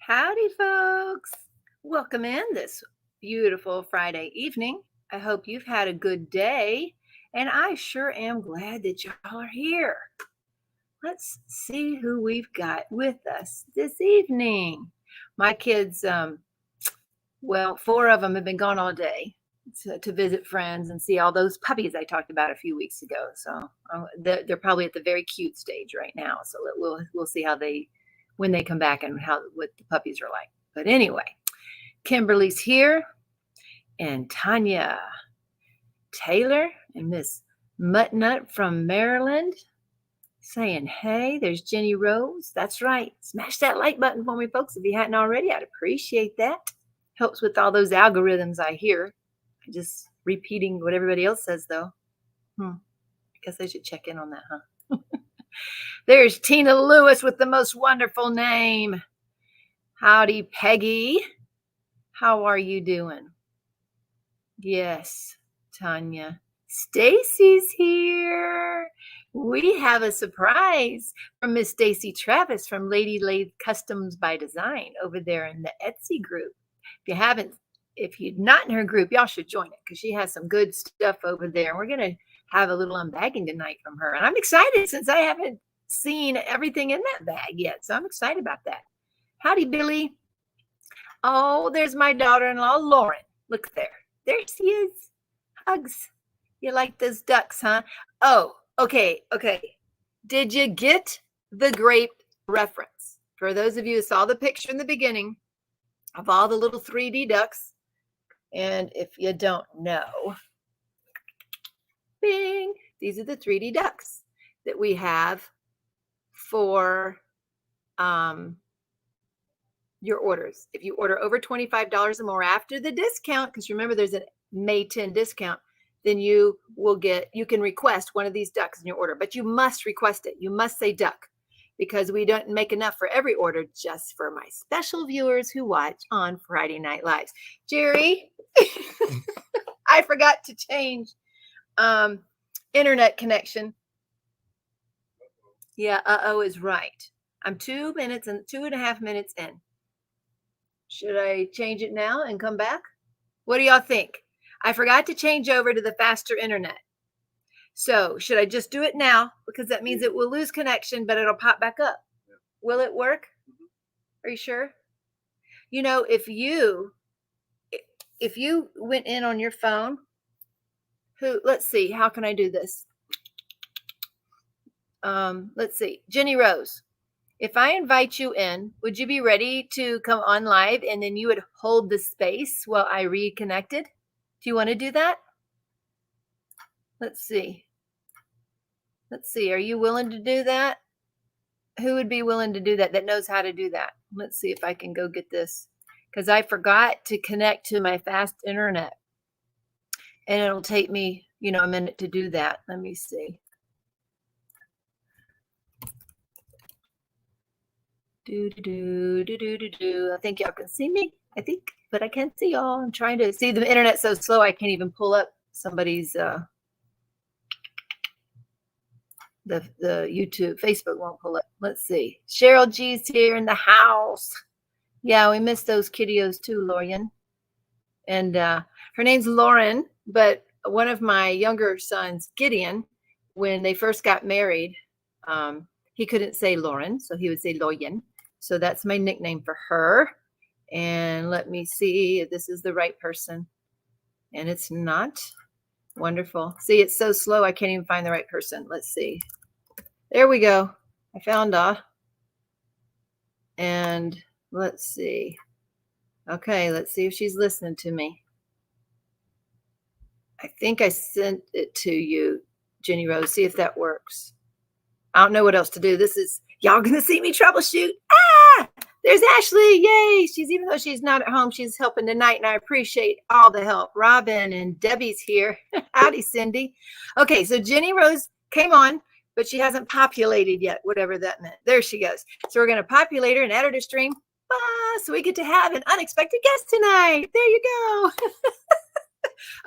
Howdy, folks. Welcome in this beautiful Friday evening. I hope you've had a good day, and I sure am glad that y'all are here. Let's see who we've got with us this evening. My kids, well, 4 of them have been gone all day to visit friends and see all those puppies I talked about a few weeks ago. So they're probably at the very cute stage right now. So we'll see how when they come back and what the puppies are like. But anyway, Kimberly's here, and Tanya Taylor and Miss Muttnut from Maryland saying, hey, there's Jenny Rose. That's right. Smash that like button for me, folks. If you hadn't already, I'd appreciate that. Helps with all those algorithms I hear. I'm just repeating what everybody else says, though. I guess I should check in on that, huh? There's Tina Lewis with the most wonderful name. Howdy, Peggy. How are you doing? Yes, Tanya. Stacy's here. We have a surprise from Miss Stacy Travis from Lady Lathe Customs by Design over there in the Etsy group. If you're not in her group, y'all should join it because she has some good stuff over there. And we're going to have a little unbagging tonight from her. And I'm excited since I haven't seen everything in that bag yet. So I'm excited about that. Howdy, Billy. Oh, there's my daughter-in-law, Lauren. Look there. There she is. Hugs. You like those ducks, huh? Oh, okay. Did you get the grape reference? For those of you who saw the picture in the beginning of all the little 3D ducks, and if you don't know, bing, these are the 3D ducks that we have for your orders. If you order over $25 or more after the discount, because remember there's a May 10 discount, then you can request one of these ducks in your order, but you must request it. You must say duck, because we don't make enough for every order, just for my special viewers who watch on Friday Night Lives. Jerry, I forgot to change internet connection. Yeah, is right. I'm 2.5 minutes in. Should I change it now and come back? What do y'all think? I forgot to change over to the faster internet. So should I just do it now? Because that means it will lose connection, but it'll pop back up. Yeah. Will it work? Are you sure? You know, if you went in on your phone, let's see, how can I do this? Let's see, Jenny Rose. If I invite you in, would you be ready to come on live and then you would hold the space while I reconnected? Do you want to do that? Let's see. Are you willing to do that? Who would be willing to do that knows how to do that? Let's see if I can go get this, because I forgot to connect to my fast internet. And it'll take me, a minute to do that. Let me see. I think y'all can see me, but I can't see y'all. I'm trying to see. The internet's so slow I can't even pull up somebody's the YouTube. Facebook won't pull up. Let's see. Cheryl G's here in the house. Yeah, we miss those kiddios too, Lorian. And her name's Lauren, but one of my younger sons, Gideon, when they first got married, he couldn't say Lauren, so he would say Lorian. So that's my nickname for her. And let me see if this is the right person. And it's not. Wonderful. See, it's so slow I can't even find the right person. Let's see. There we go. I found and let's see. Okay, let's see if she's listening to me. I think I sent it to you, Jenny Rose. See if that works. I don't know what else to do. This is, y'all gonna see me troubleshoot. There's Ashley. Yay. Even though she's not at home, she's helping tonight, and I appreciate all the help. Robin and Debbie's here. Howdy, Cindy. Okay, so Jenny Rose came on, but she hasn't populated yet, whatever that meant. There she goes. So we're going to populate her and add her to stream. So we get to have an unexpected guest tonight. There you go.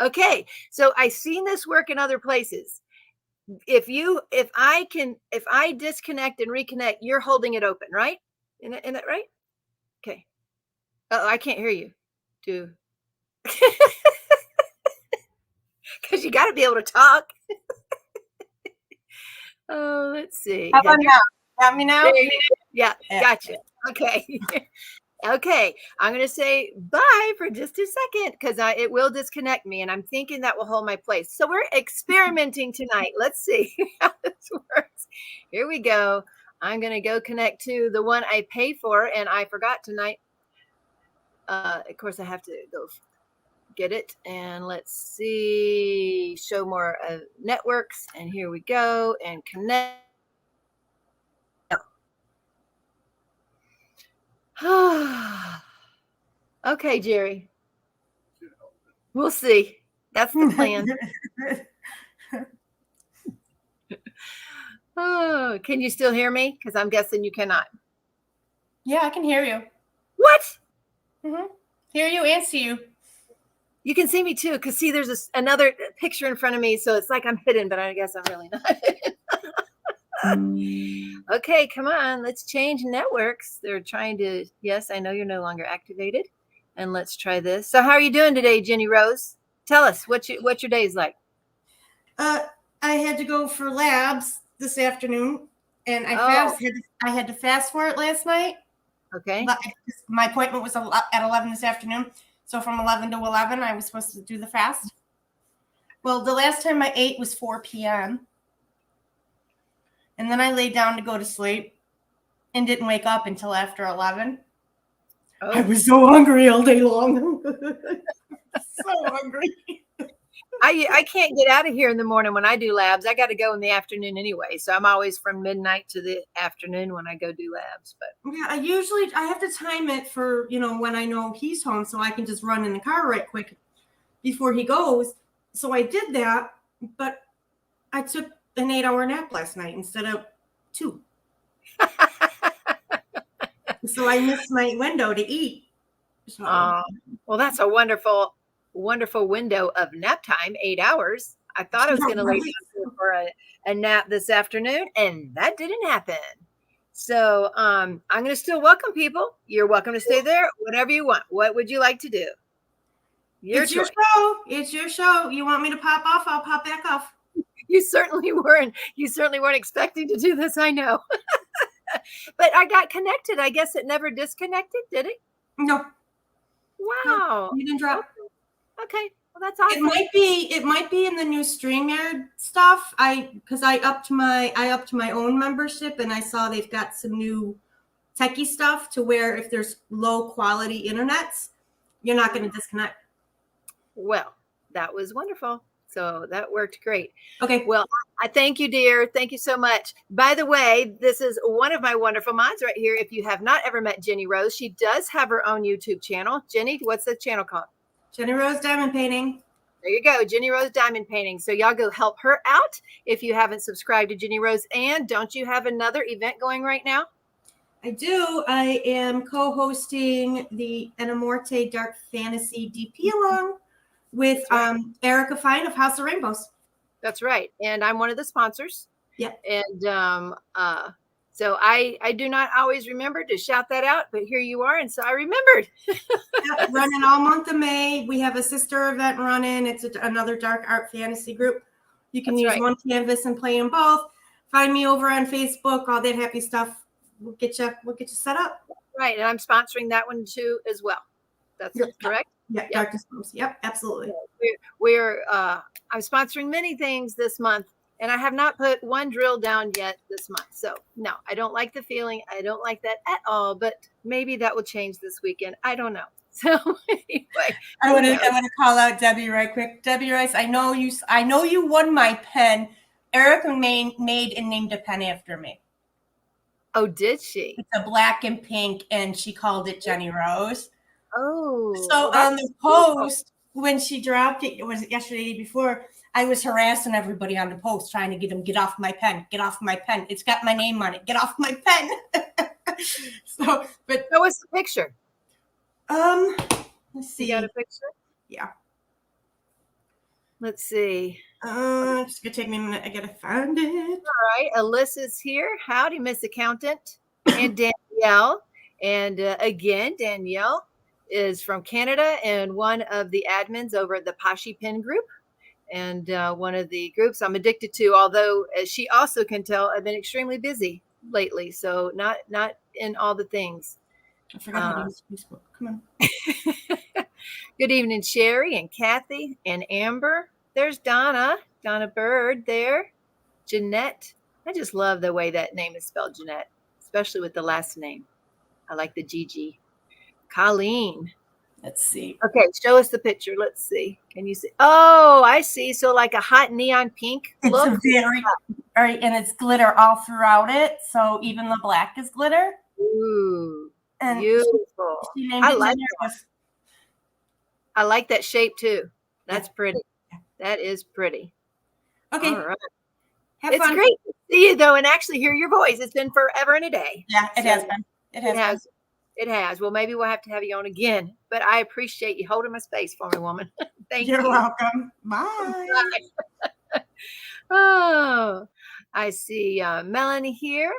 Okay, so I've seen this work in other places. If I disconnect and reconnect, you're holding it open, right? Isn't that right? Okay. Oh, I can't hear you. Do because you got to be able to talk. Oh, let's see. How about now? Got me now? Yeah, gotcha. Okay. Okay, I'm going to say bye for just a second because it will disconnect me, and I'm thinking that will hold my place. So we're experimenting tonight. Let's see how this works. Here we go. I'm going to go connect to the one I pay for, and I forgot tonight. Of course, I have to go get it, and let's see. Show more networks, and here we go, and connect. Okay, Jerry. We'll see. That's the plan. Oh, can you still hear me? Because I'm guessing you cannot. Yeah, I can hear you. What? Hear you and see you. You can see me too. Because see, there's another picture in front of me. So it's like I'm hidden, but I guess I'm really not hidden. Okay, come on. Let's change networks. They're trying to, yes, I know you're no longer activated. And let's try this. So how are you doing today, Jenny Rose? Tell us what your day is like. I had to go for labs this afternoon, and I had to fast for it last night. Okay. My appointment was at 11 this afternoon, so from 11 to 11, I was supposed to do the fast. Well, the last time I ate was 4 p.m., and then I laid down to go to sleep and didn't wake up until after 11. Oh. I was so hungry all day long. So hungry. I can't get out of here in the morning when I do labs. I got to go in the afternoon anyway. So I'm always from midnight to the afternoon when I go do labs. But yeah, I have to time it for, when I know he's home so I can just run in the car right quick before he goes. So I did that, but I took an 8-hour nap last night instead of 2. So I missed my window to eat. So. Well, that's a wonderful window of nap time, 8 hours. I thought I was going to lay down for a nap this afternoon, and that didn't happen. So I'm going to still welcome people. You're welcome to stay there, whatever you want. What would you like to do? It's your show. It's your show. You want me to pop off? I'll pop back off. You certainly weren't expecting to do this. I know. But I got connected. I guess it never disconnected, did it? No. Wow. No, you didn't drop. Okay. Well, that's awesome. It might be in the new StreamYard stuff. Because I upped my own membership, and I saw they've got some new techie stuff to where if there's low quality internets, you're not going to disconnect. Well, that was wonderful. So that worked great. Okay. Well, I thank you, dear. Thank you so much. By the way, this is one of my wonderful mods right here. If you have not ever met Jenny Rose, she does have her own YouTube channel. Jenny, what's the channel called? Jenny Rose Diamond Painting. There you go, Jenny Rose Diamond Painting. So y'all go help her out if you haven't subscribed to Jenny Rose. And don't you have another event going right now? I do. I am co-hosting the Enamorte Dark Fantasy DP along with Erica Fine of House of Rainbows. That's right. And I'm one of the sponsors. Yeah. And so I do not always remember to shout that out, but here you are. And so I remembered. Yep, running all month of May. We have a sister event running. It's another dark art fantasy group. You can use one canvas and play in both. Find me over on Facebook, all that happy stuff. We'll get you set up. Right. And I'm sponsoring that one too as well. That's correct? Yeah, yep. Darkness Moves. Yep, absolutely. I'm sponsoring many things this month, and I have not put one drill down yet this month. So no, I don't like the feeling. I don't like that at all, but maybe that will change this weekend. I don't know. So anyway, I want to call out Debbie right quick. Debbie Rice, I know you won my pen. Erica made and named a pen after me. Oh, did she? It's a black and pink, and she called it Jenny Rose. Oh. So on the post, when she dropped it, was it yesterday before, I was harassing everybody on the post, trying to get them, get off my pen, get off my pen. It's got my name on it. Get off my pen. So what's the picture? Let's see. You got a picture? Yeah. Let's see. It's gonna take me a minute. I gotta find it. All right. Alyssa's here. Howdy, Miss Accountant. And Danielle. And again, Danielle is from Canada and one of the admins over at the Pashi Pen group. And one of the groups I'm addicted to, although as she also can tell, I've been extremely busy lately. So not in all the things. I forgot how to use Facebook. Come on. Good evening, Sherry and Kathy and Amber. There's Donna Bird there. Jeanette. I just love the way that name is spelled, Jeanette, especially with the last name. I like the Gigi. Colleen. Let's see. Okay, show us the picture. Let's see. Can you see? Oh, I see. So like a hot neon pink look. It's very, right, and it's glitter all throughout it. So even the black is glitter. Ooh, and beautiful. She named I it like that. I like that shape too. That's pretty. That is pretty. Okay. All right. Have it's fun. Great to see you though, and actually hear your voice. It's been forever and a day. Yeah, it has been. It has. It has. Well, maybe we'll have to have you on again. But I appreciate you holding my space for me, woman. Thank you. You're welcome. Bye. Bye. Oh, I see Melanie here,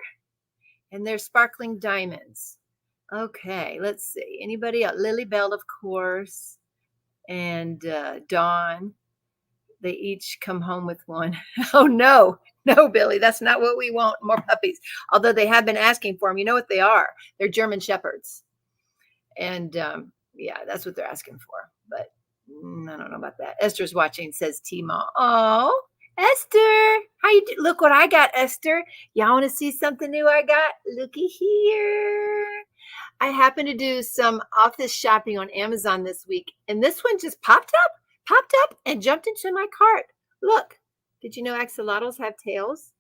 and there's sparkling diamonds. Okay, let's see. Anybody else? Lily Bell, of course, and Dawn. They each come home with one. Oh, no, Billy, that's not what we want. More puppies. Although they have been asking for them. You know what they are? They're German Shepherds. And yeah, that's what they're asking for. But I don't know about that. Esther's watching, says Teemaw. Oh, Esther, how you do? Look what I got, Esther. Y'all want to see something new I got? Looky here. I happened to do some office shopping on Amazon this week, and this one just popped up and jumped into my cart. Look, did you know axolotls have tails?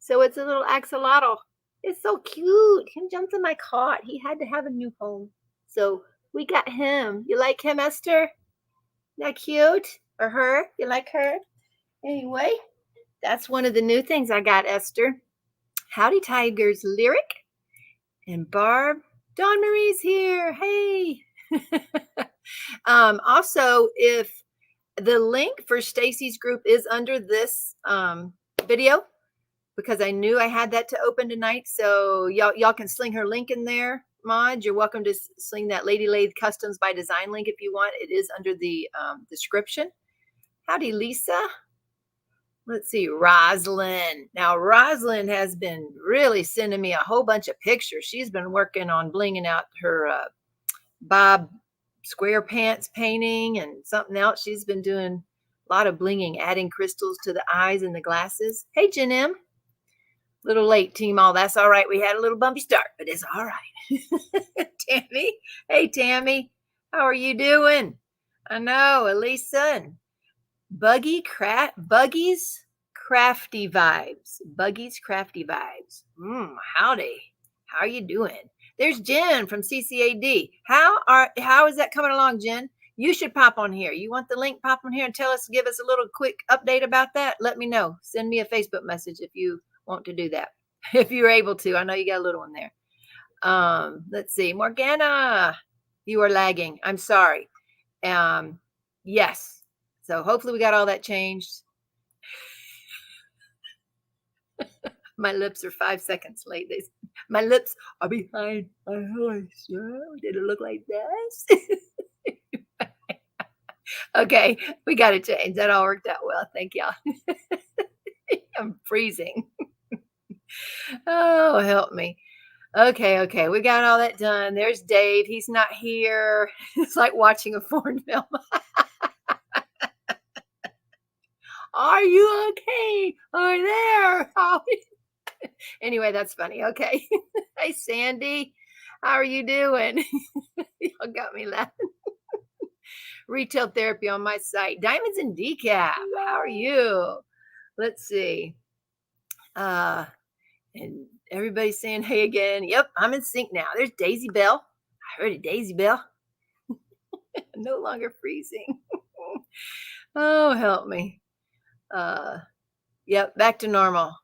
So it's a little axolotl. It's so cute. Him jumped in my cart. He had to have a new home. So we got him. You like him, Esther? That cute? Or her? You like her? Anyway, that's one of the new things I got, Esther. Howdy Tigers Lyric and Barb. Dawn Marie's here. Hey. Also, if the link for Stacy's group is under this video, because I knew I had that to open tonight. So y'all can sling her link in there. Mod, you're welcome to sling that Lady Lathe Customs by Design link if you want. It is under the description. Howdy, Lisa. Let's see, Roslyn. Now, Roslyn has been really sending me a whole bunch of pictures. She's been working on blinging out her Bob square pants painting and something else. She's been doing a lot of blinging, adding crystals to the eyes and the glasses. Hey, Jen M. Little late, Teemaw. That's all right. We had a little bumpy start, but it's all right. Tammy. Hey, Tammy. How are you doing? I know, Elisa and Buggy's Crafty Vibes. Buggy's Crafty Vibes. Howdy. How are you doing? There's Jen from CCAD. How is that coming along, Jen? You should pop on here. You want the link? Pop on here and give us a little quick update about that. Let me know. Send me a Facebook message if you want to do that. If you're able to. I know you got a little one there. Let's see. Morgana, you are lagging. I'm sorry. Yes. So hopefully we got all that changed. My lips are 5 seconds late. My lips are behind my voice. Did it look like this? Okay, we got to change. That all worked out well. Thank y'all. I'm freezing. Oh, help me. Okay. We got all that done. There's Dave. He's not here. It's like watching a foreign film. Are you okay? Are there? Oh. Anyway, that's funny. Okay. Hey, Sandy. How are you doing? Y'all got me laughing. Retail therapy on my site. Diamonds and Decaf. How are you? Let's see. And everybody's saying hey again. Yep, I'm in sync now. There's Daisy Bell. I heard it, Daisy Bell. No longer freezing. Oh, help me. Yep, back to normal.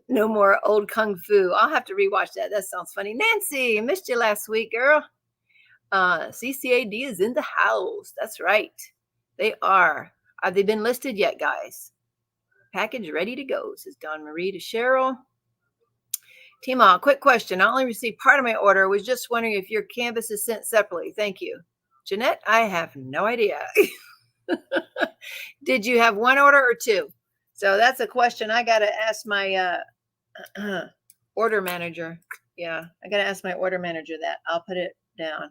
No more old kung fu. I'll have to rewatch that. That sounds funny. Nancy, I missed you last week, girl. CCAD is in the house. That's right. They are. Have they been listed yet, guys? Package ready to go, says Dawn Marie to Cheryl. Teemaw, quick question. I only received part of my order. Was just wondering if your canvas is sent separately. Thank you. Jeanette, I have no idea. Did you have one order or two? So that's a question I got to ask my order manager. Yeah, I got to ask my order manager that. I'll put it down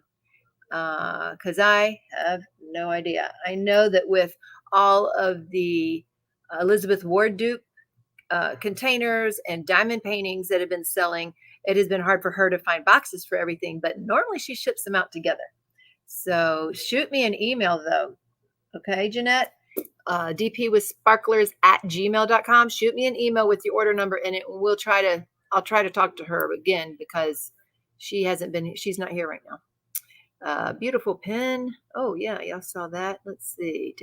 because I have no idea. I know that with all of the Elizabeth Ward dupe containers and diamond paintings that have been selling, it has been hard for her to find boxes for everything, but normally she ships them out together. So shoot me an email though. Okay, Jeanette, dpwithsparklers@gmail.com. Shoot me an email with your order number and I'll try to talk to her again because she's not here right now. Beautiful pen. Oh yeah, y'all saw that. Let's see.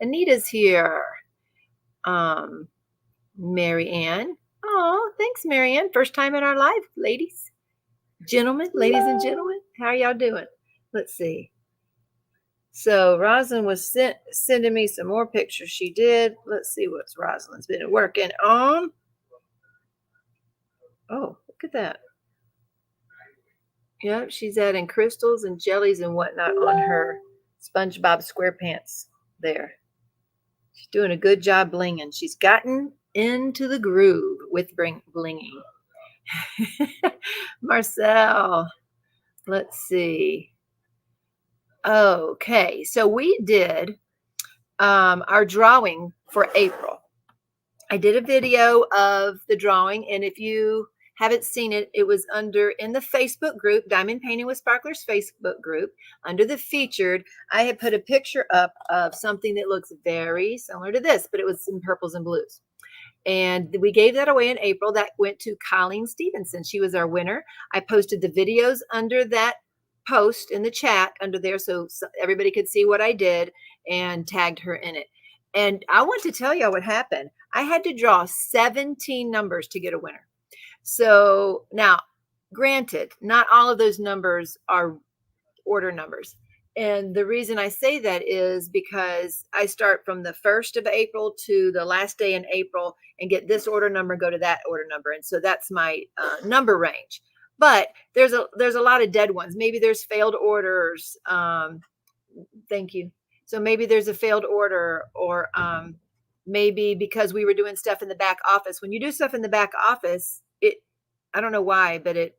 Anita's here. Mary Ann. Oh, thanks, Mary Ann. First time in our live, ladies and gentlemen. How are y'all doing? Let's see. So Rosalind was sending me some more pictures. She did. Let's see what Rosalind's been working on. Oh, look at that. Yep, she's adding crystals and jellies and whatnot on her SpongeBob SquarePants there. She's doing a good job blinging. She's gotten into the groove with blinging. Marcel, let's see. Okay, so we did our drawing for April. I did a video of the drawing, and if you haven't seen it, it was in the Facebook group, Diamond Painting with Sparklers Facebook group. Under the featured, I had put a picture up of something that looks very similar to this, but it was in purples and blues. And we gave that away in April. That went to Colleen Stevenson. She was our winner. I posted the videos under that post in the chat under there so everybody could see what I did and tagged her in it. And I want to tell y'all what happened. I had to draw 17 numbers to get a winner. So now, granted, not all of those numbers are order numbers. And the reason I say that is because I start from the 1st of April to the last day in April and get this order number, go to that order number. And so that's my number range. But there's a lot of dead ones. Maybe there's failed orders. Thank you. So maybe there's a failed order, or maybe because we were doing stuff in the back office. When you do stuff in the back office, I don't know why, but it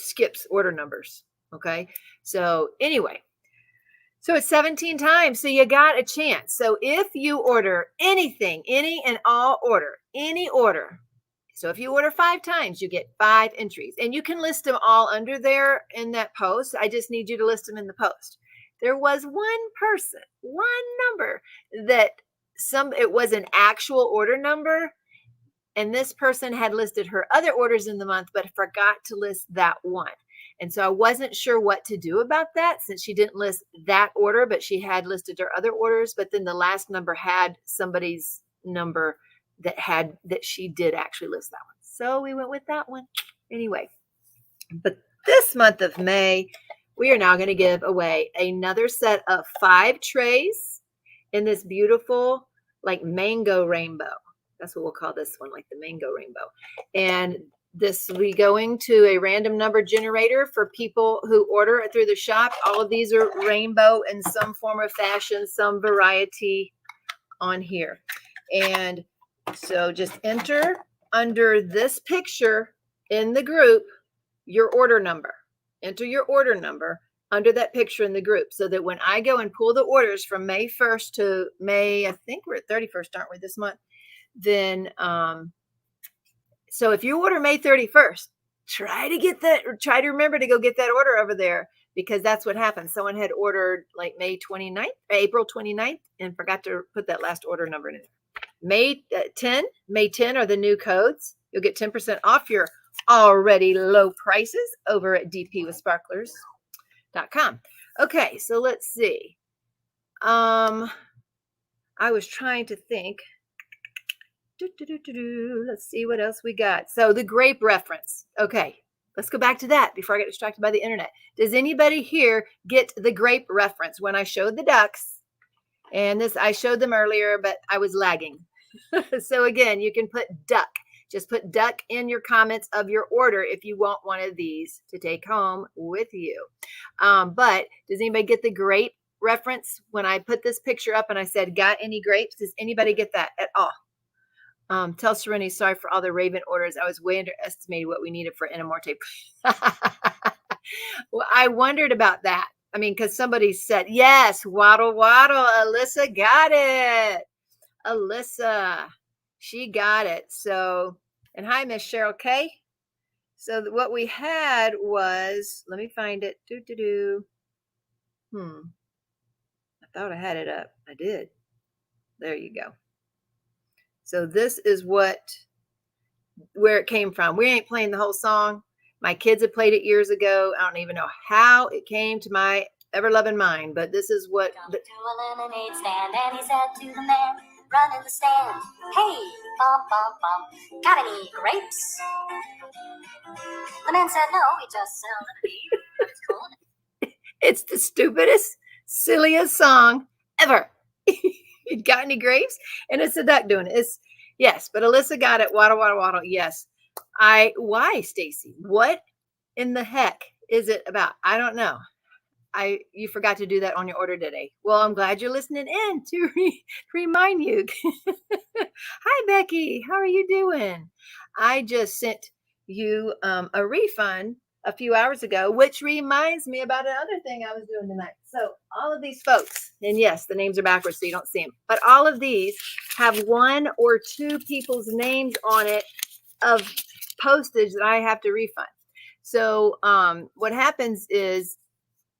skips order numbers. Okay. So anyway, so it's 17 times. So you got a chance. So if you order anything, any and all order, any order. So if you order 5 times, you get 5 entries, and you can list them all under there in that post. I just need you to list them in the post. There was one person, one number that it was an actual order number. And this person had listed her other orders in the month, but forgot to list that one. And so I wasn't sure what to do about that since she didn't list that order, but she had listed her other orders. But then the last number had somebody's number that she did actually list that one. So we went with that one anyway. But this month of May, we are now going to give away another set of 5 trays in this beautiful like mango rainbow. That's what we'll call this one, like the mango rainbow. And this will be going to a random number generator for people who order it through the shop. All of these are rainbow in some form or fashion, some variety on here. And so just enter under this picture in the group your order number. Enter your order number under that picture in the group so that when I go and pull the orders from May 1st to May, I think we're at 31st, aren't we, this month? Then, so if you order May 31st, try to remember to go get that order over there, because that's what happened. Someone had ordered like April 29th and forgot to put that last order number in it. May 10 are the new codes. You'll get 10% off your already low prices over at dpwithsparklers.com. Okay, so let's see. I was trying to think. Let's see what else we got. So the grape reference. Okay, let's go back to that before I get distracted by the internet. Does anybody here get the grape reference? When I showed the ducks, and I showed them earlier, but I was lagging. So again, you can put duck. Just put duck in your comments of your order if you want one of these to take home with you. But does anybody get the grape reference when I put this picture up and I said, got any grapes? Does anybody get that at all? Tell Serenity, sorry for all the Raven orders. I was way underestimated what we needed for Enamorte. Well, I wondered about that. I mean, because somebody said, yes, waddle, waddle. Alyssa got it. Alyssa, she got it. So, and hi, Miss Cheryl K. So what we had was, let me find it. I thought I had it up. I did. There you go. So this is where it came from. We ain't playing the whole song. My kids had played it years ago. I don't even know how it came to my ever-loving mind, but this is what. To a lemonade stand, and he said to the man, run in the stand, hey, bum, bum, bum, got any grapes? The man said, no, we just sell lemonade, but it's cool. It's the stupidest, silliest song ever. You got any grapes? And it's a duck doing it. Yes, but Alyssa got it. Waddle, waddle, waddle. Yes. Why, Stacy? What in the heck is it about? I don't know. You forgot to do that on your order today. Well, I'm glad you're listening in to remind you. Hi, Becky. How are you doing? I just sent you a refund a few hours ago, which reminds me about another thing I was doing tonight. So all of these folks, and yes, the names are backwards so you don't see them, but all of these have one or two people's names on it of postage that I have to refund. So what happens is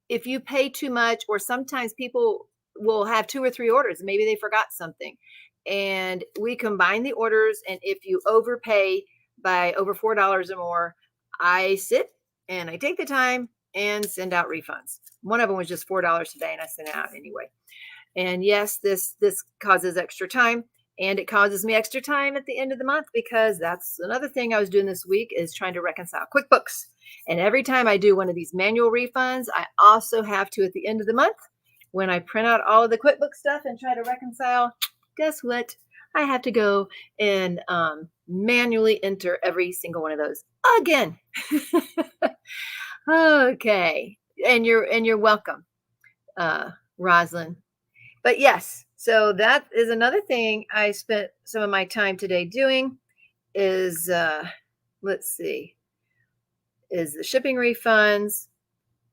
if you pay too much, or sometimes people will have 2 or 3 orders, maybe they forgot something, and we combine the orders, and if you overpay by over $4 or more, I sit and I take the time and send out refunds. One of them was just $4 today, and I sent it out anyway. And yes, this causes extra time, and it causes me extra time at the end of the month, because that's another thing I was doing this week, is trying to reconcile QuickBooks. And every time I do one of these manual refunds, I also have to, at the end of the month, when I print out all of the QuickBooks stuff and try to reconcile, guess what? I have to go and manually enter every single one of those again. Okay. And you're welcome, Roslyn. But yes, so that is another thing I spent some of my time today doing is, let's see, is the shipping refunds.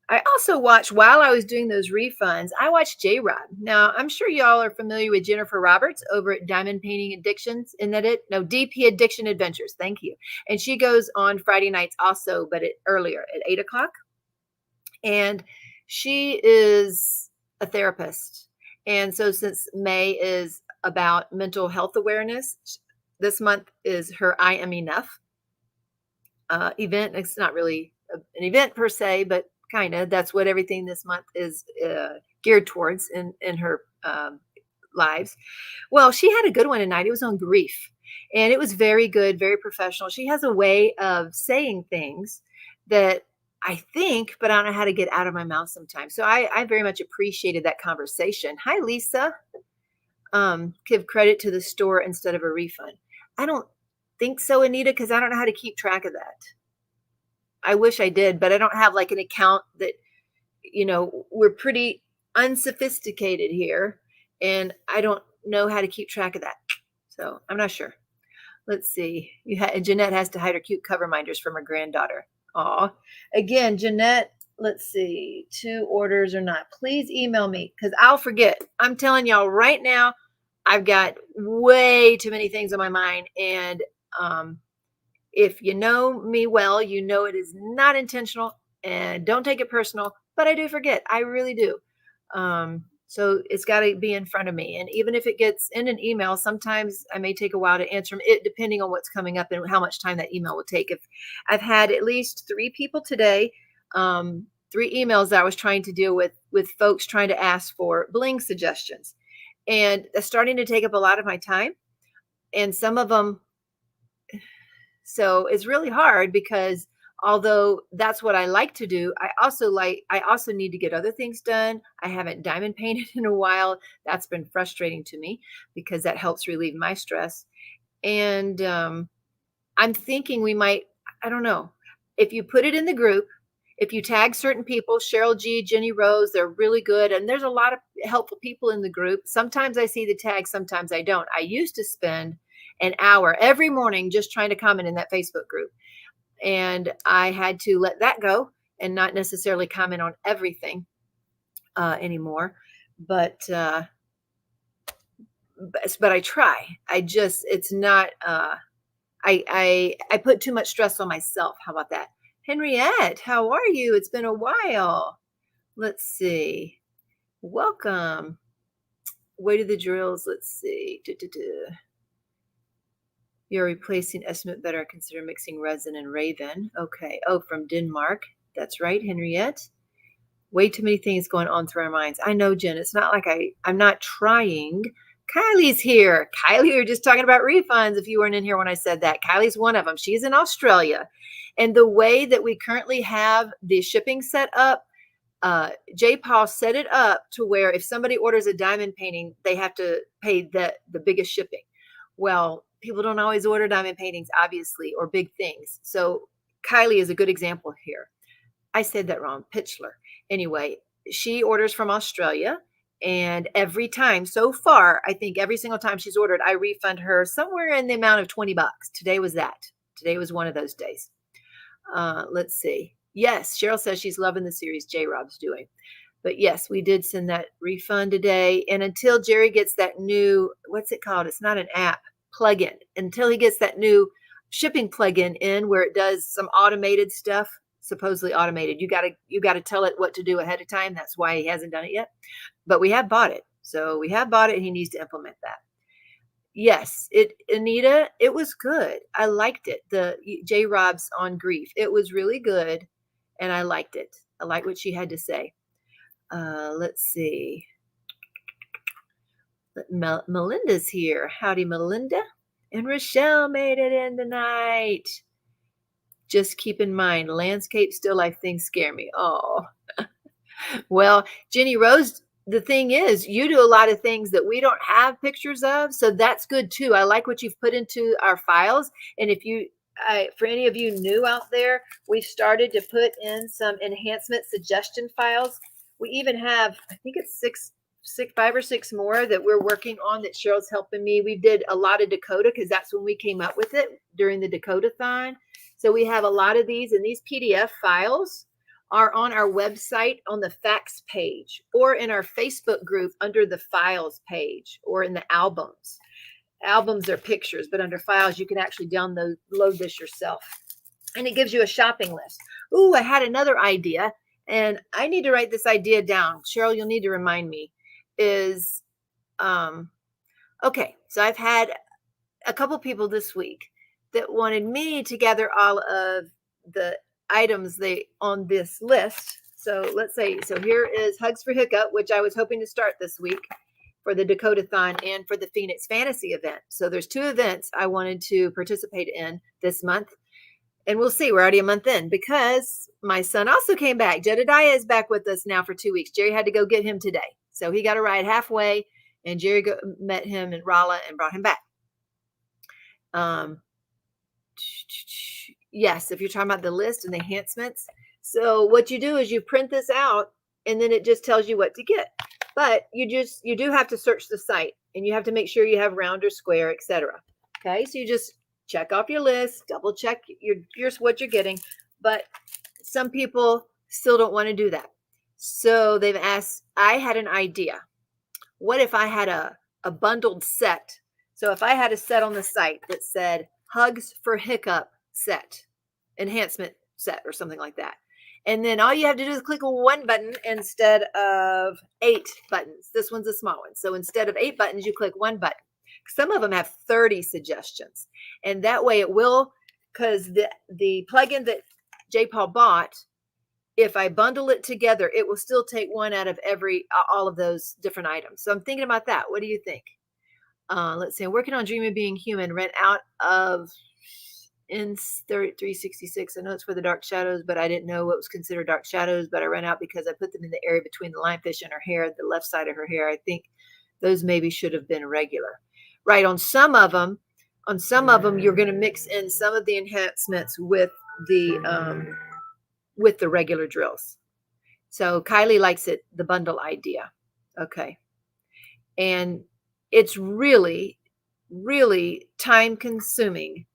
I also watched, while I was doing those refunds, I watched J-Rod. Now, I'm sure y'all are familiar with Jennifer Roberts over at Diamond Painting Addictions. Isn't that it? No, DP Addiction Adventures. Thank you. And she goes on Friday nights also, but earlier at 8 o'clock. And she is a therapist. And so since May is about mental health awareness, this month is her I Am Enough event. It's not really an event per se, but kind of, that's what everything this month is geared towards in her lives. Well, she had a good one tonight. It was on grief, and it was very good, very professional. She has a way of saying things that I think, but I don't know how to get out of my mouth sometimes. So I very much appreciated that conversation. Hi, Lisa. Give credit to the store instead of a refund. I don't think so, Anita, because I don't know how to keep track of that. I wish I did, but I don't have like an account that, we're pretty unsophisticated here, and I don't know how to keep track of that. So I'm not sure. Let's see. Jeanette has to hide her cute cover minders from her granddaughter. Aw. Again, Jeanette, let's see. 2 orders or not. Please email me, because I'll forget. I'm telling y'all right now, I've got way too many things on my mind, and if you know me well, you know it is not intentional, and don't take it personal, but I do forget. I really do. So it's got to be in front of me. And even if it gets in an email, sometimes I may take a while to answer them, depending on what's coming up and how much time that email will take. If I've had at least 3 people today, 3 emails that I was trying to deal with folks trying to ask for bling suggestions. And that's starting to take up a lot of my time. And some of them, so it's really hard, because although that's what I like to do, I also need to get other things done. I haven't diamond painted in a while. That's been frustrating to me, because that helps relieve my stress. And I'm thinking we might, I don't know, if you put it in the group, if you tag certain people, Cheryl G, Jenny Rose, they're really good. And there's a lot of helpful people in the group. Sometimes I see the tag, sometimes I don't. I used to spend an hour every morning just trying to comment in that Facebook group. And I had to let that go and not necessarily comment on everything anymore. But I try. It's not, I put too much stress on myself. How about that? Henriette, how are you? It's been a while. Let's see. Welcome. Way to the drills. Let's see. You're replacing estimate better. Consider mixing resin and raven. Okay. Oh, from Denmark. That's right, Henriette. Way too many things going on through our minds. I know, Jen. It's not like I'm not trying. Kylie's here. Kylie, we were just talking about refunds if you weren't in here when I said that. Kylie's one of them. She's in Australia. And the way that we currently have the shipping set up, J. Paul set it up to where if somebody orders a diamond painting, they have to pay the biggest shipping. Well, people don't always order diamond paintings, obviously, or big things. So Kylie is a good example here. I said that wrong. Pitchler. Anyway, she orders from Australia. And every time so far, I think every single time she's ordered, I refund her somewhere in the amount of $20. Today was that. Today was one of those days. Let's see. Yes, Cheryl says she's loving the series J. Rob's doing. But yes, we did send that refund today. And until Jerry gets that new, what's it called? It's not an app, plugin. Until he gets that new shipping plugin in where it does some automated stuff, supposedly automated. You got to tell it what to do ahead of time. That's why he hasn't done it yet. But we have bought it. So we have bought it and he needs to implement that. Yes, Anita, it was good. I liked it. The J. Rob's on grief. It was really good. And I liked it. I like what she had to say. Let's see. Melinda's here. Howdy, Melinda. And Rochelle made it in tonight. Just keep in mind, landscape still life things scare me. Oh, well, Jenny Rose, the thing is, you do a lot of things that we don't have pictures of. So that's good too. I like what you've put into our files. And if you, for any of you new out there, we've started to put in some enhancement suggestion files. We even have, I think it's 5 or 6 more that we're working on that Cheryl's helping me. We did a lot of Dakota because that's when we came up with it during the Dakota-thon. So we have a lot of these, and these PDF files are on our website on the facts page or in our Facebook group under the files page or in the albums. Albums are pictures, but under files, you can actually load this yourself. And it gives you a shopping list. Ooh, I had another idea, and I need to write this idea down. Cheryl, you'll need to remind me. Okay, so I've had a couple people this week that wanted me to gather all of the items on this list. So let's say, so here is Hugs for Hiccup, which I was hoping to start this week for the Dakota-thon and for the Phoenix Fantasy event. So there's 2 events I wanted to participate in this month. And we'll see, we're already a month in because my son also came back. Jedediah is back with us now for 2 weeks. Jerry had to go get him today. So he got a ride halfway and Jerry met him in Rolla and brought him back. Yes, if you're talking about the list and the enhancements. So what you do is you print this out and then it just tells you what to get. But you do have to search the site and you have to make sure you have round or square, etc. Okay, so you just check off your list, double check what you're getting. But some people still don't want to do that. So they've asked, I had an idea. What if I had a bundled set? So if I had a set on the site that said Hugs for Hiccup set, enhancement set or something like that. And then all you have to do is click one button instead of 8 buttons. This one's a small one. So instead of 8 buttons, you click 1 button. Some of them have 30 suggestions. And that way it will, because the plugin that J. Paul bought, if I bundle it together, it will still take one out of all of those different items. So I'm thinking about that. What do you think? Let's see. I'm working on Dream of Being Human. Rent out of in 366. I know it's for the dark shadows, but I didn't know what was considered dark shadows, but I ran out because I put them in the area between the lionfish and her hair, the left side of her hair. I think those maybe should have been regular. Right, on some of them, On some of them, you're going to mix in some of the enhancements with the regular drills. So Kylie likes it, the bundle idea. Okay. And it's really, really time consuming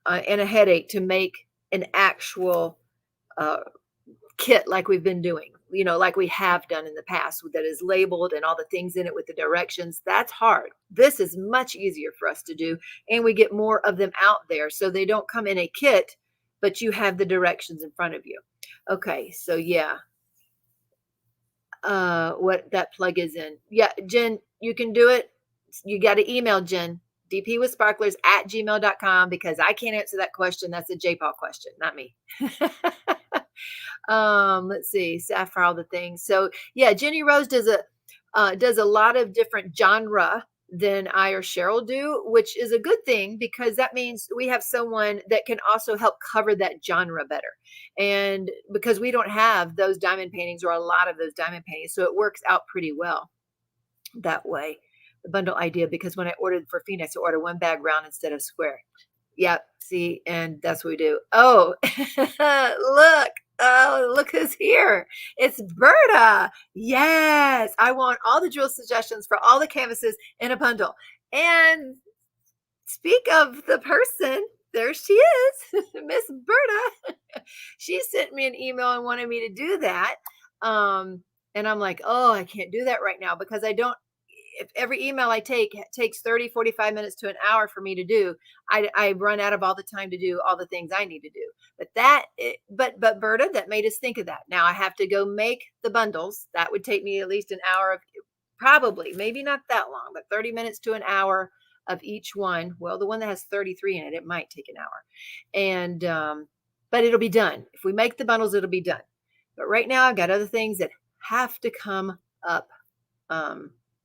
and a headache to make an actual kit like we've been doing, like we have done in the past, that is labeled and all the things in it with the directions. That's hard. This is much easier for us to do. And we get more of them out there. So they don't come in a kit, but you have the directions in front of you. Okay. So yeah. What that plug is in. Yeah. Jen, you can do it. You got to email Jen, dpwithsparklers@gmail.com, because I can't answer that question. That's a J-Paul question, not me. Let's see, Sapphire, all the things. So yeah, Jenny Rose does a lot of different genre than I or Cheryl do, which is a good thing, because that means we have someone that can also help cover that genre better. And because we don't have those diamond paintings, or a lot of those diamond paintings, so it works out pretty well that way. The bundle idea, because when I ordered for Phoenix, I ordered one bag round instead of square. Yep. See, and that's what we do. Oh, look. Oh, look who's here. It's Berta. Yes. I want all the drill suggestions for all the canvases in a bundle. And speak of the person, there she is, Miss Berta. She sent me an email and wanted me to do that. And I'm like, oh, I can't do that right now, because I don't, if every email I take takes 30, 45 minutes to an hour for me to do, I run out of all the time to do all the things I need to do. But Berta, that made us think of that. Now I have to go make the bundles. That would take me at least an hour, probably, maybe not that long, but 30 minutes to an hour of each one. Well, the one that has 33 in it, it might take an hour. And, but it'll be done. If we make the bundles, it'll be done. But right now I've got other things that have to come up,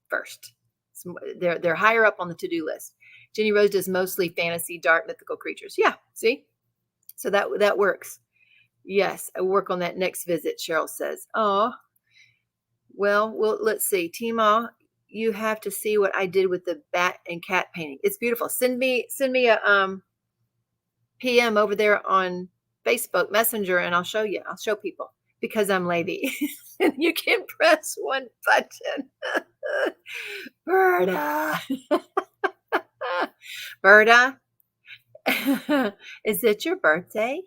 first. So they're higher up on the to-do list. Jenny Rose does mostly fantasy, dark, mythical creatures. Yeah, see? So that works. Yes, I work on that next visit, Cheryl says. Oh, well, let's see. Teemaw, you have to see what I did with the bat and cat painting. It's beautiful. Send me a PM over there on Facebook Messenger, and I'll show you. I'll show people, because I'm lazy. And you can press one button. Berta. Berta, is it your birthday?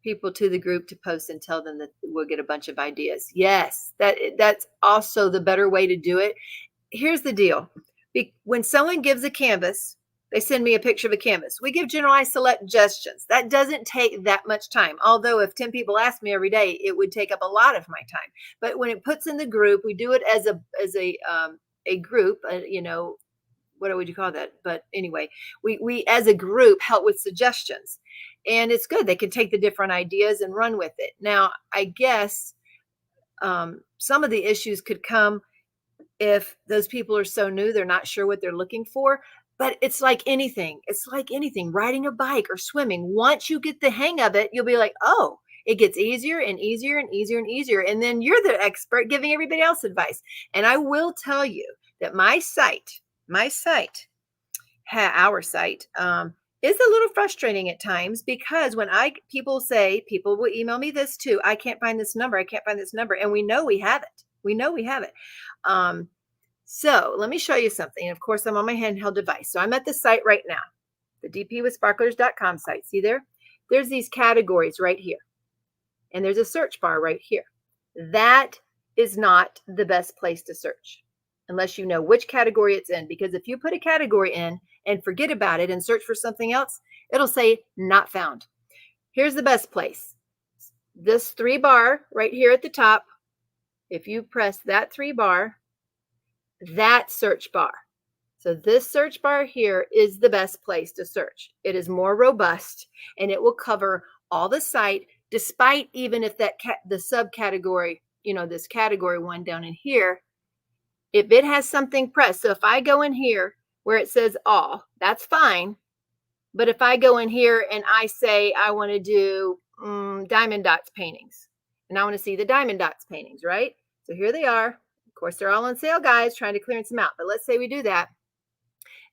People to the group to post and tell them that we'll get a bunch of ideas. Yes, that's also the better way to do it. Here's the deal. When someone gives a canvas, they send me a picture of a canvas. We give generalized suggestions. That doesn't take that much time. Although if 10 people ask me every day, it would take up a lot of my time. But when it puts in the group, we do it as a group, what would you call that? But anyway, we as a group help with suggestions, and it's good. They can take the different ideas and run with it. Now, I guess some of the issues could come if those people are so new, they're not sure what they're looking for. But it's like anything. It's like anything, riding a bike or swimming. Once you get the hang of it, you'll be like, oh, it gets easier and easier and easier and easier. And then you're the expert giving everybody else advice. And I will tell you that our site, is a little frustrating at times, because when people will email me this too. I can't find this number. I can't find this number. And we know we have it. So let me show you something. Of course, I'm on my handheld device. So I'm at the site right now, the dpwithsparklers.com site. See there? There's these categories right here. And there's a search bar right here. That is not the best place to search unless you know which category it's in. Because if you put a category in and forget about it and search for something else, it'll say not found. Here's the best place. This 3 bar right here at the top. If you press that 3 bar, that search bar. So this search bar here is the best place to search. It is more robust, and it will cover all the site, despite even if the subcategory, this category one down in here, if it has something pressed. So if I go in here where it says all, that's fine. But if I go in here and I say I want to do diamond dots paintings, and I want to see the diamond dots paintings, right? So here they are. Of course, they're all on sale, guys, trying to clearance them out. But let's say we do that.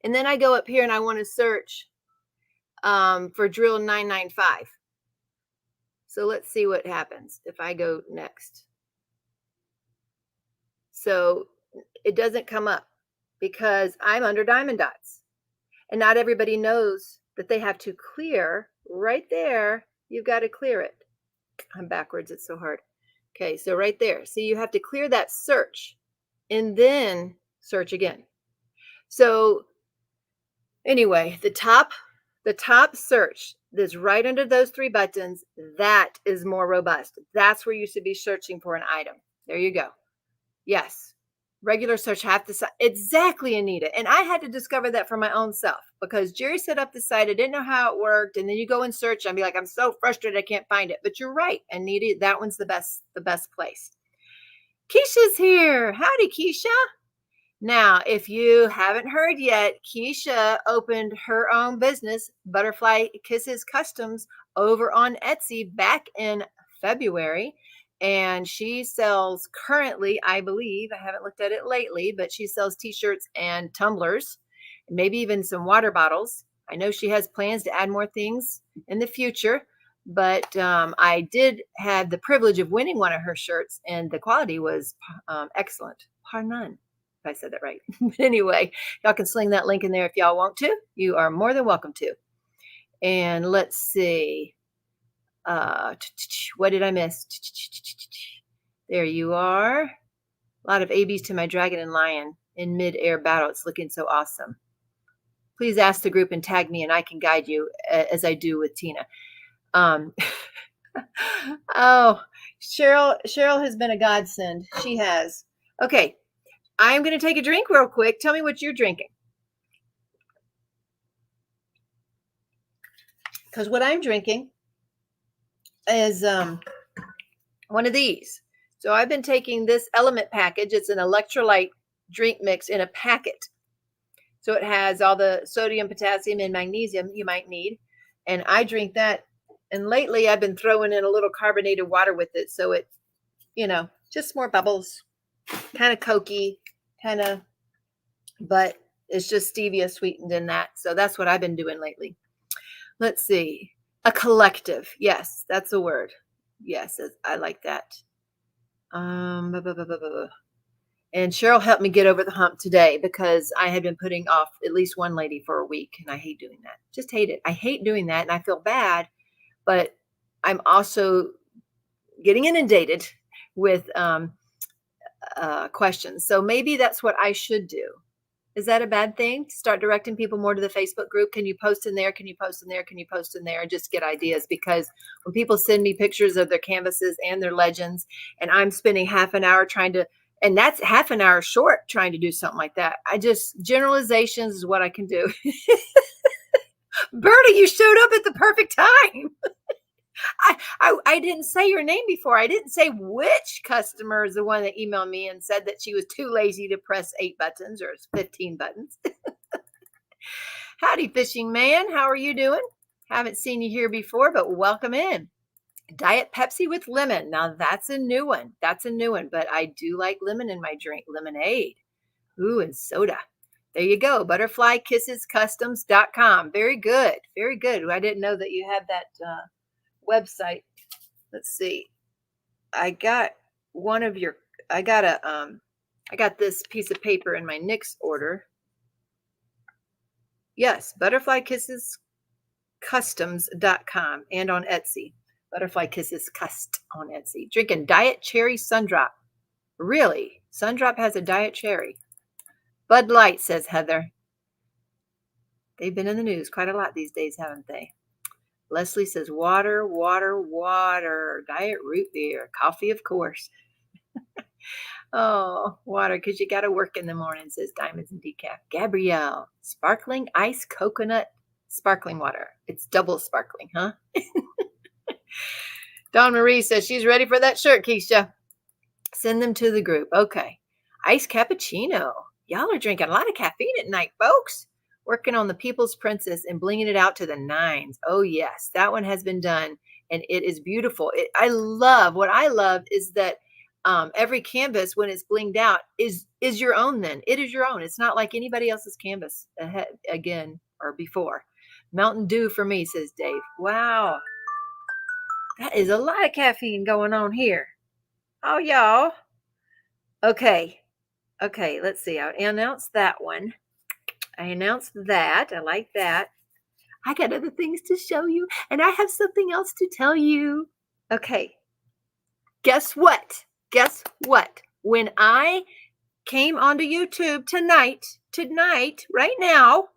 And then I go up here and I want to search for drill 995. So let's see what happens if I go next. So it doesn't come up because I'm under diamond dots. And not everybody knows that they have to clear right there. You've got to clear it. I'm backwards. It's so hard. Okay, so right there. See, you have to clear that search and then search again. So anyway, the top search that's right under those 3 buttons, that is more robust. That's where you should be searching for an item. There you go. Yes. Regular search half the site. Exactly, Anita. And I had to discover that for my own self because Jerry set up the site. I didn't know how it worked. And then you go and search and be like, I'm so frustrated I can't find it. But you're right, Anita. That one's the best place. Keisha's here. Howdy, Keisha. Now, if you haven't heard yet, Keisha opened her own business, Butterfly Kisses Customs, over on Etsy back in February. And she sells currently, I believe, I haven't looked at it lately, but she sells t-shirts and tumblers, maybe even some water bottles. I know she has plans to add more things in the future, but I did have the privilege of winning one of her shirts, and the quality was excellent. Par none, if I said that right. But anyway, y'all can sling that link in there if y'all want to. You are more than welcome to. And let's see. What did I miss? There you are. A lot of ABs to my dragon and lion in mid-air battle. It's looking so awesome. Please ask the group and tag me and I can guide you as I do with Tina. Oh, Cheryl has been a godsend. She has. Okay. I'm going to take a drink real quick. Tell me what you're drinking. Because what I'm drinking is one of these. So I've been taking this Element package. It's an electrolyte drink mix in a packet. So it has all the sodium, potassium, and magnesium you might need. And I drink that. And lately I've been throwing in a little carbonated water with it. So it, just more bubbles, kind of cokey, but it's just stevia sweetened in that. So that's what I've been doing lately. Let's see. A collective. Yes, that's a word. Yes, I like that. And Cheryl helped me get over the hump today because I had been putting off at least one lady for a week, and I hate doing that. Just hate it. I hate doing that, and I feel bad, but I'm also getting inundated with questions. So maybe that's what I should do. Is that a bad thing? Start directing people more to the Facebook group. Can you post in there? Can you post in there? Can you post in there? And just get ideas, because when people send me pictures of their canvases and their legends, and I'm spending half an hour and that's half an hour short trying to do something like that. Generalizations is what I can do. Bertie, you showed up at the perfect time. I didn't say your name before. I didn't say which customer is the one that emailed me and said that she was too lazy to press 8 buttons or 15 buttons. Howdy, fishing man. How are you doing? Haven't seen you here before, but welcome in. Diet Pepsi with lemon. Now that's a new one. But I do like lemon in my drink. Lemonade. Ooh, and soda. There you go. ButterflyKissesCustoms.com. Very good. Very good. I didn't know that you had that website. Let's see. I got this piece of paper in my Nix order. Yes, ButterflyKissesCustoms.com and on Etsy. Butterfly Kisses Cust on Etsy. Drinking Diet Cherry Sundrop. Really? Sundrop has a Diet Cherry. Bud Light, says Heather. They've been in the news quite a lot these days, haven't they? Leslie says water, water, water. Diet root beer. Coffee, of course. Oh, water, because you got to work in the morning, says Diamonds and Decaf. Gabrielle, sparkling ice coconut sparkling water. It's double sparkling, huh? Dawn Marie says she's ready for that shirt, Keisha. Send them to the group. Okay. Iced cappuccino. Y'all are drinking a lot of caffeine at night, folks. Working on the People's Princess and blinging it out to the 9s. Oh, yes. That one has been done, and it is beautiful. What I love is that every canvas when it's blinged out is your own. Then it is your own. It's not like anybody else's canvas again or before. Mountain Dew for me, says Dave. Wow, that is a lot of caffeine going on here. Oh, y'all. Okay, let's see. I announced that one. I announced that. I like that. I got other things to show you, and I have something else to tell you. Okay, guess what? When I came onto YouTube tonight, right now,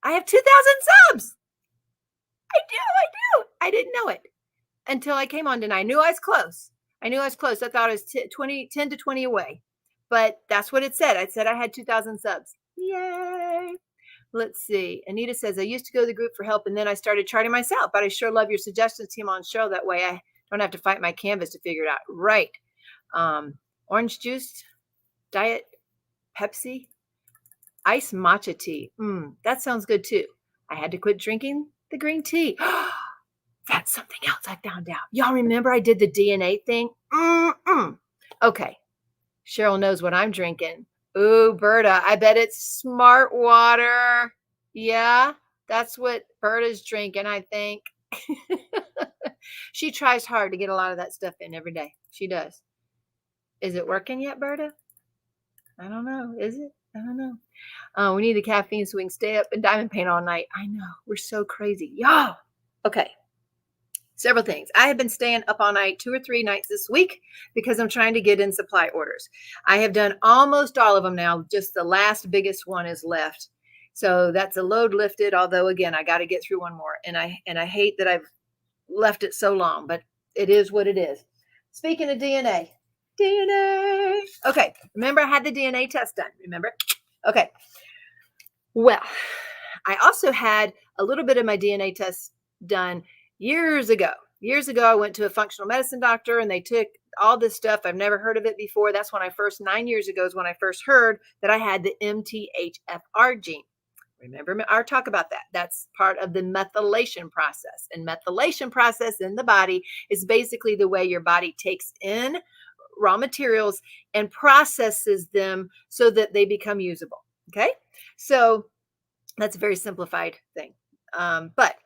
I have 2,000 subs. I do. I didn't know it until I came on tonight. I knew I was close. I thought I was 10 to 20 away, but that's what it said. It said I had 2,000 subs. Yay. Let's see. Anita says, I used to go to the group for help, and then I started charting myself, but I sure love your suggestions, team on show. That way I don't have to fight my canvas to figure it out. Right. Orange juice, diet, Pepsi, ice matcha tea. That sounds good too. I had to quit drinking the green tea. That's something else I found out. Y'all remember I did the DNA thing? Okay. Cheryl knows what I'm drinking. Ooh, Berta, I bet it's smart water. Yeah, that's what Berta's drinking, I think. She tries hard to get a lot of that stuff in every day. She does. Is it working yet, Berta? I don't know. Is it? I don't know. We need the caffeine so we can stay up and diamond paint all night. I know. We're so crazy. Y'all. Okay. Several things. I have been staying up all night 2 or 3 nights this week because I'm trying to get in supply orders. I have done almost all of them now. Just the last biggest one is left. So that's a load lifted. Although, again, I got to get through one more. And I hate that I've left it so long, but it is what it is. Speaking of DNA. Okay. Remember I had the DNA test done. Remember? Okay. Well, I also had a little bit of my DNA test done years ago, I went to a functional medicine doctor and they took all this stuff. I've never heard of it before. That's when 9 years ago is when I first heard that I had the MTHFR gene. Remember our talk about that. That's part of the methylation process. And methylation process in the body is basically the way your body takes in raw materials and processes them so that they become usable. Okay. So that's a very simplified thing. But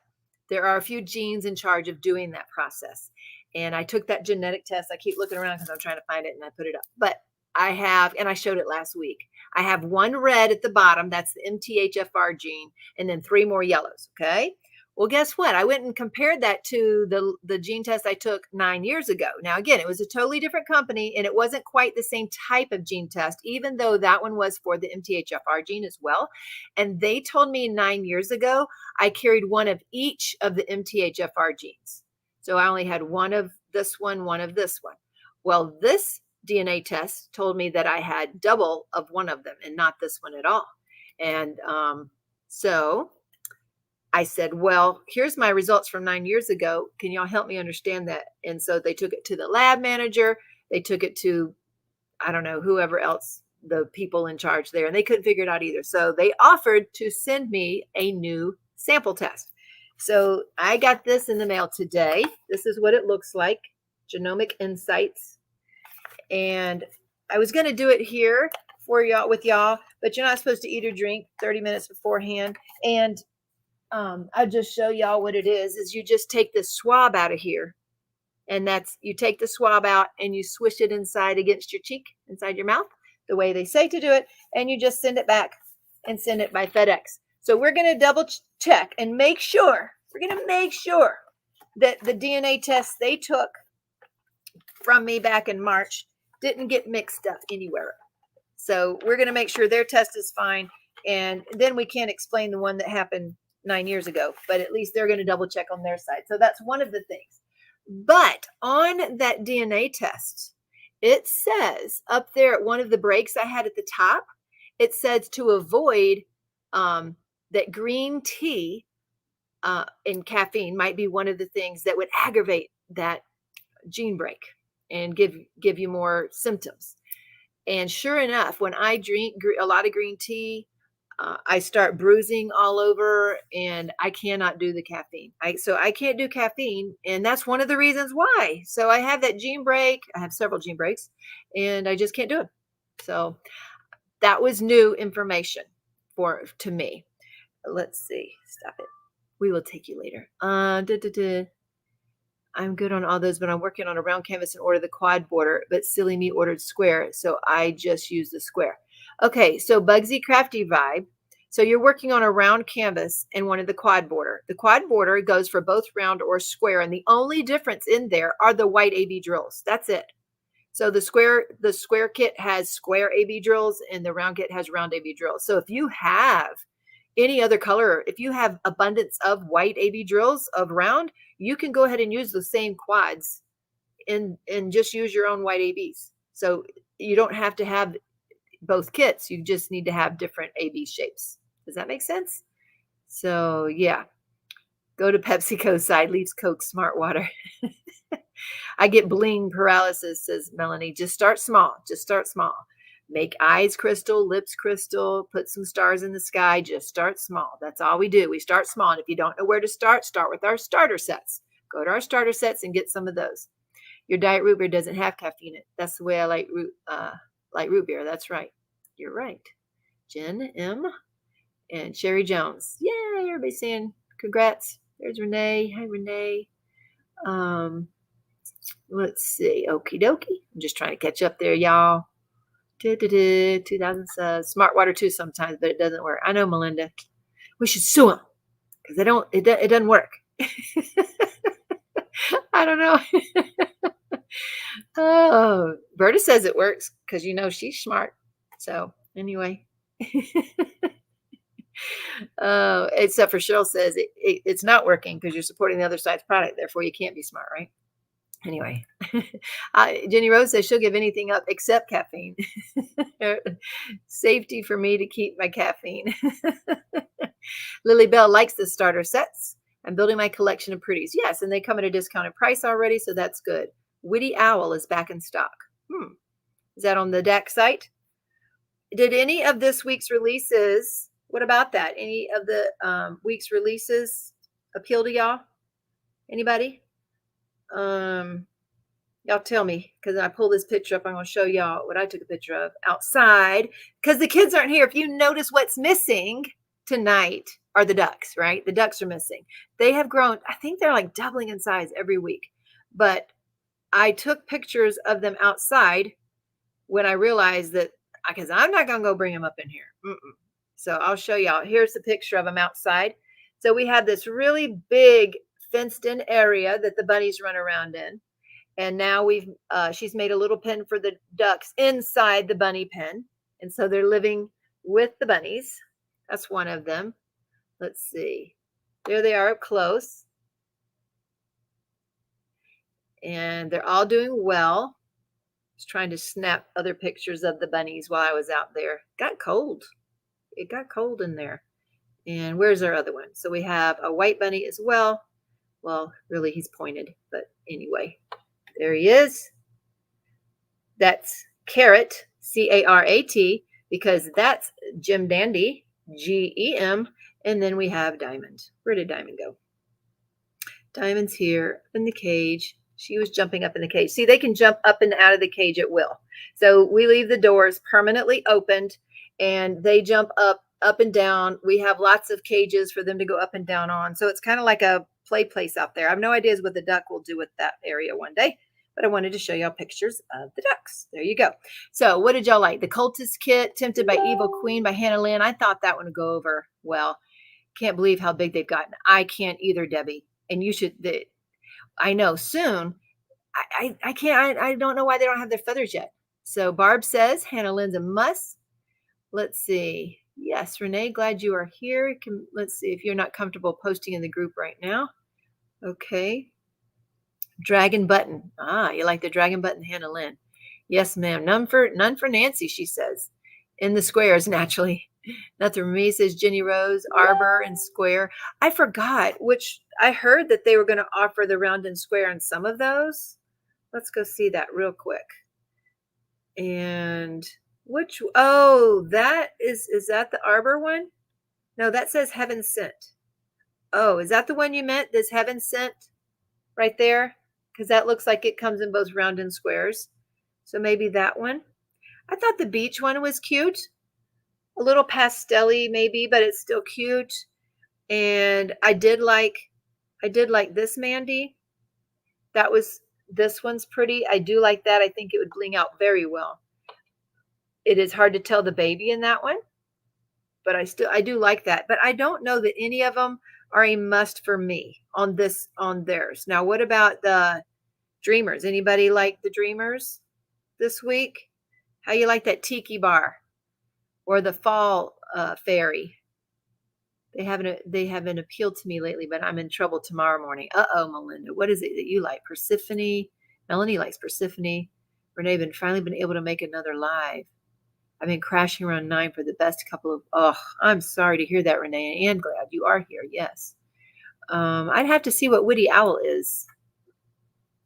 there are a few genes in charge of doing that process. And I took that genetic test. I keep looking around because I'm trying to find it and I put it up. But I have, and I showed it last week, I have one red at the bottom. That's the MTHFR gene. And then 3 more yellows. Okay. Well, guess what? I went and compared that to the gene test I took 9 years ago. Now, again, it was a totally different company and it wasn't quite the same type of gene test, even though that one was for the MTHFR gene as well. And they told me 9 years ago, I carried one of each of the MTHFR genes. So I only had one of this one of this one. Well, this DNA test told me that I had double of one of them and not this one at all. And so I said, well, here's my results from 9 years ago. Can y'all help me understand that? And so they took it to the lab manager. They took it to, I don't know, whoever else, the people in charge there, and they couldn't figure it out either. So they offered to send me a new sample test. So I got this in the mail today. This is what it looks like, Genomic Insights. And I was going to do it here for y'all, with y'all, but you're not supposed to eat or drink 30 minutes beforehand. And I'll just show y'all what it is you just take this swab out of here. And that's, you take the swab out and you swish it inside against your cheek, inside your mouth, the way they say to do it. And you just send it back and send it by FedEx. So we're going to double check and make sure, that the DNA tests they took from me back in March didn't get mixed up anywhere. So we're going to make sure their test is fine. And then we can't explain the one that happened 9 years ago, but at least they're going to double check on their side. So that's one of the things. But on that DNA test, it says up there at one of the breaks I had at the top, it says to avoid that green tea and caffeine might be one of the things that would aggravate that gene break and give you more symptoms. And sure enough, when I drink a lot of green tea, I start bruising all over, and I cannot do the caffeine. So I can't do caffeine, and that's one of the reasons why. So I have that gene break. I have several gene breaks, and I just can't do it. So that was new information to me. Let's see. Stop it. We will take you later. I'm good on all those, but I'm working on a round canvas and order the quad border, but silly me ordered square, so I just use the square. Okay, so Bugsy Crafty Vibe. So you're working on a round canvas and wanted the quad border. The quad border goes for both round or square, and the only difference in there are the white AB drills. That's it. So the square kit has square AB drills, and the round kit has round AB drills. So if you have any other color, if you have abundance of white AB drills of round, you can go ahead and use the same quads and just use your own white ABs. So you don't have to have both kits. You just need to have different AB shapes. Does that make sense? So yeah, go to PepsiCo's side, leaves Coke Smart Water. I get bling paralysis, says Melanie. Just start small. Just start small. Make eyes crystal, lips crystal, put some stars in the sky. Just start small. That's all we do. We start small. And if you don't know where to start with our starter sets. Go to our starter sets and get some of those. Your diet root beer doesn't have caffeine in it. That's the way I like root beer. That's right. You're right. Jen M. and Sherry Jones. Yay, everybody's saying congrats. There's Renee. Hi, Renee. Let's see. Okie dokie. I'm just trying to catch up there, y'all. 2000 subs. Smart water too sometimes, but it doesn't work. I know, Melinda. We should sue them because it doesn't work. I don't know. Oh, Berta says it works because she's smart. So anyway. Except for Cheryl says it's not working because you're supporting the other side's product. Therefore, you can't be smart, right? Anyway, Jenny Rose says she'll give anything up except caffeine. Safety for me to keep my caffeine. Lily Bell likes the starter sets. I'm building my collection of pretties. Yes, and they come at a discounted price already, so that's good. Witty Owl is back in stock. Is that on the DAC site? Did any of this week's releases, what about that? Any of the week's releases appeal to y'all? Anybody? Y'all tell me, because I pull this picture up. I'm going to show y'all what I took a picture of outside because the kids aren't here. If you notice, what's missing tonight are the ducks, right? The ducks are missing. They have grown. I think they're like doubling in size every week, but I took pictures of them outside when I realized that, because I'm not going to go bring them up in here. So I'll show y'all. Here's the picture of them outside. So we have this really big fenced in area that the bunnies run around in. And now she's made a little pen for the ducks inside the bunny pen. And so they're living with the bunnies. That's one of them. Let's see. There they are up close. And they're all doing well. I was trying to snap other pictures of the bunnies while I was out there. Got cold. It got cold in there. And where's our other one? So we have a white bunny as well. Well, really, he's pointed. But anyway, there he is. That's Carrot, C-A-R-A-T, because that's Jim Dandy, G-E-M. And then we have Diamond. Where did Diamond go? Diamond's here in the cage. She was jumping up in the cage. See, they can jump up and out of the cage at will. So we leave the doors permanently opened, and they jump up and down. We have lots of cages for them to go up and down on. So it's kind of like a play place out there. I have no ideas what the duck will do with that area one day, but I wanted to show y'all pictures of the ducks. There you go. So what did y'all like? The Cultist Kit, Tempted by Evil Queen by Hannah Lynn. I thought that one would go over well. Can't believe how big they've gotten. I can't either, Debbie. And you should. I know soon. I can't. I don't know why they don't have their feathers yet. So Barb says Hannah Lynn's a must. Let's see. Yes, Renee, glad you are here. Let's see if you're not comfortable posting in the group right now. Okay. Dragon button. You like the dragon button, Hannah Lynn? Yes, ma'am. None for Nancy, she says. In the squares, naturally. Nothing for me, says Jenny Rose. Arbor and square. I forgot which. I heard that they were going to offer the round and square on some of those. Let's go see that real quick. And Which, oh, is that the Arbor one? No, that says Heaven Sent. Oh, is that the one you meant? This Heaven Sent right there? Because that looks like it comes in both round and squares. So maybe that one. I thought the beach one was cute. A little pastel-y maybe, but it's still cute. And I did like this, Mandy. This one's pretty. I do like that. I think it would bling out very well. It is hard to tell the baby in that one, but I do like that. But I don't know that any of them are a must for me on theirs. Now, what about the Dreamers? Anybody like the Dreamers this week? How you like that tiki bar or the fall fairy? They haven't appealed to me lately, but I'm in trouble tomorrow morning. Uh-oh, Melinda. What is it that you like? Persephone? Melanie likes Persephone. Renee finally been able to make another live. I've been crashing around 9 for the best couple of, oh, I'm sorry to hear that, Renee, and glad you are here. Yes. I'd have to see what Witty Owl is.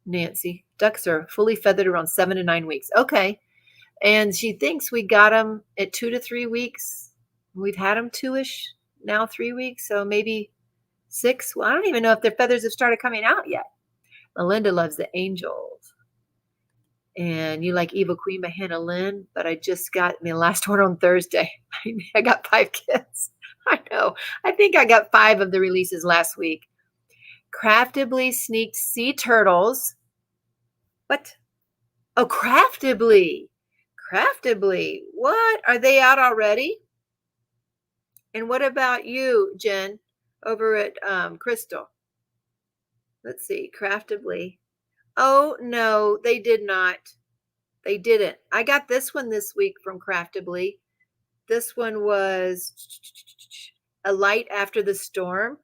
Nancy. Ducks are fully feathered around 7 to 9 weeks. Okay. And she thinks we got them at 2 to 3 weeks. We've had them 2-ish, now 3 weeks. So maybe 6. Well, I don't even know if their feathers have started coming out yet. Melinda loves the angels. And you like Evil Queen by Hannah Lynn, but I just got my last order on Thursday. I got 5 kits. I know. I think I got 5 of the releases last week. Craftably Sneaked Sea Turtles. What? Oh, Craftably. Craftably. What? Are they out already? And what about you, Jen, over at Crystal? Let's see. Craftably. Oh, no, they did not. They didn't. I got this one this week from Craftably. This one was A Light After the Storm.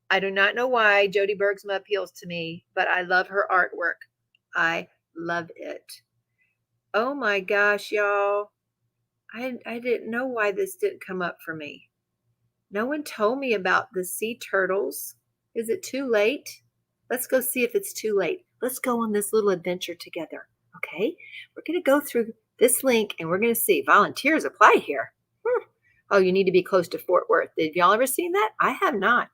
I do not know why Jody Bergsma appeals to me, but I love her artwork. I love it. Oh my gosh, y'all. I didn't know why this didn't come up for me. No one told me about the sea turtles. Is it too late? Let's go see if it's too late. Let's go on this little adventure together, okay? We're going to go through this link and we're going to see. Volunteers apply here. Oh, you need to be close to Fort Worth. Did y'all ever seen that? I have not.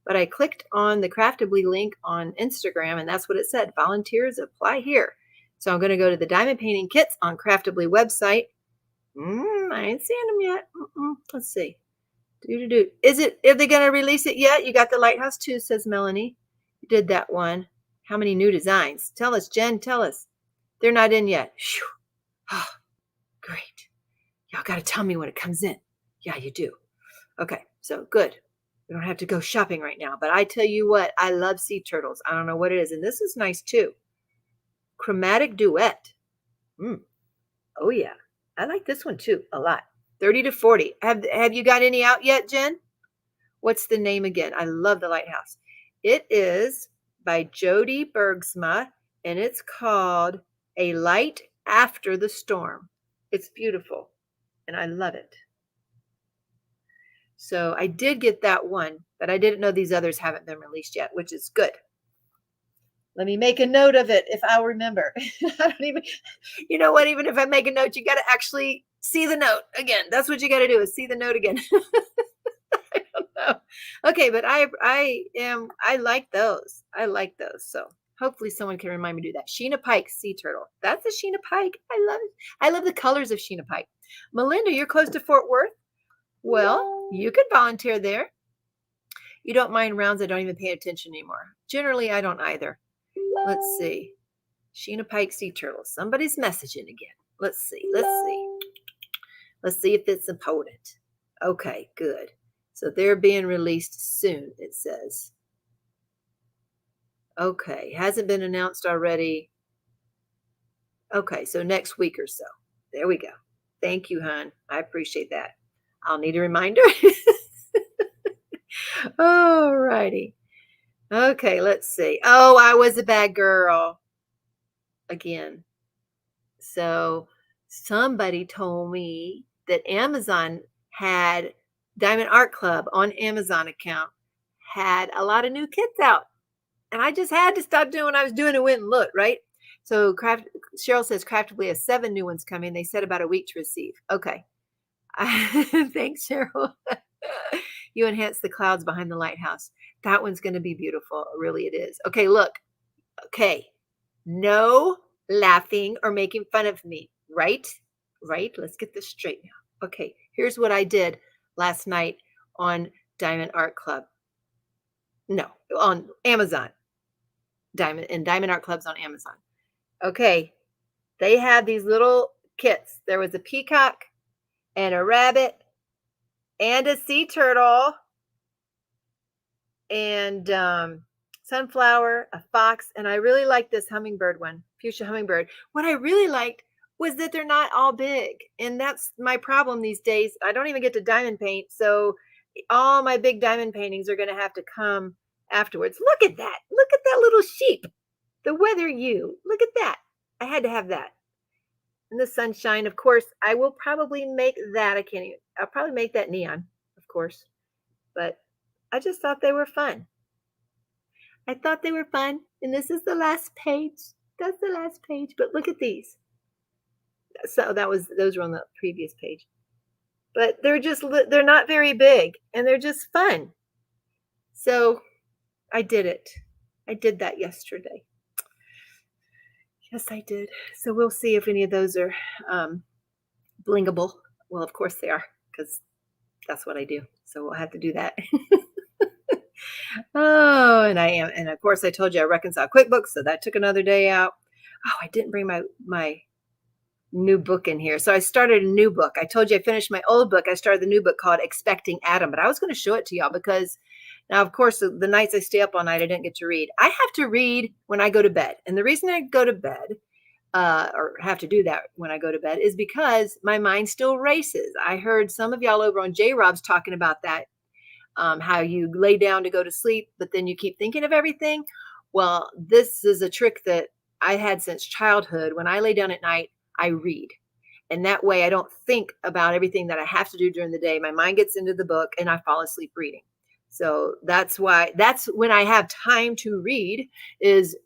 But I clicked on the Craftably link on Instagram and that's what it said. Volunteers apply here. So I'm going to go to the Diamond Painting Kits on Craftably website. I ain't seen them yet. Let's see. Are they going to release it yet? You got the Lighthouse 2, says Melanie. You did that one. How many new designs? Tell us, Jen, tell us. They're not in yet. Whew. Oh, great. Y'all got to tell me when it comes in. Yeah, you do. Okay, so good. We don't have to go shopping right now. But I tell you what, I love sea turtles. I don't know what it is. And this is nice too. Chromatic Duet. Oh, yeah. I like this one too a lot. 30 to 40. Have you got any out yet, Jen? What's the name again? I love the Lighthouse. It is by Jody Bergsma, and it's called A Light After the Storm. It's beautiful, and I love it. So I did get that one, but I didn't know these others haven't been released yet, which is good. Let me make a note of it if I'll remember. I don't even, you know what? Even if I make a note, you got to actually see the note again. That's what you got to do is see the note again. I don't know. Okay, but I like those. I like those. So hopefully someone can remind me to do that. Sheena Pike Sea Turtle. That's a Sheena Pike. I love it. I love the colors of Sheena Pike. Melinda, you're close to Fort Worth. Well, you could volunteer there. You don't mind rounds. I don't even pay attention anymore. Generally, I don't either. Let's see. Sheena Pike Sea Turtle. Somebody's messaging again. Let's see. Let's see if it's important. Okay, good. So they're being released soon, it says. Okay, hasn't been announced already. Okay, so next week or so. There we go. Thank you, hon. I appreciate that. I'll need a reminder. All righty. Okay, let's see. Oh, I was a bad girl. Again. So somebody told me that Amazon had Diamond Art Club on Amazon account had a lot of new kits out. And I just had to stop doing what I was doing and went and looked, right? So Cheryl says Craftably has 7 new ones coming. They said about a week to receive. Okay. Thanks, Cheryl. You enhance the clouds behind the lighthouse. That one's going to be beautiful. Really, it is. Okay, look. Okay. No laughing or making fun of me. Right? Right? Let's get this straight now. Okay. Here's what I did last night on Diamond Art Club. No, on Amazon. Diamond Art Club's on Amazon. Okay. They had these little kits. There was a peacock and a rabbit and a sea turtle and sunflower, a fox, and I really like this hummingbird one, fuchsia hummingbird. What I really liked was that they're not all big, and that's my problem these days. I don't even get to diamond paint, so all my big diamond paintings are going to have to come afterwards. Look at that. Look at that little sheep. The weather you. Look at that. I had to have that. And the sunshine, of course, I will probably make that. I'll probably make that neon, of course. But I just thought they were fun. I thought they were fun. And this is the last page. That's the last page. But look at these. So those were on the previous page. But they're not very big. And they're just fun. So I did it. I did that yesterday. Yes, I did. So we'll see if any of those are blingable. Well, of course they are, because that's what I do. So we'll have to do that. Oh, and I am. And of course, I told you I reconcile QuickBooks, so that took another day out. Oh, I didn't bring my new book in here. So I started a new book. I told you I finished my old book. I started the new book called Expecting Adam, but I was going to show it to y'all because now, of course, the nights I stay up all night, I didn't get to read. I have to read when I go to bed. And the reason I go to bed or have to do that when I go to bed is because my mind still races. I heard some of y'all over on J-Rob's talking about that, how you lay down to go to sleep, but then you keep thinking of everything. Well, this is a trick that I had since childhood. When I lay down at night, I read. And that way I don't think about everything that I have to do during the day. My mind gets into the book and I fall asleep reading. So that's when I have time to read is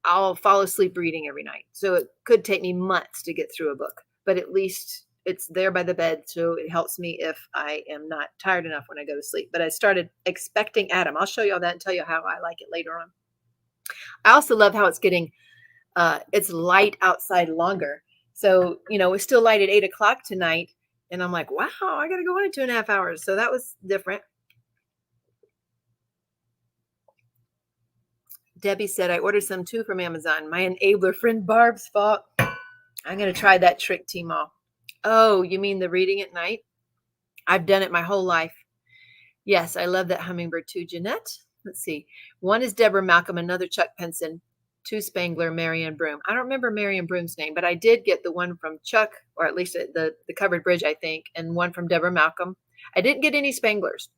I'll fall asleep reading every night. So it could take me months to get through a book, but at least it's there by the bed. So it helps me if I am not tired enough when I go to sleep. But I started Expecting Adam. I'll show you all that and tell you how I like it later on. I also love how it's getting, it's light outside longer. So, it's still light at 8 o'clock tonight. And I'm like, wow, I got to go on in 2.5 hours. So that was different. Debbie said, I ordered some too from Amazon. My enabler friend Barb's fault. I'm going to try that trick, Teemaw. Oh, you mean the reading at night? I've done it my whole life. Yes, I love that hummingbird too. Jeanette, let's see. One is Deborah Malcolm, another Chuck Penson, 2 Spangler, Marianne Broom. I don't remember Marianne Broom's name, but I did get the one from Chuck, or at least the covered bridge, I think, and one from Deborah Malcolm. I didn't get any Spanglers.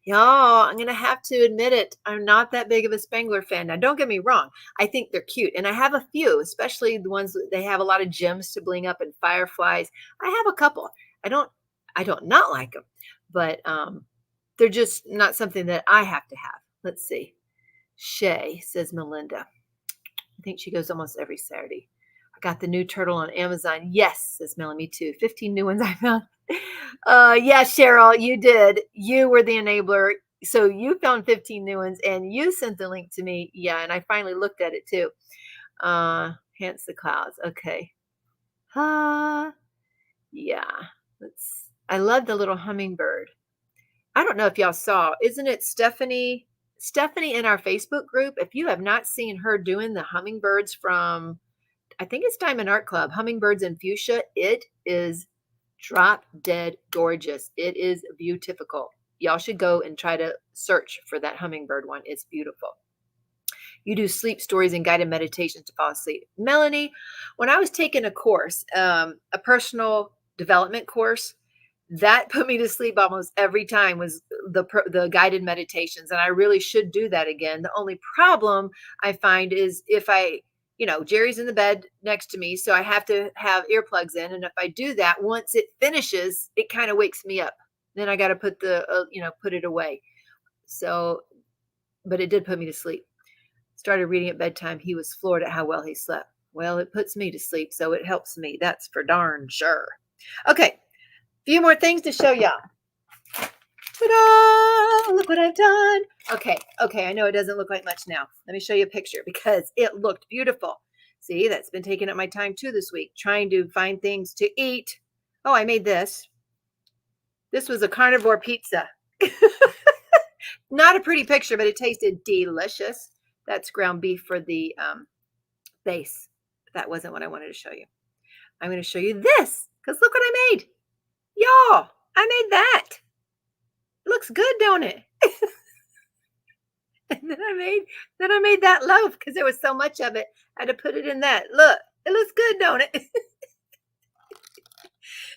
Y'all, I'm going to have to admit it. I'm not that big of a Spangler fan. Now, don't get me wrong. I think they're cute. And I have a few, especially the ones that they have a lot of gems to bling up and fireflies. I have a couple. I don't not like them, but they're just not something that I have to have. Let's see. Shay, says Melinda. I think she goes almost every Saturday. I got the new turtle on Amazon. Yes, says Melanie, me too. 15 new ones I found. Yeah, Cheryl, you did. You were the enabler. So you found 15 new ones and you sent the link to me. Yeah, and I finally looked at it too. Hence the clouds. Okay. Yeah. I love the little hummingbird. I don't know if y'all saw. Isn't it Stephanie in our Facebook group? If you have not seen her doing the hummingbirds from, I think it's Diamond Art Club, Hummingbirds in Fuchsia, it is drop dead gorgeous. It is beautiful. Y'all should go and try to search for that hummingbird one. It's beautiful. You do sleep stories and guided meditations to fall asleep. Melanie, when I was taking a course, a personal development course, that put me to sleep almost every time was the guided meditations. And I really should do that again. The only problem I find is if Jerry's in the bed next to me, so I have to have earplugs in. And if I do that, once it finishes, it kind of wakes me up. Then I got to put put it away. But it did put me to sleep. Started reading at bedtime. He was floored at how well he slept. Well, it puts me to sleep, so it helps me. That's for darn sure. Okay, few more things to show y'all. Ta-da! Look what I've done. Okay, I know it doesn't look like much now. Let me show you a picture because it looked beautiful. See, that's been taking up my time too this week, trying to find things to eat. Oh, I made this. This was a carnivore pizza. Not a pretty picture, but it tasted delicious. That's ground beef for the base. That wasn't what I wanted to show you. I'm going to show you this because look what I made. Y'all, I made that. It looks good, don't it? And then I made that loaf because there was so much of it. I had to put it in that. Look, it looks good, don't it?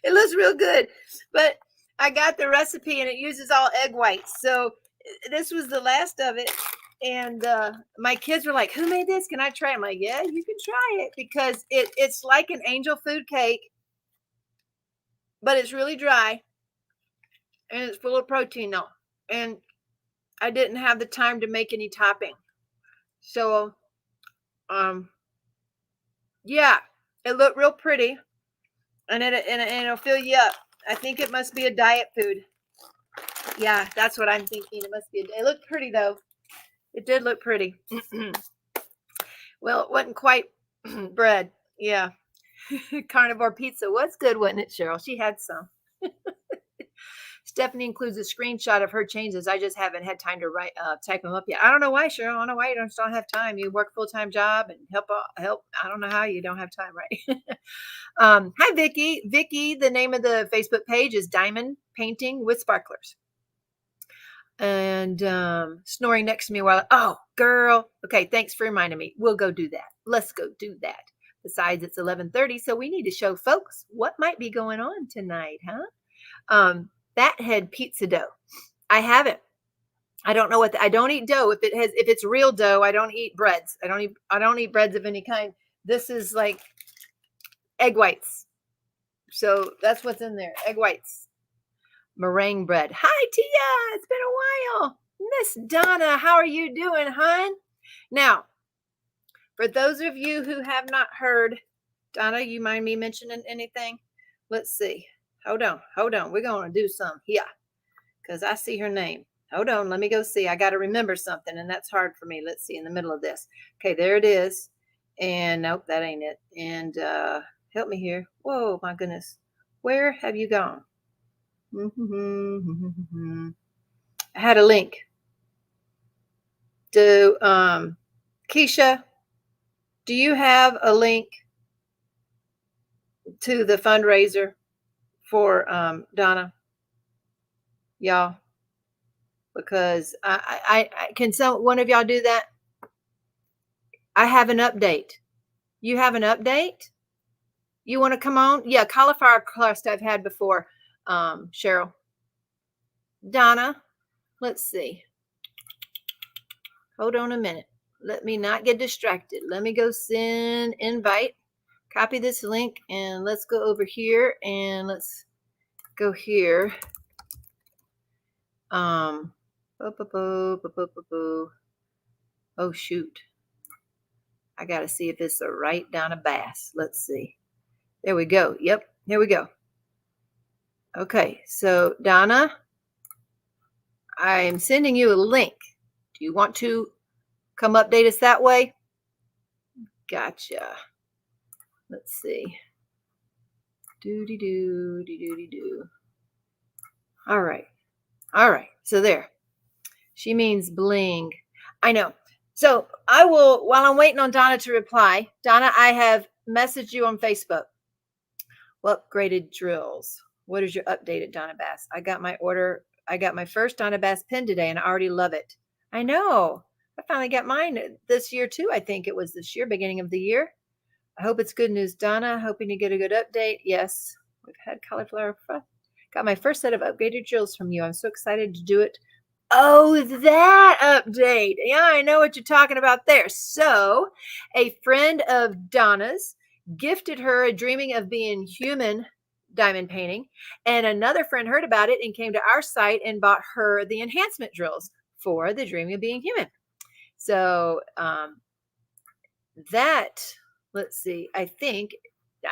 It looks real good. But I got the recipe and it uses all egg whites. So this was the last of it. And my kids were like, who made this? Can I try it? I'm like, yeah, you can try it because it's like an angel food cake, but it's really dry and it's full of protein though. And I didn't have the time to make any topping. So, yeah, it looked real pretty and it'll fill you up. I think it must be a diet food. Yeah, that's what I'm thinking. It must be. It looked pretty though. It did look pretty. Well, it wasn't quite bread. Yeah. Carnivore pizza was good, wasn't it, Cheryl? She had some. Stephanie includes a screenshot of her changes. I just haven't had time to type them up yet. I don't know why, Cheryl. I don't know why you don't have time. You work full-time job and help. I don't know how you don't have time, right? Hi, Vicky. Vicky, the name of the Facebook page is Diamond Painting with Sparklers. And snoring next to me while, oh, girl. Okay, thanks for reminding me. We'll go do that. Let's go do that. Besides, it's 11:30, so we need to show folks what might be going on tonight, huh? That had pizza dough. I haven't. I don't know I don't eat dough. If it's real dough, I don't eat breads. I don't eat breads of any kind. This is like egg whites. So that's what's in there. Egg whites. Meringue bread. Hi, Tia. It's been a while. Miss Donna, how are you doing, hon? Now, for those of you who have not heard, Donna, you mind me mentioning anything? Let's see. Hold on. We're going to do some here because I see her name. Hold on. Let me go see. I got to remember something, and that's hard for me. Let's see in the middle of this. Okay, there it is. And nope, that ain't it. And help me here. Whoa, my goodness. Where have you gone? I had a link. Keisha, do you have a link to the fundraiser for Donna? Y'all, because I can one of y'all do that? I have an update. You have an update? You want to come on? Yeah, cauliflower crust I've had before, Cheryl. Donna, let's see. Hold on a minute. Let me not get distracted. Let me go send invite. Copy this link and let's go over here and let's go here. Oh shoot. I got to see if it's the right Donna Bass. Let's see. There we go. Yep. Here we go. Okay. So Donna, I'm sending you a link. Do you want to come update us that way? Gotcha. Let's see. Do. All right. So there. She means bling. I know. So I will, while I'm waiting on Donna to reply, Donna, I have messaged you on Facebook. Well, upgraded drills. What is your update at Donna Bass? I got my order. I got my first Donna Bass pin today and I already love it. I know. I finally got mine this year too. I think it was this year, beginning of the year. I hope it's good news, Donna. Hoping to get a good update. Yes, we've had cauliflower. Got my first set of upgraded drills from you. I'm so excited to do it. Oh, that update. Yeah, I know what you're talking about there. So a friend of Donna's gifted her a Dreaming of Being Human diamond painting, and another friend heard about it and came to our site and bought her the enhancement drills for the Dreaming of Being Human. So that, let's see. I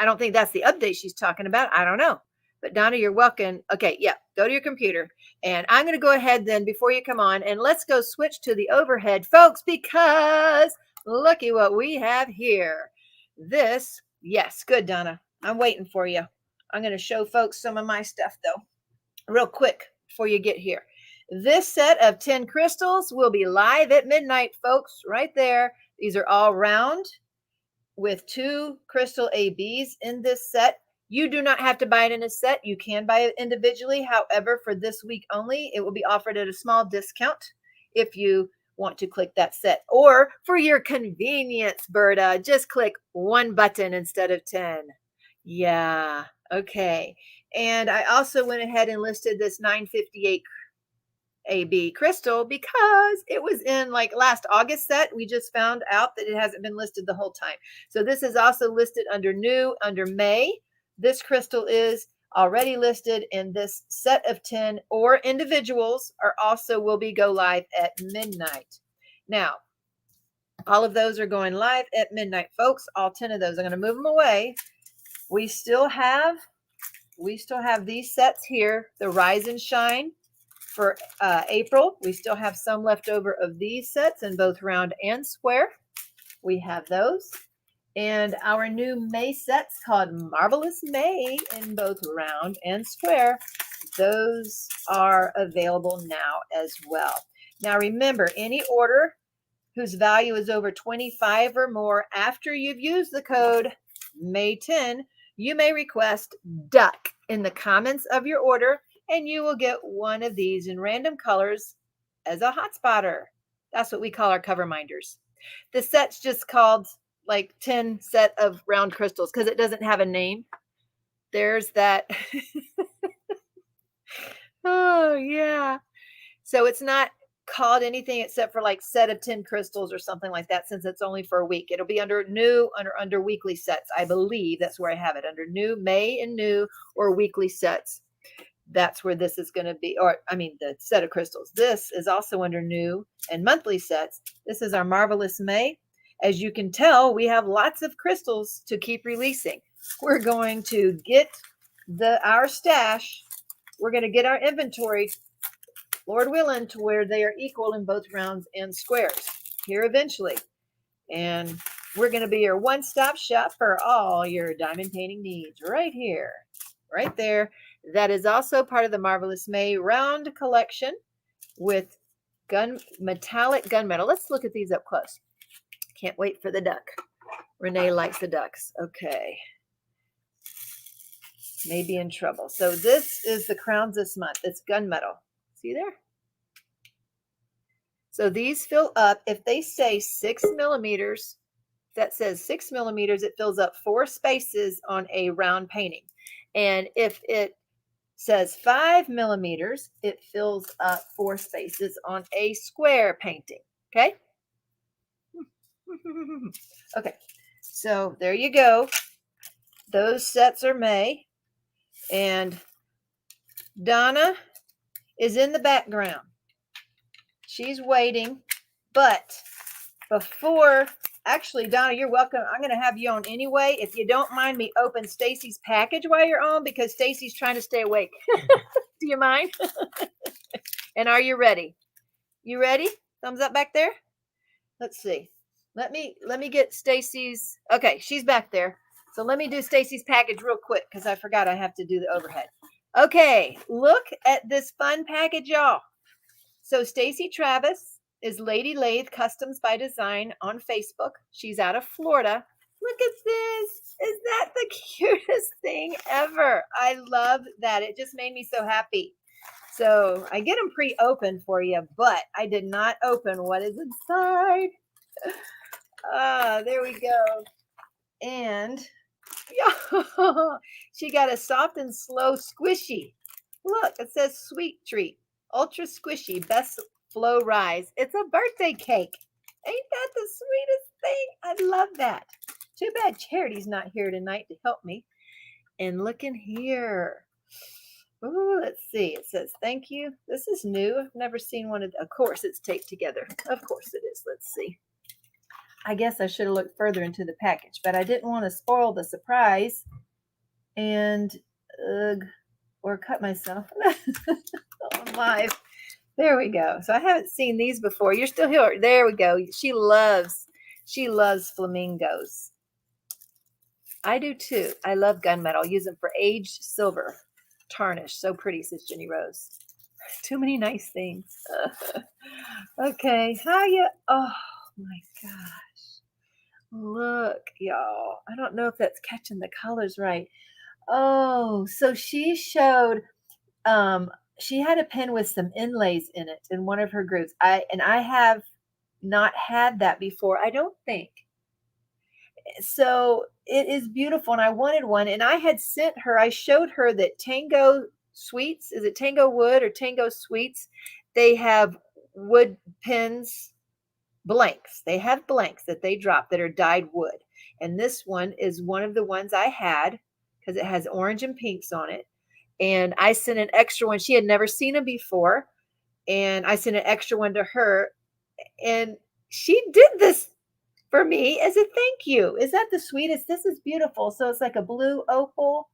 don't think that's the update she's talking about. I don't know. But Donna, you're welcome. Okay, yeah, go to your computer. And I'm going to go ahead then before you come on, and let's go switch to the overhead, folks, because looky what we have here. This, yes, good, Donna. I'm waiting for you. I'm going to show folks some of my stuff, though, real quick before you get here. This set of 10 crystals will be live at midnight, folks, right there. These are all round with 2 crystal ABs in this set. You do not have to buy it in a set. You can buy it individually. However, for this week only, it will be offered at a small discount if you want to click that set. Or for your convenience, Berta, just click 1 button instead of 10. Yeah, okay. And I also went ahead and listed this 958 AB crystal because it was in like last August set. We just found out that it hasn't been listed the whole time. So this is also listed under new, under May. This crystal is already listed, and this set of 10 or individuals are also will be go live at midnight. Now, all of those are going live at midnight, folks. All 10 of those. I'm going to move them away. We still have these sets here, the Rise and Shine for April. We still have some left over of these sets in both round and square. We have those. And our new May sets called Marvelous May in both round and square. Those are available now as well. Now remember, any order whose value is over 25 or more after you've used the code May10, you may request duck in the comments of your order, and you will get one of these in random colors as a hot spotter. That's what we call our cover minders. The set's just called like 10 set of round crystals because it doesn't have a name. There's that. Oh, yeah. So it's not called anything except for like set of 10 crystals or something like that, since it's only for a week. It'll be under new, under weekly sets. I believe that's where I have it, under new, May and new, or weekly sets. That's where this is going to be, or I mean the set of crystals. This is also under new and monthly sets. This is our Marvelous May. As you can tell, we have lots of crystals to keep releasing. We're going to get our stash. We're going to get our inventory, Lord willing, to where they are equal in both rounds and squares here eventually. And we're going to be your one-stop shop for all your diamond painting needs right here, right there. That is also part of the Marvelous May round collection with metallic gunmetal. Let's look at these up close. Can't wait for the duck. Renee likes the ducks. Okay. Maybe in trouble. So this is the crowns this month. It's gunmetal. See there? So these fill up. If they say 6 millimeters, that says 6 millimeters, it fills up 4 spaces on a round painting. And if it says 5 millimeters, it fills up 4 spaces on a square painting. Okay? Okay, so there you go. Those sets are May, and Donna is in the background. She's waiting, but before, actually, Donna, you're welcome. I'm going to have you on anyway. If you don't mind me open Stacy's package while you're on, because Stacy's trying to stay awake. Do you mind? And are you ready? You ready? Thumbs up back there. Let's see. Let me get Stacy's. Okay, she's back there. So let me do Stacy's package real quick because I forgot I have to do the overhead. Okay, look at this fun package, y'all. So Stacy Travis is Lady Lathe Customs by Design on Facebook. She's out of Florida. Look at this. Is that the cutest thing ever? I love that. It just made me so happy. So I get them pre-opened for you, but I did not open what is inside. There we go. And yeah, she got a soft and slow squishy. Look, it says sweet treat, ultra squishy, best flow rise. It's a birthday cake. Ain't that the sweetest thing? I love that. Too bad Charity's not here tonight to help me. And look in here. Ooh, let's see. It says thank you. This is new. I've never seen one of course it's taped together. Of course it is. Let's see. I guess I should have looked further into the package, but I didn't want to spoil the surprise and or cut myself. Oh, live. There we go. So I haven't seen these before. You're still here. There we go. She loves flamingos. I do too. I love gunmetal. Use them for aged silver tarnish. So pretty, says Jenny Rose. Too many nice things. Okay. Hiya. Oh my gosh. Look, y'all. I don't know if that's catching the colors right. Oh, so she showed she had a pen with some inlays in it in one of her groups. I have not had that before, I don't think. So it is beautiful, and I wanted one, and I had sent her, I showed her that Tango Sweets, is it Tango Wood or Tango Sweets? They have wood pens, blanks. They have blanks that they drop that are dyed wood. And this one is one of the ones I had because it has orange and pinks on it. And I sent an extra one. She had never seen them before. And I sent an extra one to her. And she did this for me as a thank you. Is that the sweetest? This is beautiful. So it's like a blue opal,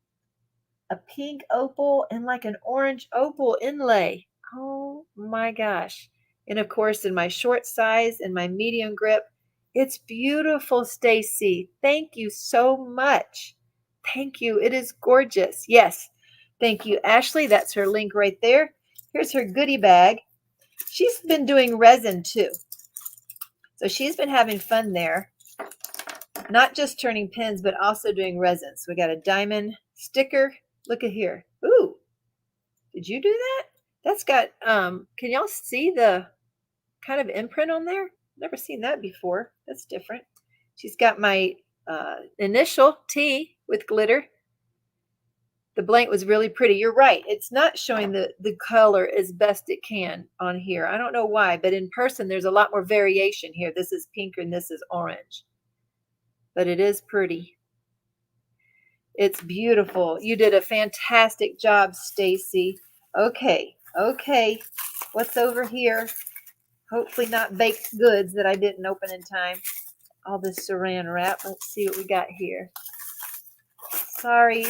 a pink opal, and like an orange opal inlay. Oh my gosh. And of course, in my short size and my medium grip, it's beautiful, Stacy. Thank you so much. Thank you. It is gorgeous. Yes. Thank you, Ashley. That's her link right there. Here's her goodie bag. She's been doing resin too. So she's been having fun there. Not just turning pins, but also doing resin. So we got a diamond sticker. Look at here. Ooh, did you do that? That's got, can y'all see the kind of imprint on there? Never seen that before. That's different. She's got my initial T with glitter. The blank was really pretty. You're right. It's not showing the color as best it can on here. I don't know why, but in person, there's a lot more variation here. This is pink and this is orange. But it is pretty. It's beautiful. You did a fantastic job, Stacy. Okay. Okay. What's over here? Hopefully not baked goods that I didn't open in time. All this saran wrap. Let's see what we got here. Sorry.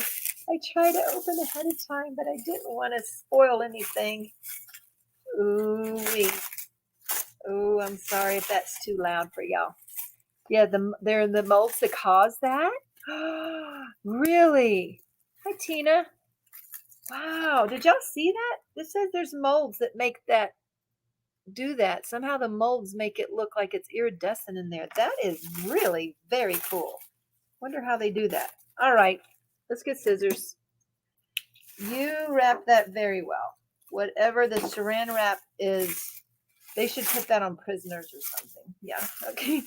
I tried to open ahead of time, but I didn't want to spoil anything. Ooh-wee. Oh, I'm sorry if that's too loud for y'all. Yeah, they're the molds that cause that? Really? Hi, Tina. Wow. Did y'all see that? It says there's molds that make that, do that. Somehow the molds make it look like it's iridescent in there. That is really very cool. Wonder how they do that. All right. Let's get scissors. You wrap that very well. Whatever the saran wrap is, they should put that on prisoners or something. Yeah, okay.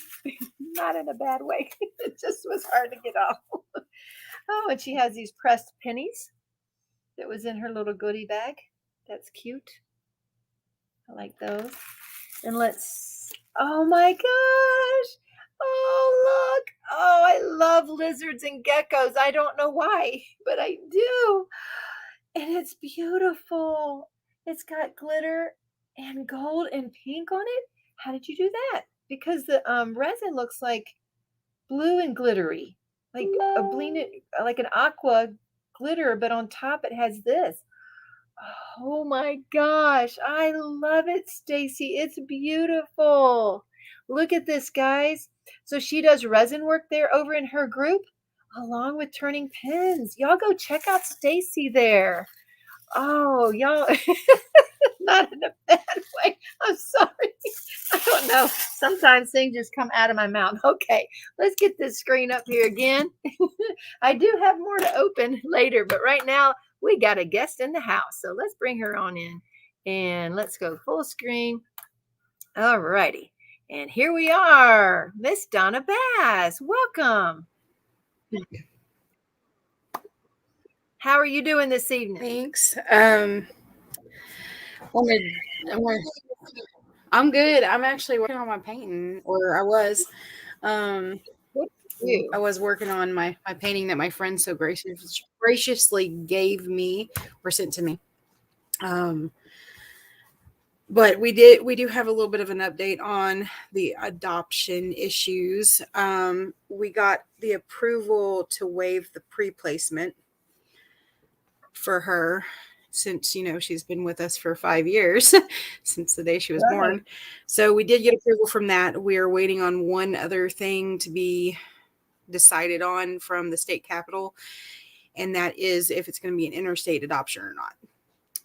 Not in a bad way. It just was hard to get off. Oh, and she has these pressed pennies that was in her little goodie bag. That's cute. I like those. And let's, oh my gosh. Oh, look. Oh, I love lizards and geckos. I don't know why, but I do. And it's beautiful. It's got glitter and gold and pink on it. How did you do that? Because the resin looks like blue and glittery, like a bleed, like an aqua glitter, but on top it has this. Oh my gosh, I love it, Stacy. It's beautiful. Look at this, guys. So she does resin work there over in her group, along with turning pins. Y'all go check out Stacy there. Oh, y'all, not in a bad way. I'm sorry. I don't know. Sometimes things just come out of my mouth. Okay, let's get this screen up here again. I do have more to open later, but right now we got a guest in the house. So let's bring her on in and let's go full screen. All righty. And here we are, Miss Donna Bass. Welcome. How are you doing this evening? Thanks. I'm good. I'm actually working on my painting, or I was. I was working on my painting that my friend so graciously gave me or sent to me. But we do have a little bit of an update on the adoption issues. We got the approval to waive the pre-placement for her, since, you know, she's been with us for 5 years, since the day she was born. So we did get approval from that. We are waiting on one other thing to be decided on from the state capitol, and that is if it's going to be an interstate adoption or not.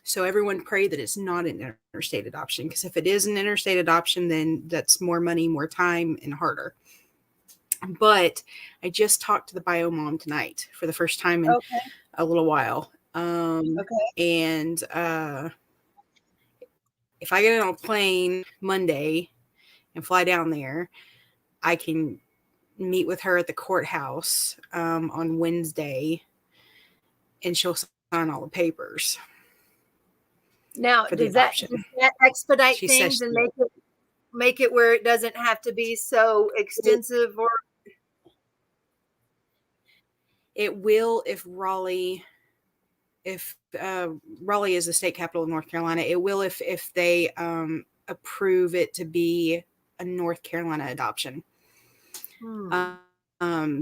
So everyone pray that it's not an interstate adoption, because if it is an interstate adoption, then that's more money, more time, and harder. But I just talked to the bio mom tonight for the first time in a little while. And if I get on a plane Monday and fly down there, I can meet with her at the courthouse on Wednesday, and she'll sign all the papers. Now, does that expedite things and make it where it doesn't have to be so extensive? Or it will if Raleigh is the state capital of North Carolina. It will if they approve it to be a North Carolina adoption.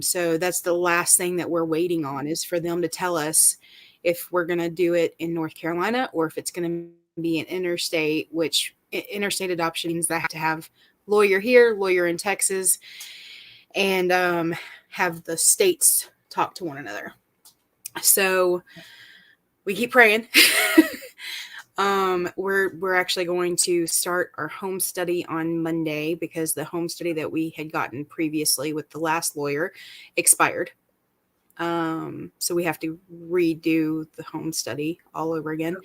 So that's the last thing that we're waiting on, is for them to tell us if we're going to do it in North Carolina or if it's going to be an interstate, which interstate adoption means that I have to have lawyer here, lawyer in Texas, and have the states talk to one another. So we keep praying. We're actually going to start our home study on Monday, because the home study that we had gotten previously with the last lawyer expired. So we have to redo the home study all over again.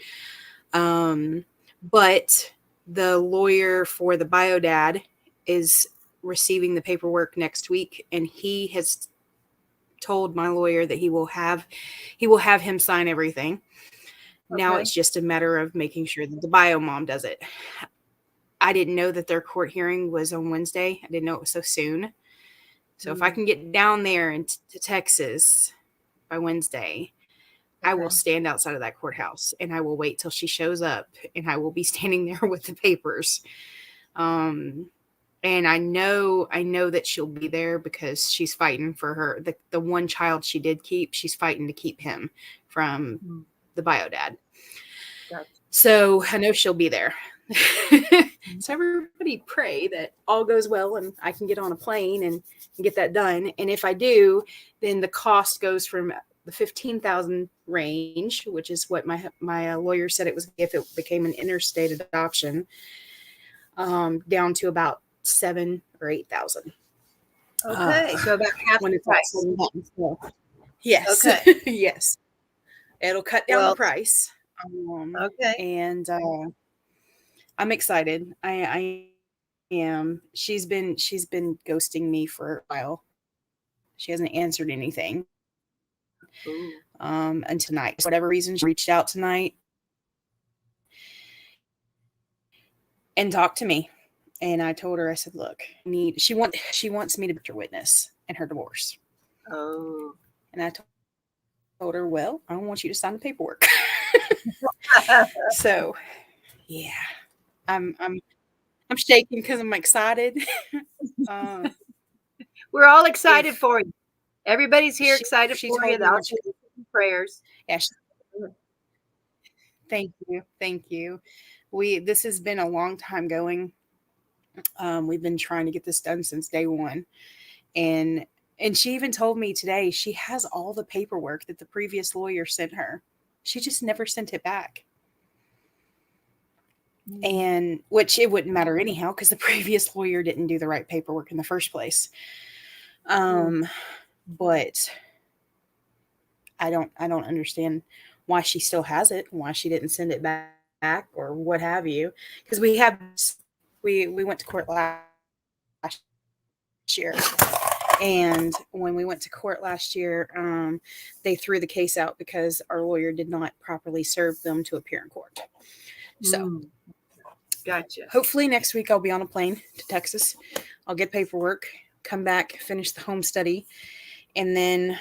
But the lawyer for the bio dad is receiving the paperwork next week, and he has told my lawyer that he will have him sign everything. Now it's just a matter of making sure that the bio mom does it. I didn't know that their court hearing was on Wednesday. I didn't know it was so soon. So if I can get down there to Texas by Wednesday, I will stand outside of that courthouse, and I will wait till she shows up, and I will be standing there with the papers. And I know that she'll be there because she's fighting for the one child she did keep. She's fighting to keep him from the bio dad. Gotcha. So I know she'll be there. So everybody pray that all goes well and I can get on a plane and get that done. And if I do, then the cost goes from the $15,000 range, which is what my lawyer said it was if it became an interstate adoption, down to about $7,000 or $8,000. Okay, so about half the price. So, yes. Okay. Yes. It'll cut down the price. And I'm excited. I am. She's been ghosting me for a while. She hasn't answered anything. And tonight, for whatever reason, she reached out tonight and talked to me. And I told her, I said, look, she wants me to be her witness in her divorce. Oh. And I told her, well, I don't want you to sign the paperwork. So, yeah, I'm shaking because I'm excited. We're all excited for you. Everybody's here excited for you. Prayers. Yeah. Thank you. This has been a long time going. We've been trying to get this done since day one. And she even told me today she has all the paperwork that the previous lawyer sent her. She just never sent it back. And which it wouldn't matter anyhow, because the previous lawyer didn't do the right paperwork in the first place. But I don't understand why she still has it, why she didn't send it back or what have you. Because we went to court last year. And when we went to court last year, they threw the case out because our lawyer did not properly serve them to appear in court. So, gotcha. Hopefully next week I'll be on a plane to Texas. I'll get paperwork, come back, finish the home study, and then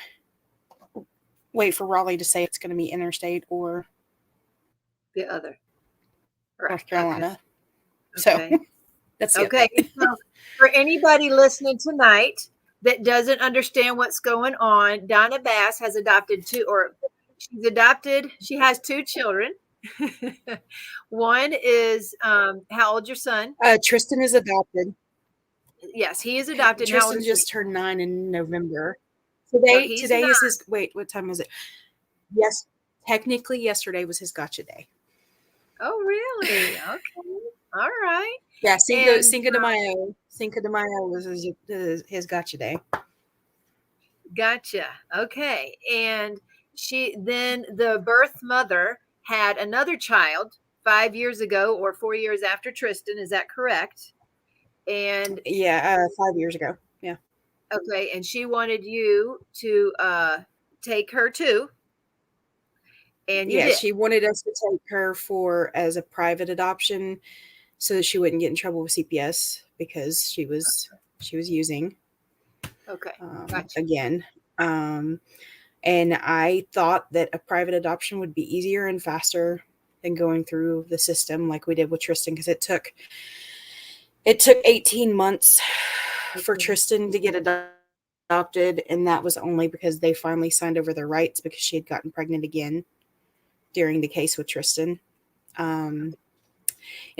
wait for Raleigh to say it's going to be interstate or the other. North Carolina. So Okay. that's the Okay. update. So for anybody listening tonight that doesn't understand what's going on, Donna Bass has adopted she has 2 children. One is, how old's your son? Tristan is adopted. Yes, he is adopted. And how old Tristan is he? just turned 9 in November. So Today he's is his, wait, what time is it? Yes, technically yesterday was his gotcha day. Oh, really? Okay. All right. Yeah, And Cinco de Mayo was his gotcha day. gotcha. Okay. And then the birth mother had another child 5 years ago or 4 years after Tristan. Is that correct? And Yeah, 5 years ago. Yeah. okay. And she wanted you to take her too. And you Yeah, did. she wanted us to take her as a private adoption so that she wouldn't get in trouble with CPS because she was using Okay. Gotcha. again. And I thought that a private adoption would be easier and faster than going through the system like we did with Tristan, because it took 18 months for Tristan to get adopted, and that was only because they finally signed over their rights because she had gotten pregnant again during the case with Tristan. And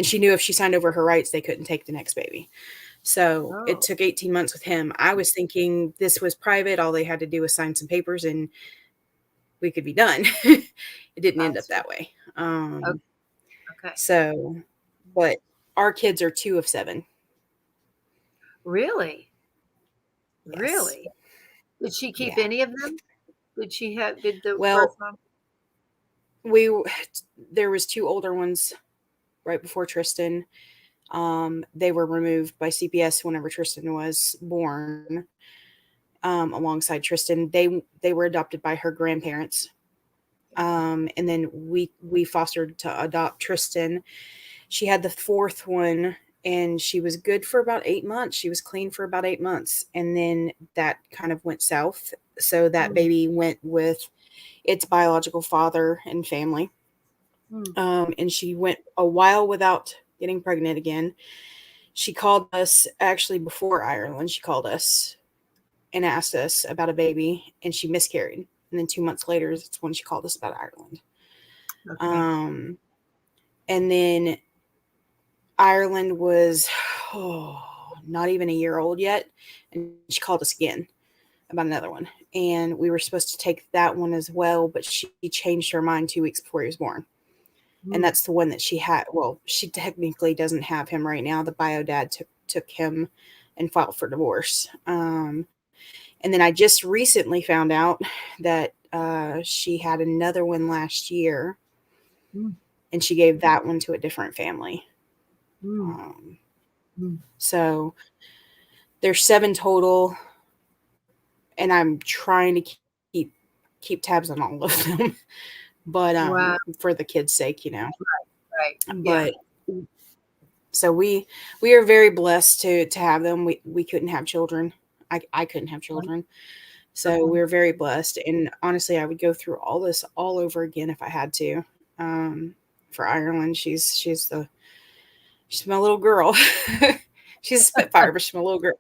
she knew if she signed over her rights, they couldn't take the next baby. So it took 18 months with him. I was thinking this was private. All they had to do was sign some papers and we could be done. It didn't end up that way. Okay. So, but our kids are 2 of 7. Really? Yes. Really? Did she keep Yeah. any of them? Did the Well, birth mom? there was 2 older ones right before Tristan. They were removed by CPS whenever Tristan was born. Alongside Tristan, they were adopted by her grandparents. And then we fostered to adopt Tristan. She had the 4th one, and she was good for about 8 months. She was clean for about 8 months, and then that kind of went south. So that baby went with its biological father and family. And she went a while without getting pregnant again. She called us actually before Ireland. She called us and asked us about a baby, and she miscarried. And then 2 months later, it's when she called us about Ireland. Okay. And then Ireland was not even a year old yet, and she called us again about another one. And we were supposed to take that one as well, but she changed her mind 2 weeks before he was born. And that's the one that she had. Well, she technically doesn't have him right now. The bio dad took him and filed for divorce. And then I just recently found out that she had another one last year, and she gave that one to a different family. So there's 7 total, and I'm trying to keep tabs on all of them. But for the kids' sake, Right. But so we are very blessed to have them. We couldn't have children. I couldn't have children. So we're very blessed. And honestly, I would go through all this all over again if I had to. For Ireland, she's my little girl. She's a Spitfire, but she's my little girl.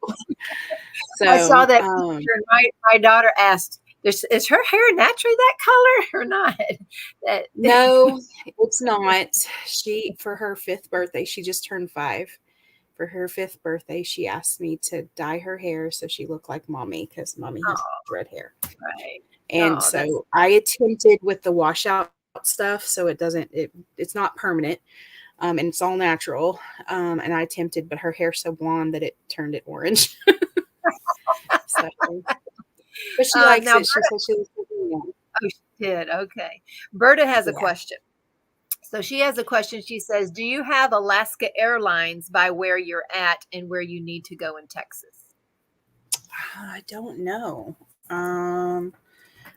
So I saw that picture, and my daughter asked, "Is her hair naturally that color or not?" No, it's not. For her 5th birthday, she just turned 5. For her 5th birthday, she asked me to dye her hair so she looked like mommy, because mommy has red hair. Right. And so I attempted with the washout stuff, so it's not permanent, and it's all natural. And I attempted, but her hair's so blonde that it turned it orange. So, but she likes it. She said she looks like me. Oh, she did. Okay. Berta has a question. So she has a question. She says, "Do you have Alaska Airlines by where you're at and where you need to go in Texas?" I don't know. I'm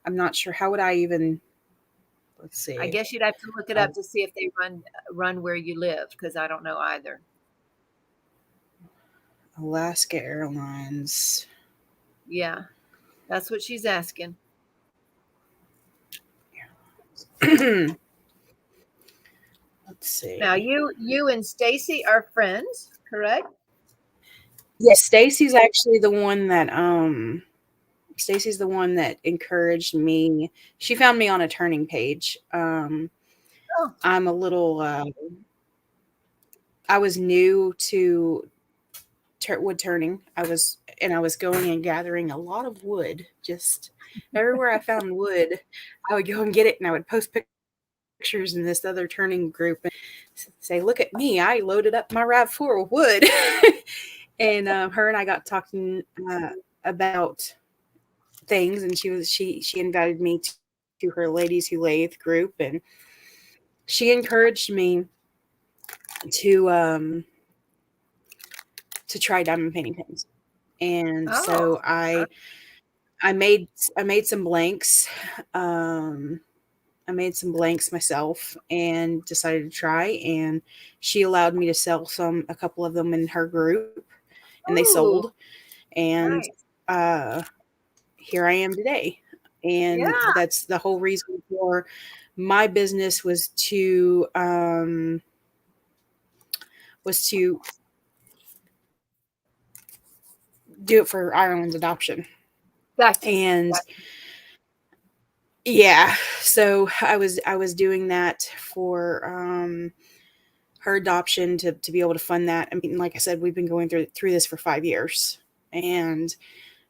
not sure. How would I even? Let's see. I guess you'd have to look it up to see if they run where you live, because I don't know either. Alaska Airlines. Yeah, that's what she's asking. let's see. Now you and Stacy are friends, correct? Yes, Stacy's actually the one that Stacy's the one that encouraged me. She found me on a turning page. Oh. I'm a little I was new to wood turning. I was going and gathering a lot of wood. Just everywhere I found wood, I would go and get it, and I would post pictures in this other turning group and say, "Look at me! I loaded up my RAV4 with wood." And her and I got talking about things, and she invited me to her Ladies Who Lathe group, and she encouraged me to try diamond painting pins. And so I made some blanks. I made some blanks myself and decided to try, and she allowed me to sell a couple of them in her group, and they sold. And here I am today. And that's the whole reason for my business was to do it for Ireland's adoption. Gotcha. And yeah, so I was doing that for her adoption to be able to fund that. I mean, like I said, we've been going through this for 5 years, and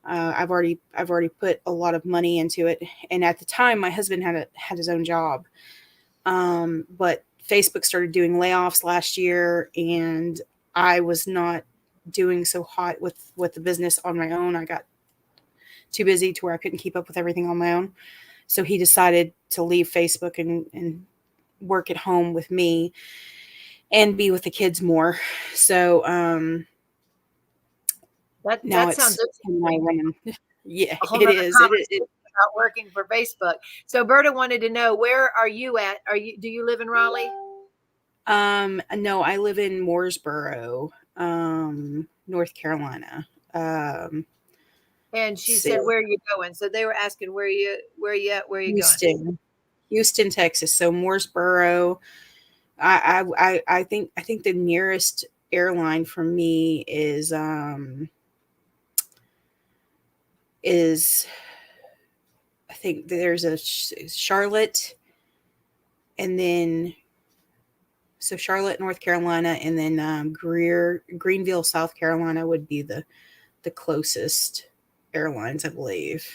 I've already put a lot of money into it. And at the time, my husband had his own job, but Facebook started doing layoffs last year, and I was not doing so hot with the business on my own. I got too busy to where I couldn't keep up with everything on my own. So he decided to leave Facebook and work at home with me and be with the kids more. So that sounds running. Yeah, it is. About working for Facebook. So Berta wanted to know, where are you at? Do you live in Raleigh? No, I live in Mooresboro, North Carolina. And she said, "Where are you going?" So they were asking, "Where are you at? Where are you going?" Houston, Texas. So Mooresboro. I think the nearest airline for me is I think there's a Charlotte, and then so Charlotte, North Carolina, and then Greenville, South Carolina would be the closest airlines, I believe.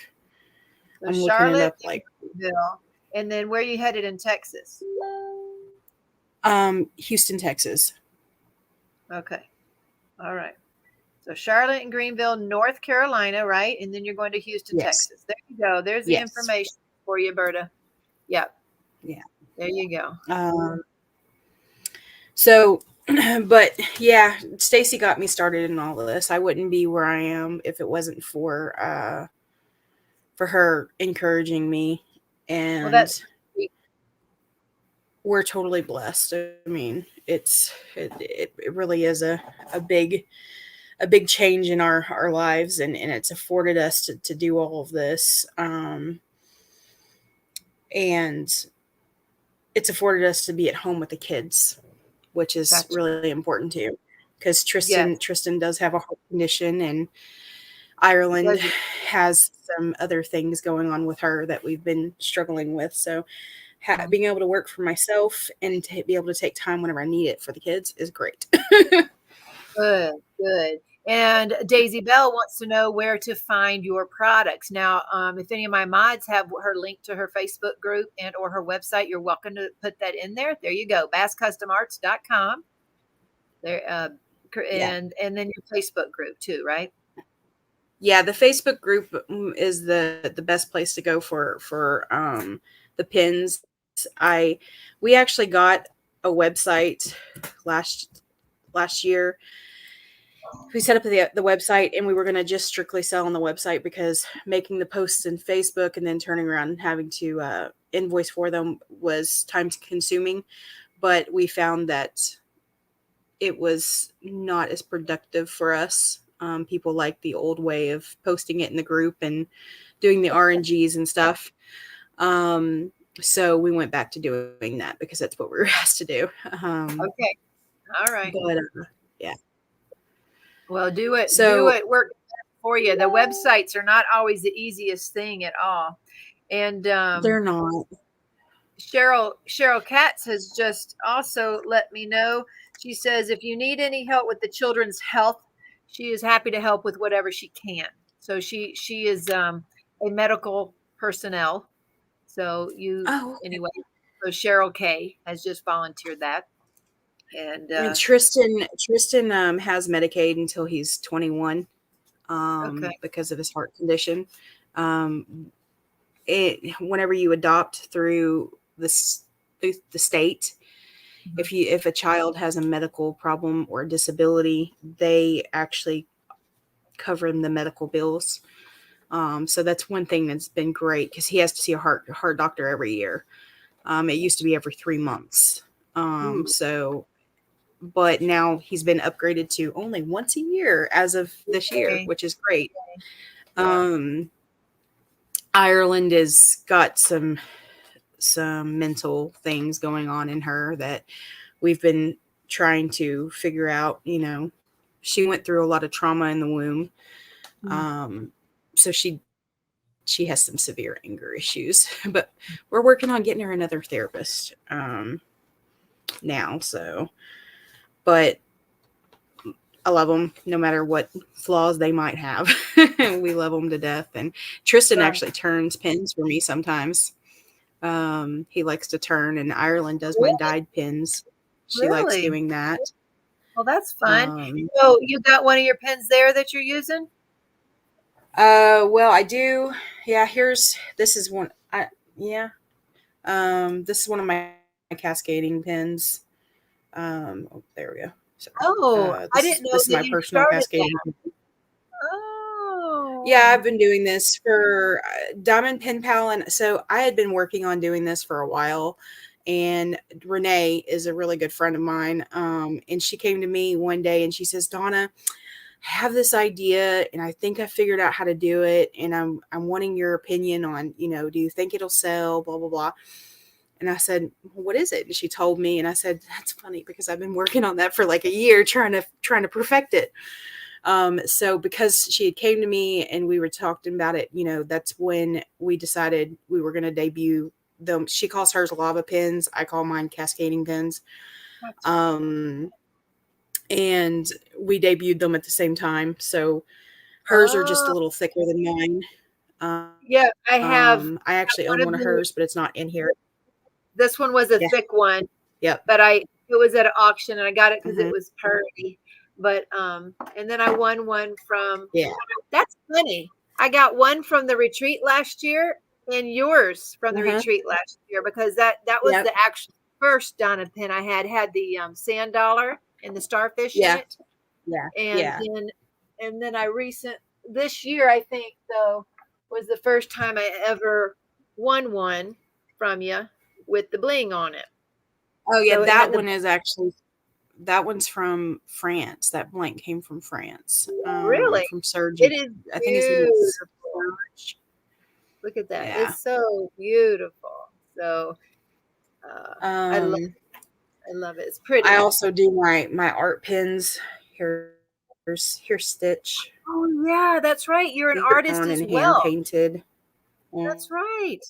So I'm Charlotte, looking it up like Greenville, and then where are you headed in Texas? Houston, Texas. Okay. All right. So Charlotte and Greenville, North Carolina, right? And then you're going to Houston, Texas. There you go. There's the information for you, Berta. Yep. Yeah. There you go. So, but yeah, Stacy got me started in all of this. I wouldn't be where I am if it wasn't for her encouraging me, and we're totally blessed. I mean, it really is a big change in our lives, and it's afforded us to do all of this. And it's afforded us to be at home with the kids, which is really important too, because Tristan does have a heart condition, and Ireland has some other things going on with her that we've been struggling with. So being able to work for myself and to be able to take time whenever I need it for the kids is great. Good. And Daisy Bell wants to know where to find your products. Now, if any of my mods have her link to her Facebook group and or her website, you're welcome to put that in there. There you go, basscustomarts.com. There, and then your Facebook group too, right? Yeah, the Facebook group is the best place to go for the pins. We actually got a website last year. We set up the website, and we were going to just strictly sell on the website, because making the posts in Facebook and then turning around and having to invoice for them was time consuming. But we found that it was not as productive for us. People like the old way of posting it in the group and doing the RNGs and stuff. So we went back to doing that because that's what we were asked to do. Okay. All right. But yeah. Well, do it. So Do it. Work for you. The websites are not always the easiest thing at all. And they're not. Cheryl Katz has just also let me know. She says, if you need any help with the children's health, she is happy to help with whatever she can. So she is a medical personnel. So anyway, so Cheryl K has just volunteered that. And Tristan has Medicaid until he's 21 because of his heart condition. Whenever you adopt through the state, if a child has a medical problem or disability, they actually cover the medical bills. So that's one thing that's been great because he has to see a heart doctor every year. It used to be every 3 months. But now he's been upgraded to only once a year as of this year, which is great. Ireland has got some mental things going on in her that we've been trying to figure out. You know, she went through a lot of trauma in the womb. So she has some severe anger issues, but we're working on getting her another therapist now. So, but I love them no matter what flaws they might have. We love them to death. And Tristan actually turns pins for me sometimes. He likes to turn, and Ireland does my dyed pins. She likes doing that. Well, that's fun. So you got one of your pins there that you're using? Well, I do. Yeah, this is one. This is one of my cascading pins. Oh, there we go. So, I didn't know this is my personal cascading pin. Oh. Yeah, I've been doing this for Diamond Pin Pal, and so I had been working on doing this for a while. And Renee is a really good friend of mine, and she came to me one day and she says, "Donna, I have this idea and I think I figured out how to do it. And I'm wanting your opinion on, do you think it'll sell, blah, blah, blah." And I said, "Well, what is it?" And she told me, and I said, "That's funny because I've been working on that for like a year trying to perfect it." So because she had came to me and we were talking about it, that's when we decided we were going to debut them. She calls hers lava pins. I call mine cascading pins. And we debuted them at the same time. So hers are just a little thicker than mine. Yeah, I have. I actually own one of hers, but it's not in here. This one was a thick one. Yep. But it was at an auction and I got it because it was purdy. But and then I won one from. Yeah. That's funny. I got one from the retreat last year and yours from the retreat last year because that was the actual first Donna pin I had the sand dollar and the starfish in it. Yeah. And then this year I think though was the first time I ever won one from you with the bling on it. Oh yeah, so that one's from France. That blank came from France. Really? From Serge. It is. I think it's Serge. Look at that. Yeah. It's so beautiful. So I love it. It's pretty. I also do my art pins. Here's Stitch. Oh yeah, that's right. You're an artist as well. Hand painted. That's right.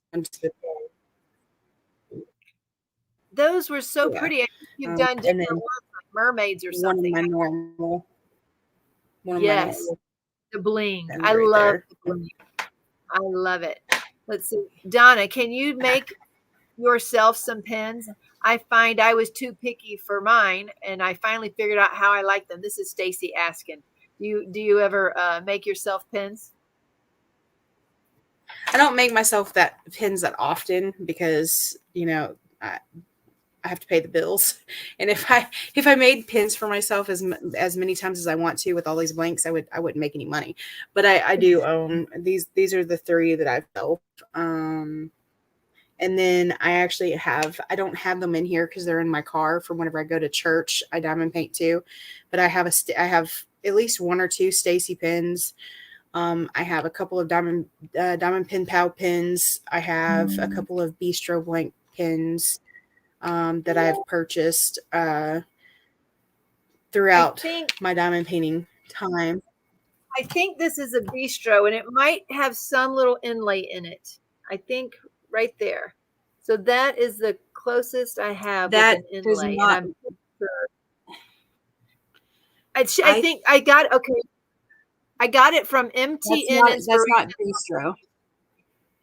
Those were so pretty. I think you've done different ones like mermaids or something. One of my normal. The bling. I love the bling. I love it. Let's see. Donna, can you make yourself some pins? I find I was too picky for mine, and I finally figured out how I like them. This is Stacy asking. Do you ever make yourself pins? I don't make myself pins that often because I have to pay the bills. And if I made pins for myself as many times as I want to with all these blanks, I wouldn't make any money. But I do own these. These are the 3 that I've built. And then I don't have them in here because they're in my car for whenever I go to church. I diamond paint too, but I have at least 1 or 2 Stacy pins. I have a couple of diamond pin pow pins. I have a couple of bistro blank pins that I've purchased throughout my diamond painting time. I think this is a bistro, and it might have some little inlay in it. I think right there. So that is the closest I have That with an does inlay. not. And I think I got okay. I got it from MTN That's not bistro.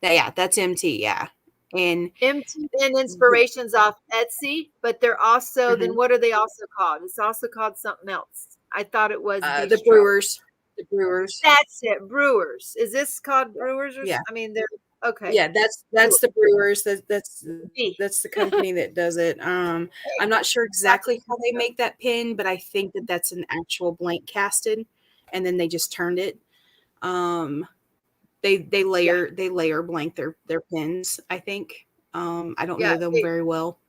Yeah, that's MT. Yeah, and MTN Inspirations off Etsy, but they're also then what are they also called? It's also called something else. I thought it was the Brewers. The Brewers. That's it. Brewers. Is this called Brewers? Or yeah. I mean, they're okay. Yeah, that's the Brewers. That's the company that does it. I'm not sure exactly how they make that pin, but I think that that's an actual blank casted, and then they just turned it. They layer blank their pins. I think. I don't know them very well.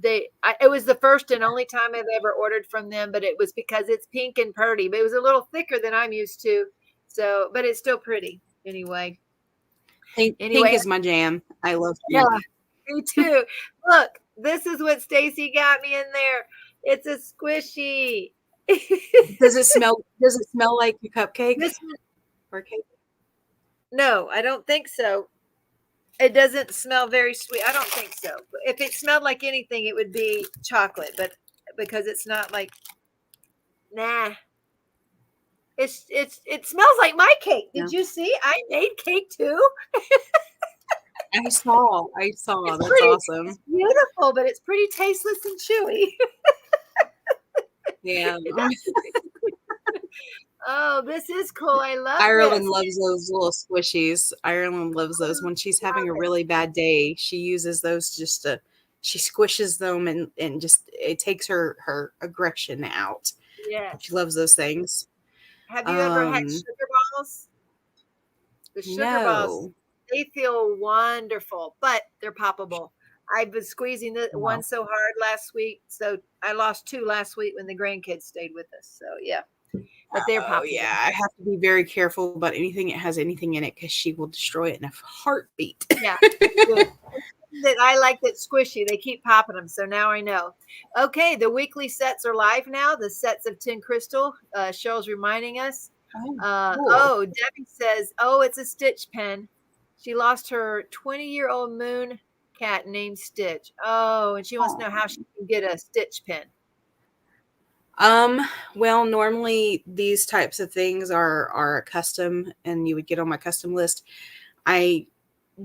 It was the first and only time I've ever ordered from them, but it was because it's pink and pretty, but it was a little thicker than I'm used to. So, but it's still pretty anyway. Pink is my jam. I love pink. Yeah, me too. Look, this is what Stacy got me in there. It's a squishy. Does it smell like a cupcake? Or cake? No, I don't think so. It doesn't smell very sweet. I don't think so. If it smelled like anything, it would be chocolate, but because it's not like, nah. It smells like my cake. Did you see? I made cake too. I saw. That's awesome. It's beautiful, but it's pretty tasteless and chewy. Yeah. Oh, this is cool. I love Ireland loves those little squishies. Ireland loves those. When she's having a really bad day, she uses those she squishes them and just it takes her aggression out. Yeah. She loves those things. Have you ever had sugar balls? The sugar balls, they feel wonderful, but they're poppable. I was squeezing one so hard last week. So I lost 2 last week when the grandkids stayed with us. So yeah. But they're poppable. Yeah, I have to be very careful about anything that has anything in it because she will destroy it in a heartbeat. Yeah. That I like that squishy. They keep popping them. So now I know. Okay, the weekly sets are live now. The sets of 10 crystal. Cheryl's reminding us. Cool. Debbie says, it's a Stitch pen. She lost her 20-year-old moon cat named Stitch. And she wants to know how she can get a Stitch pen. Well, normally these types of things are custom and you would get on my custom list. I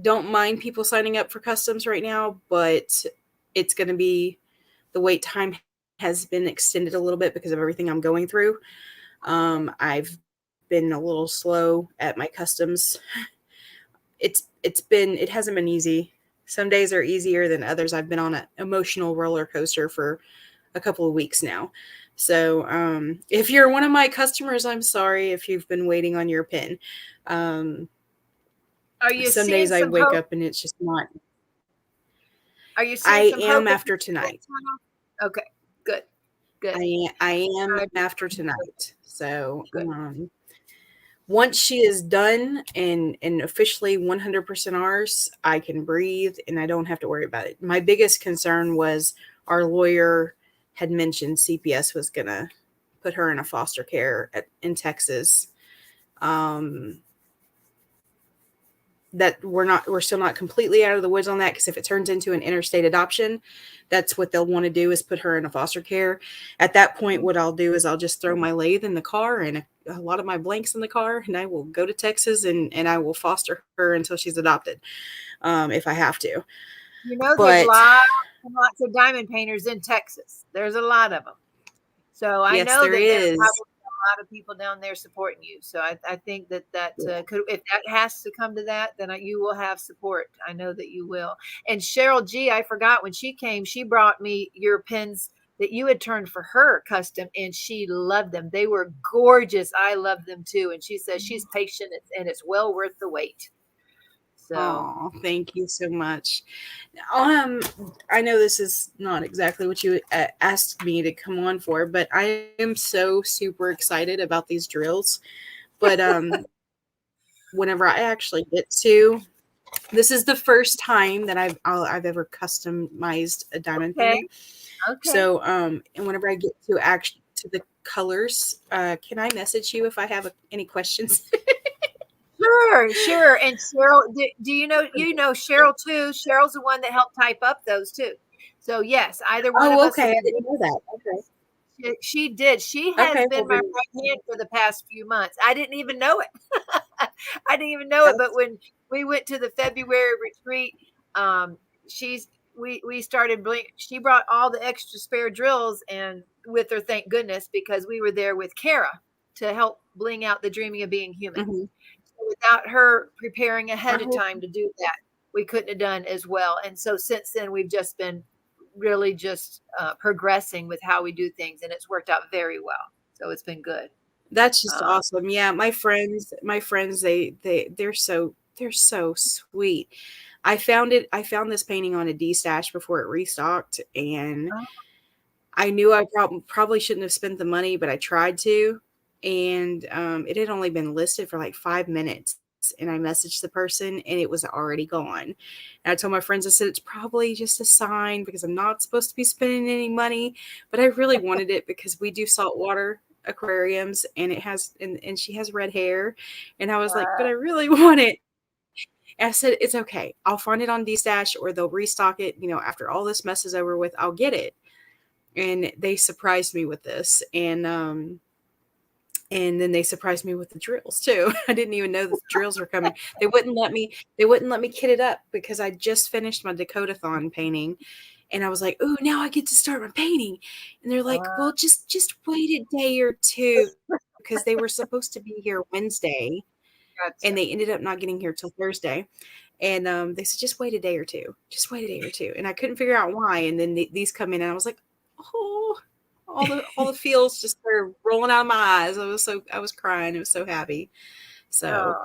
don't mind people signing up for customs right now, but it's going to be, the wait time has been extended a little bit because of everything I'm going through. I've been a little slow at my customs. It hasn't been easy. Some days are easier than others. I've been on an emotional roller coaster for a couple of weeks now. So if you're one of my customers, I'm sorry if you've been waiting on your pin. Are you some days I wake up and it's just not. Are you seeing I am after tonight. Okay, good. I am after tonight. So once she is done and officially 100% ours, I can breathe and I don't have to worry about it. My biggest concern was our lawyer had mentioned CPS was going to put her in a foster care in Texas. That we're still not completely out of the woods on that, because if it turns into an interstate adoption, that's what they'll want to do, is put her in a foster care. At that point, what I'll do is I'll just throw my lathe in the car and a lot of my blanks in the car, and I will go to Texas and I will foster her until she's adopted, if I have to. There's lots of diamond painters in Texas. There's a lot of them. So I know that there's probably a lot of people down there supporting you. So I think that could, if that has to come to that, then you will have support. I know that you will. And Cheryl G, I forgot, when she came, she brought me your pins that you had turned for her custom, and she loved them. They were gorgeous. I love them too. And she says she's patient and it's well worth the wait. So thank you so much. I know this is not exactly what you asked me to come on for, but I am so super excited about these drills. But whenever I actually get to, this is the first time that I've ever customized a diamond Okay. painting. Okay. So, and whenever I get to the colors, can I message you if I have any questions? Sure. And Cheryl, do you know Cheryl too? Cheryl's the one that helped type up those too. So yes, either one of Oh, us. okay. I didn't know that. Okay. She did. She has Okay. been Well, my right hand for the past few months. I didn't even know it. I didn't even know it. But when we went to the February retreat, we started she brought all the extra spare drills and with her, thank goodness, because we were there with Kara to help bling out the Dreaming of Being Human. Mm-hmm. So without her preparing ahead of time to do that, we couldn't have done as well. And so since then, we've just been really just progressing with how we do things, and it's worked out very well. So it's been good. That's just awesome. Yeah, my friends, they're so sweet. I found this painting on a D stash before it restocked, and I knew I probably shouldn't have spent the money, but I tried to. And it had only been listed for like 5 minutes. And I messaged the person and it was already gone. And I told my friends, I said, it's probably just a sign because I'm not supposed to be spending any money. But I really wanted it because we do saltwater aquariums and it has, and she has red hair. And I was like, but I really want it. And I said, it's okay. I'll find it on D-Stash or they'll restock it. After all this mess is over with, I'll get it. And they surprised me with this. And then they surprised me with the drills too. I didn't even know the drills were coming. They wouldn't let me kit it up because I just finished my Dakota-thon painting. And I was like, oh, now I get to start my painting. And they're like, well, just wait a day or two because they were supposed to be here Wednesday. Gotcha. And they ended up not getting here till Thursday. And they said, just wait a day or two. Just wait a day or two. And I couldn't figure out why. And then these come in and I was like, oh, all the feels just started rolling out of my eyes. I was crying. I was so happy. So,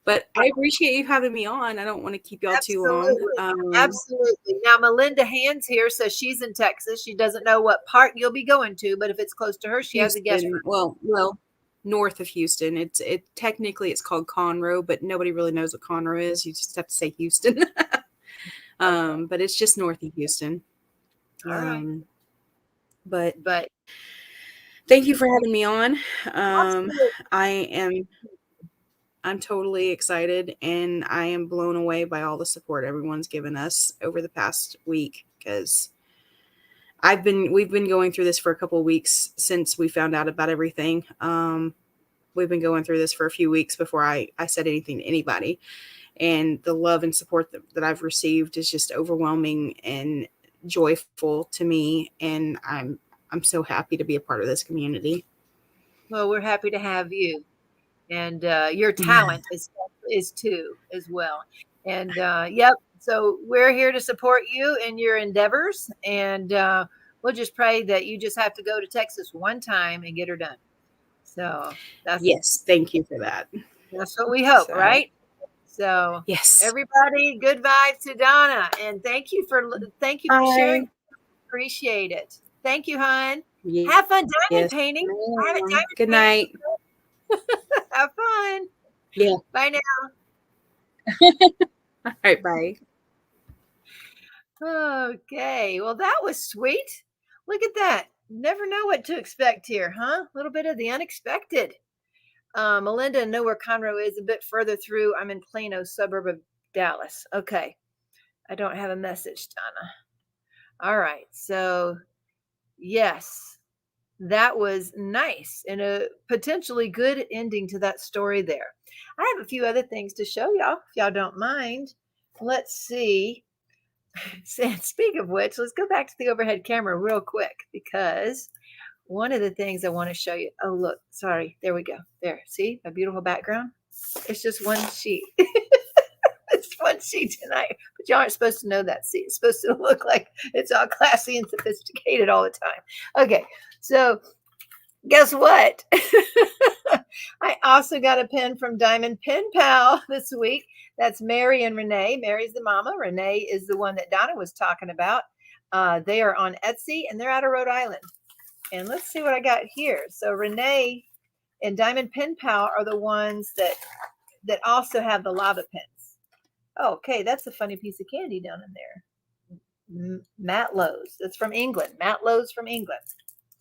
but I appreciate you having me on. I don't want to keep y'all too long. Absolutely. Now, Melinda Hands here says she's in Texas. She doesn't know what part you'll be going to, but if it's close to her, she has a guest room. Well, north of Houston. It technically it's called Conroe, but nobody really knows what Conroe is. You just have to say Houston. But it's just north of Houston. All right. But thank you for having me on. I'm totally excited and I am blown away by all the support everyone's given us over the past week because we've been going through this for a couple of weeks since we found out about everything. We've been going through this for a few weeks before I said anything to anybody. And the love and support that I've received is just overwhelming and joyful to me. And I'm so happy to be a part of this community. Well, we're happy to have you. And your talent is too as well. And yep. So we're here to support you in your endeavors. And we'll just pray that you just have to go to Texas one time and get her done. So yes, thank you for that. That's what we hope, right? So yes, everybody, good vibes to Donna, and thank you for sharing. Appreciate it. Thank you, hon. Yeah. Have fun diamond painting. Good night. Have fun. Yeah. Bye now. All right. Bye. Okay. Well, that was sweet. Look at that. Never know what to expect here, huh? A little bit of the unexpected. Melinda, know where Conroe is, a bit further through. I'm in Plano, suburb of Dallas. Okay. I don't have a message, Donna. All right. So, yes, that was nice and a potentially good ending to that story there. I have a few other things to show y'all, if y'all don't mind. Let's see. Speaking of which, let's go back to the overhead camera real quick because one of the things I want to show you. Oh, look, sorry. There we go. There. See my beautiful background? It's just one sheet. It's one sheet tonight, but y'all aren't supposed to know that. See, it's supposed to look like it's all classy and sophisticated all the time. Okay, so guess what? I also got a pen from Diamond Pen Pal this week. That's Mary and Renee. Mary's the mama. Renee is the one that Donna was talking about. They are on Etsy and they're out of Rhode Island. And let's see what I got here. So Renee and Diamond Pen Pal are the ones that that also have the lava pens. Oh, okay, that's a funny piece of candy down in there. Matlows. That's from England. Matlows from England.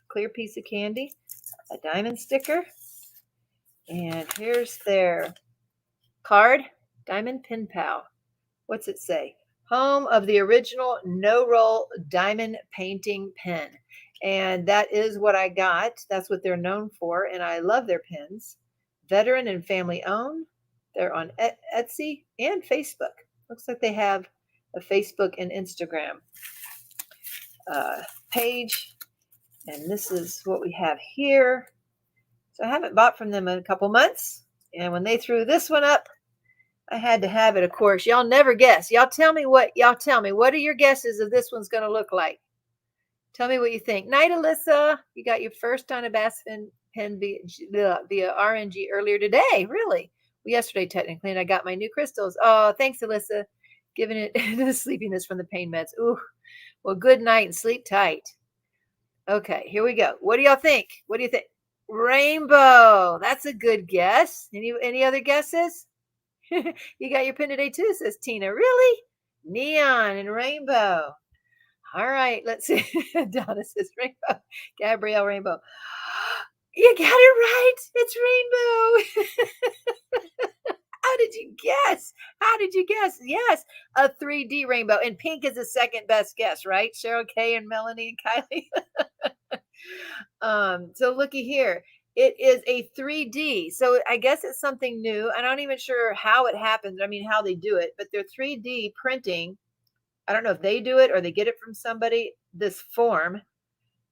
Clear piece of candy. A diamond sticker. And here's their card. Diamond Pen Pal. What's it say? Home of the original no-roll diamond painting pen. And that is what I got. That's what they're known for. And I love their pens. Veteran and family owned. They're on Etsy and Facebook. Looks like they have a Facebook and Instagram page. And this is what we have here. So I haven't bought from them in a couple months. And when they threw this one up, I had to have it, of course. Y'all never guess. Y'all tell me. What are your guesses of this one's going to look like? Tell me what you think. Night, Alyssa. You got your first Donna Bass pen via RNG earlier today. Really? Well, yesterday, technically. And I got my new crystals. Oh, thanks, Alyssa. Giving it the sleepiness from the pain meds. Ooh. Well, good night and sleep tight. Okay, here we go. What do y'all think? What do you think? Rainbow. That's a good guess. Any other guesses? You got your pen today too, says Tina. Really? Neon and rainbow. All right, let's see. Donna says rainbow. Gabrielle, rainbow. You got it right. It's rainbow. How did you guess? How did you guess? Yes, a 3D rainbow. And pink is the second best guess, right? Cheryl Kay and Melanie and Kylie. So looky here. It is a 3D. So I guess it's something new. I'm not even sure how it happens. I mean, how they do it, but they're 3D printing. I don't know if they do it or they get it from somebody, this form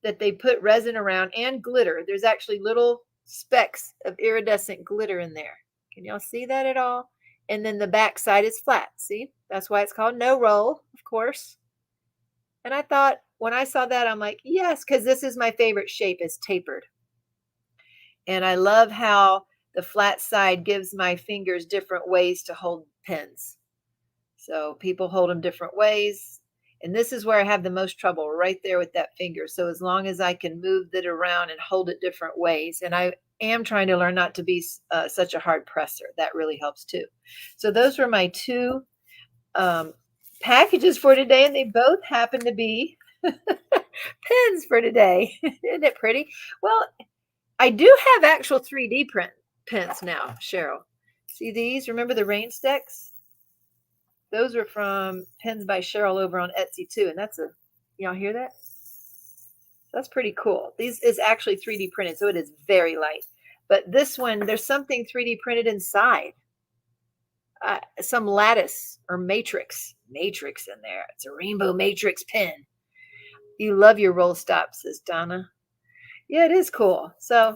that they put resin around and glitter. There's actually little specks of iridescent glitter in there. Can y'all see that at all? And then the back side is flat. See, that's why it's called no roll, of course. And I thought when I saw that, I'm like, yes, because this is my favorite shape, is tapered. And I love how the flat side gives my fingers different ways to hold pens. So people hold them different ways. And this is where I have the most trouble, right there with that finger. So as long as I can move it around and hold it different ways. And I am trying to learn not to be such a hard presser. That really helps too. So those were my two packages for today. And they both happen to be pens for today. Isn't it pretty? Well, I do have actual 3D print pens now, Cheryl. See these? Remember the rain sticks? Those are from Pens by Cheryl over on Etsy too. And that's y'all hear that? That's pretty cool. These is actually 3D printed, so it is very light. But this one, there's something 3D printed inside. Some lattice or matrix in there. It's a rainbow matrix pen. You love your roll stop, says Donna. Yeah, it is cool. So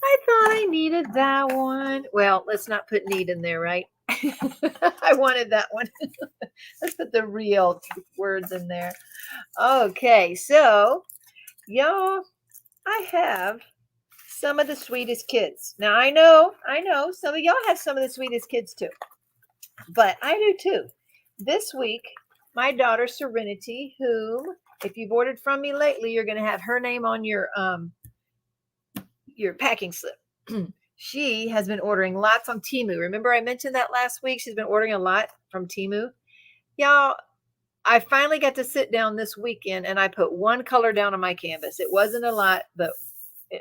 I thought I needed that one. Well, let's not put need in there, right? I wanted that one. Let's put the real words in there. Okay, so y'all, I have some of the sweetest kids. Now I know some of y'all have some of the sweetest kids too, but I do too. This week, my daughter Serenity, whom if you've ordered from me lately, you're going to have her name on your packing slip. She has been ordering lots on Temu. Remember I mentioned that last week? She's been ordering a lot from Temu. Y'all, I finally got to sit down this weekend and I put one color down on my canvas. It wasn't a lot, but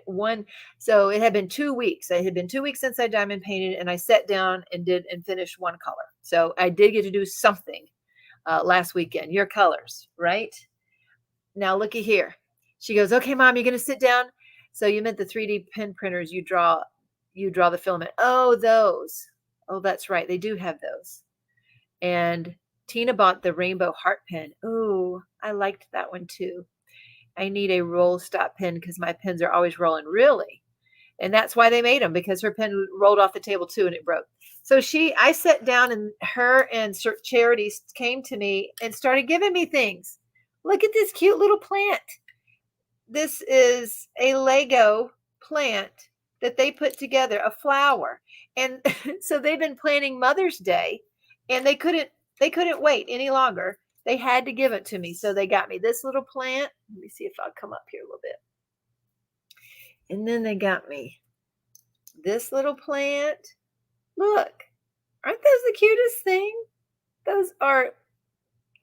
one. So it had been 2 weeks. It had been 2 weeks since I diamond painted, and I sat down and finished one color. So I did get to do something last weekend. Your colors, right? Now looky here. She goes, okay, Mom, you're going to sit down. So you meant the 3D pen printers you draw the filament. Oh, those. Oh, that's right. They do have those. And Tina bought the rainbow heart pen. Oh, I liked that one too. I need a roll stop pen because my pens are always rolling. Really? And that's why they made them, because her pen rolled off the table too and it broke. So I sat down and her and Charity came to me and started giving me things. Look at this cute little plant. This is a Lego plant that they put together, a flower. And so they've been planning Mother's Day and they couldn't wait any longer. They had to give it to me. So they got me this little plant. Let me see if I'll come up here a little bit. And then they got me this little plant. Look, cutest thing? Those are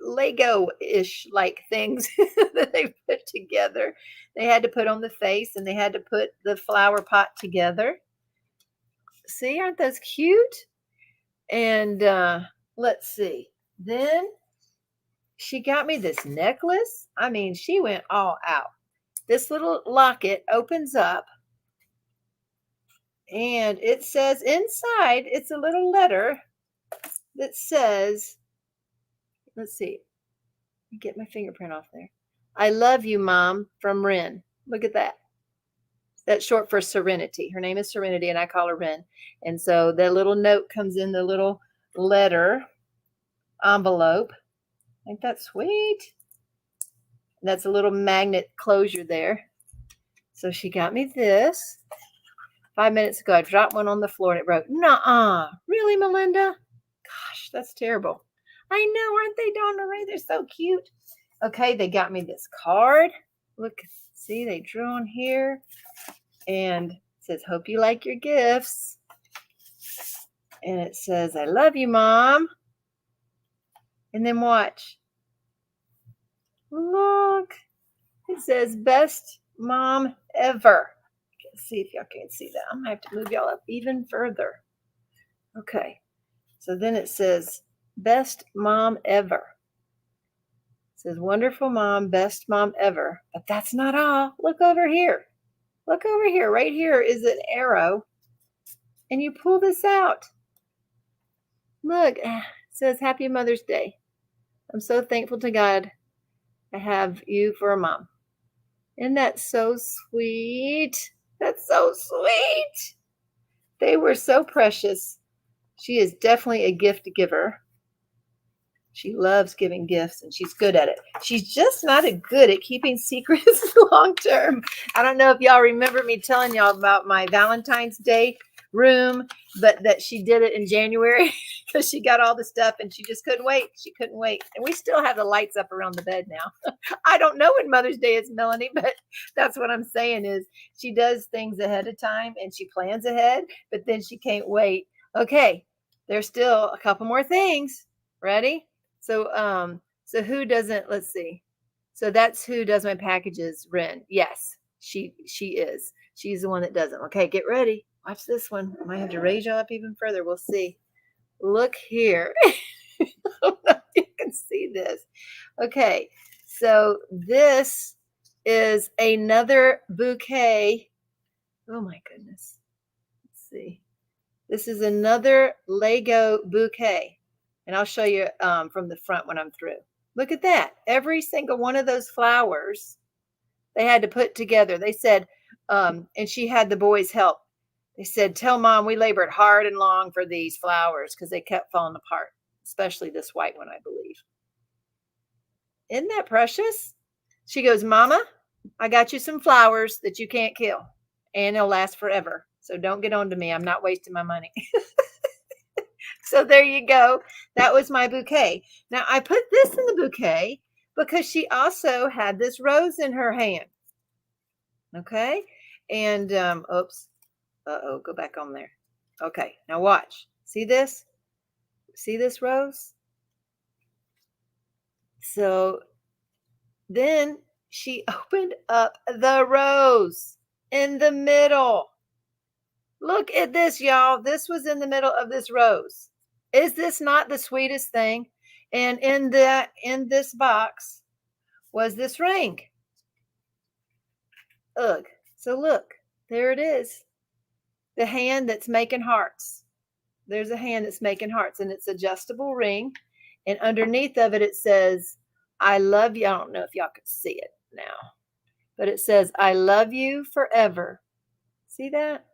Lego-ish like things that they put together. They had to put on the face and they had to put the flower pot together. See, aren't those cute? And let's see. Then she got me this necklace. I mean, she went all out. This little locket opens up and it says inside, it's a little letter that says, let's see, get my fingerprint off there. I love you, Mom, from Ren. Look at that. That's short for Serenity. Her name is Serenity, and I call her Ren. And so the little note comes in the little letter envelope. Ain't that sweet? And that's a little magnet closure there. So she got me this. 5 minutes ago, I dropped one on the floor and it broke. Nuh-uh. Really, Melinda? Gosh, that's terrible. I know, aren't they, Donna Ray? They're so cute. Okay, they got me this card. Look, see, they drew on here. And it says, hope you like your gifts. And it says, I love you, Mom. And then watch. Look. It says, best mom ever. Let's see if y'all can see that. I'm going to have to move y'all up even further. Okay. So then it says, best mom ever. It says, wonderful mom, best mom ever. But that's not all. Look over here. Look over here. Right here is an arrow. And you pull this out. Look, it says, happy Mother's Day. I'm so thankful to God I have you for a mom. Isn't that so sweet? That's so sweet. They were so precious. She is definitely a gift giver. She loves giving gifts and she's good at it. She's just not good at keeping secrets long term. I don't know if y'all remember me telling y'all about my Valentine's Day room, but that she did it in January because she got all the stuff and she just couldn't wait. She couldn't wait. And we still have the lights up around the bed now. I don't know when Mother's Day is, Melanie, but that's what I'm saying is she does things ahead of time and she plans ahead, but then she can't wait. Okay, there's still a couple more things. Ready? So who doesn't, let's see. So that's who does my packages, Ren. Yes, she is. She's the one that does them. Okay, get ready. Watch this one. I might have to raise you up even further. We'll see. Look here. I don't know if you can see this. Okay, so this is another bouquet. Oh my goodness. Let's see. This is another Lego bouquet. And I'll show you from the front when I'm through. Look at that. Every single one of those flowers they had to put together. They said, and she had the boys help. They said, tell Mom we labored hard and long for these flowers because they kept falling apart, especially this white one, I believe. Isn't that precious? She goes, Mama, I got you some flowers that you can't kill, and they'll last forever. So don't get on to me. I'm not wasting my money. So there you go. That was my bouquet. Now, I put this in the bouquet because she also had this rose in her hand. Okay? And, oops. Uh-oh, go back on there. Okay, now watch. See this? See this rose? So then she opened up the rose in the middle. Look at this, y'all. This was in the middle of this rose. Is this not the sweetest thing? And in this box was this ring. Ugh. So look, there it is. The hand that's making hearts. There's a hand that's making hearts, and it's adjustable ring. And underneath of it, it says, I love you. I don't know if y'all can see it now, but it says, I love you forever. See that?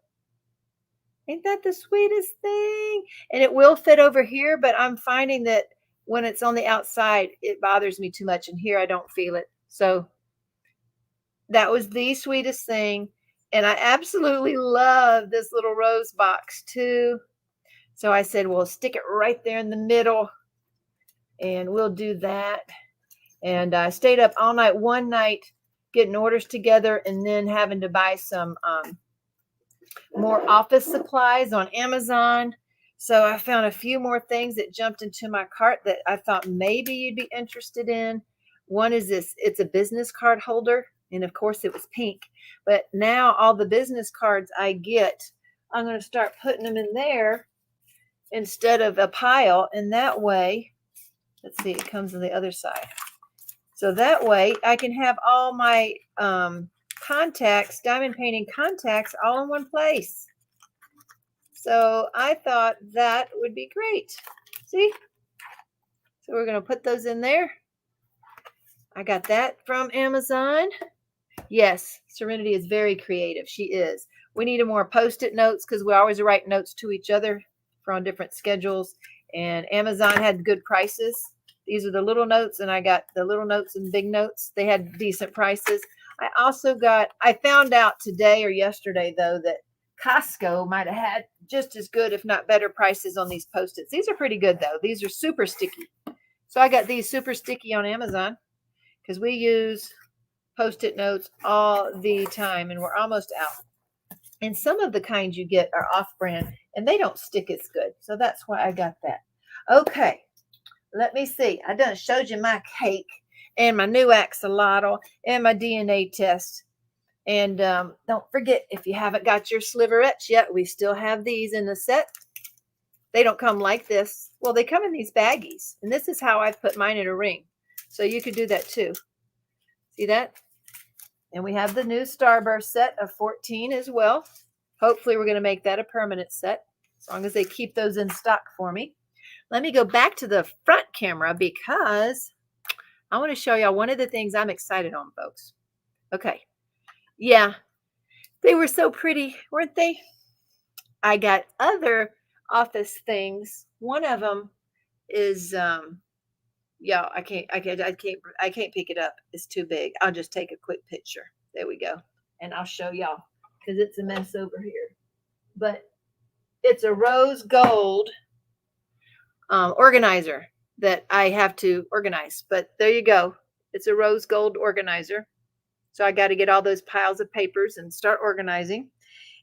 Ain't that the sweetest thing? And it will fit over here, but I'm finding that when it's on the outside, it bothers me too much. And here I don't feel it. So that was the sweetest thing. And I absolutely love this little rose box too. So I said, well, stick it right there in the middle. And we'll do that. And I stayed up all night, one night, getting orders together and then having to buy some more office supplies on Amazon. So I found a few more things that jumped into my cart that I thought maybe you'd be interested in. One is this, it's a business card holder. And of course it was pink, but now all the business cards I get, I'm going to start putting them in there instead of a pile. And that way, let's see, it comes on the other side. So that way I can have all my contacts, diamond painting contacts, all in one place. So I thought that would be great. See? So we're going to put those in there. I got that from Amazon. Yes, Serenity is very creative. She is. We need more Post-it notes because we always write notes to each other for on different schedules. And Amazon had good prices. These are the little notes, and I got the little notes and big notes. They had decent prices. I found out today or yesterday, though, that Costco might have had just as good, if not better, prices on these Post-its. These are pretty good, though. These are super sticky. So I got these super sticky on Amazon because we use Post-it notes all the time, and we're almost out. And some of the kinds you get are off-brand, and they don't stick as good. So that's why I got that. Okay, let me see. I done showed you my cake and my new axolotl and my DNA test. And don't forget, if you haven't got your sliverettes yet, we still have these in the set. They don't come like this. Well, they come in these baggies. And this is how I put mine in a ring. So you could do that too. See that? And we have the new Starburst set of 14 as well. Hopefully we're going to make that a permanent set, as long as they keep those in stock for me. Let me go back to the front camera because I want to show y'all one of the things I'm excited on, folks. Okay. Yeah, they were so pretty, weren't they? I got other office things. One of them is, yeah, I can't pick it up. It's too big. I'll just take a quick picture. There we go. And I'll show y'all because it's a mess over here. But it's a rose gold organizer that I have to organize. But there you go. It's a rose gold organizer. So I got to get all those piles of papers and start organizing.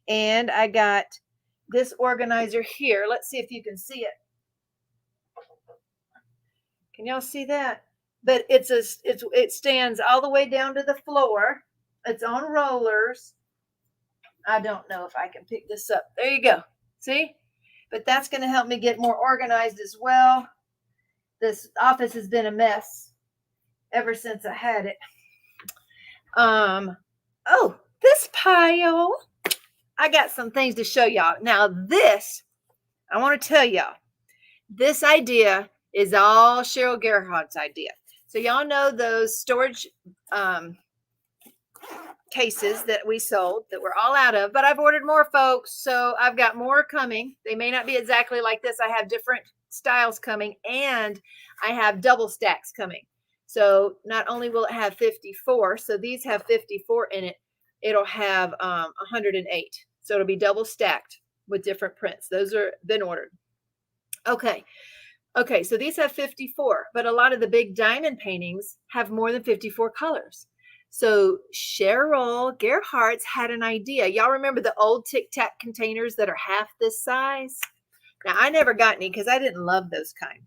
And I got this organizer here. Let's see if you can see it. Can y'all see that? But it stands all the way down to the floor. It's on rollers. I don't know if I can pick this up. There you go. See? But that's going to help me get more organized as well. This office has been a mess ever since I had it. Oh, this pile. I got some things to show y'all. Now this, I want to tell y'all, this idea is all Cheryl Gerhardt's idea. So y'all know those storage cases that we sold that we're all out of, but I've ordered more, folks. So I've got more coming. They may not be exactly like this. I have different styles coming, and I have double stacks coming. So not only will it have 54, so these have 54 in it, it'll have 108. So it'll be double stacked with different prints. Those are been ordered. Okay. Okay, so these have 54, but a lot of the big diamond paintings have more than 54 colors. So Cheryl Gerhardt's had an idea. Y'all remember the old Tic Tac containers that are half this size? Now, I never got any because I didn't love those kind.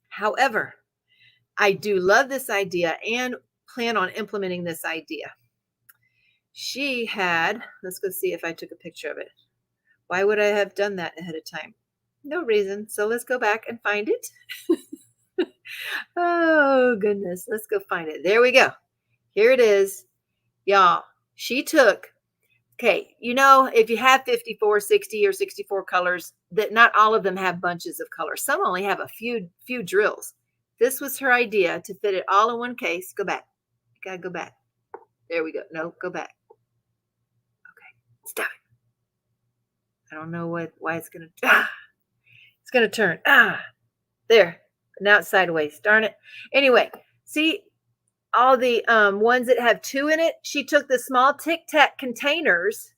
However, I do love this idea and plan on implementing this idea. She had, let's go see if I took a picture of it. Why would I have done that ahead of time? No reason. So let's go back and find it. Oh, goodness. Let's go find it. There we go. Here it is. Y'all, she took, okay, you know, if you have 54, 60, or 64 colors, that not all of them have bunches of colors. Some only have a few drills. This was her idea to fit it all in one case. Go back. You got to go back. There we go. No, go back. Okay. Stop it. I don't know why it's going to, it's going to turn. There. Now it's sideways. Darn it. Anyway, see all the ones that have 2 in it? She took the small Tic Tac containers.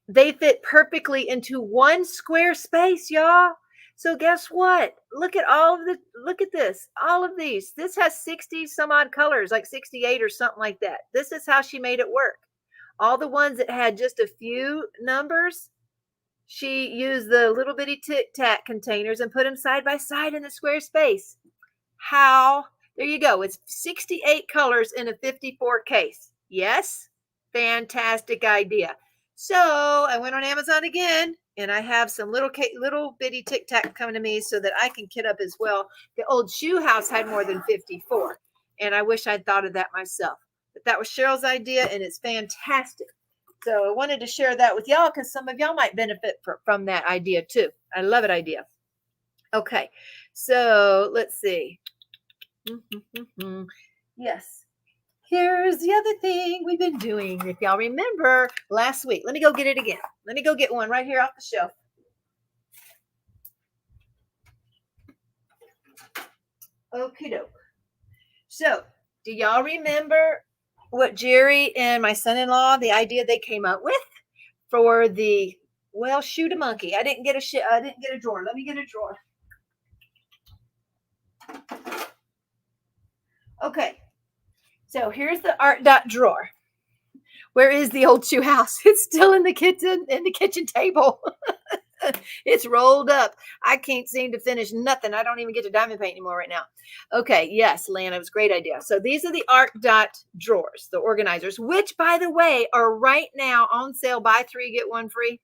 They fit perfectly into one square space, y'all. So guess what? Look at look at this. All of these. This has 60 some odd colors, like 68 or something like that. This is how she made it work. All the ones that had just a few numbers, she used the little bitty Tic Tac containers and put them side by side in the square space. How? There you go. It's 68 colors in a 54 case. Yes? Fantastic idea. So I went on Amazon again, and I have some little bitty Tic Tac coming to me so that I can kit up as well. The old shoe house had more than 54, and I wish I'd thought of that myself. But that was Cheryl's idea, and it's fantastic. So I wanted to share that with y'all because some of y'all might benefit from that idea too. I love it idea. Okay, so let's see. Yes. Here's the other thing we've been doing. If y'all remember last week, let me go get it again. Let me go get one right here off the shelf. Okie doke. So, do y'all remember what Jerry and my son-in-law, the idea they came up with for the, well, shoot a monkey? I didn't get a drawer. Let me get a drawer. Okay. So here's the ARTDOT drawer. Where is the old shoe house? It's still in the kitchen table. It's rolled up. I can't seem to finish nothing. I don't even get to diamond paint anymore right now. Okay, yes, Lana, it was a great idea. So these are the ARTDOT drawers, the organizers, which, by the way, are right now on sale. Buy 3, get 1 free.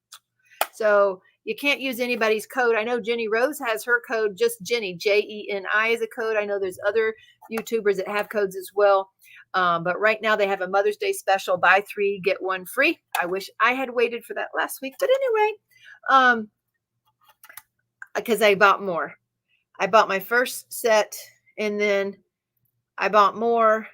So you can't use anybody's code. I know Jenny Rose has her code, just Jenny, Jeni is a code. I know there's other YouTubers that have codes as well. But right now they have a Mother's Day special, buy 3, get 1 free. I wish I had waited for that last week. But anyway, because I bought more. I bought my first set, and then I bought more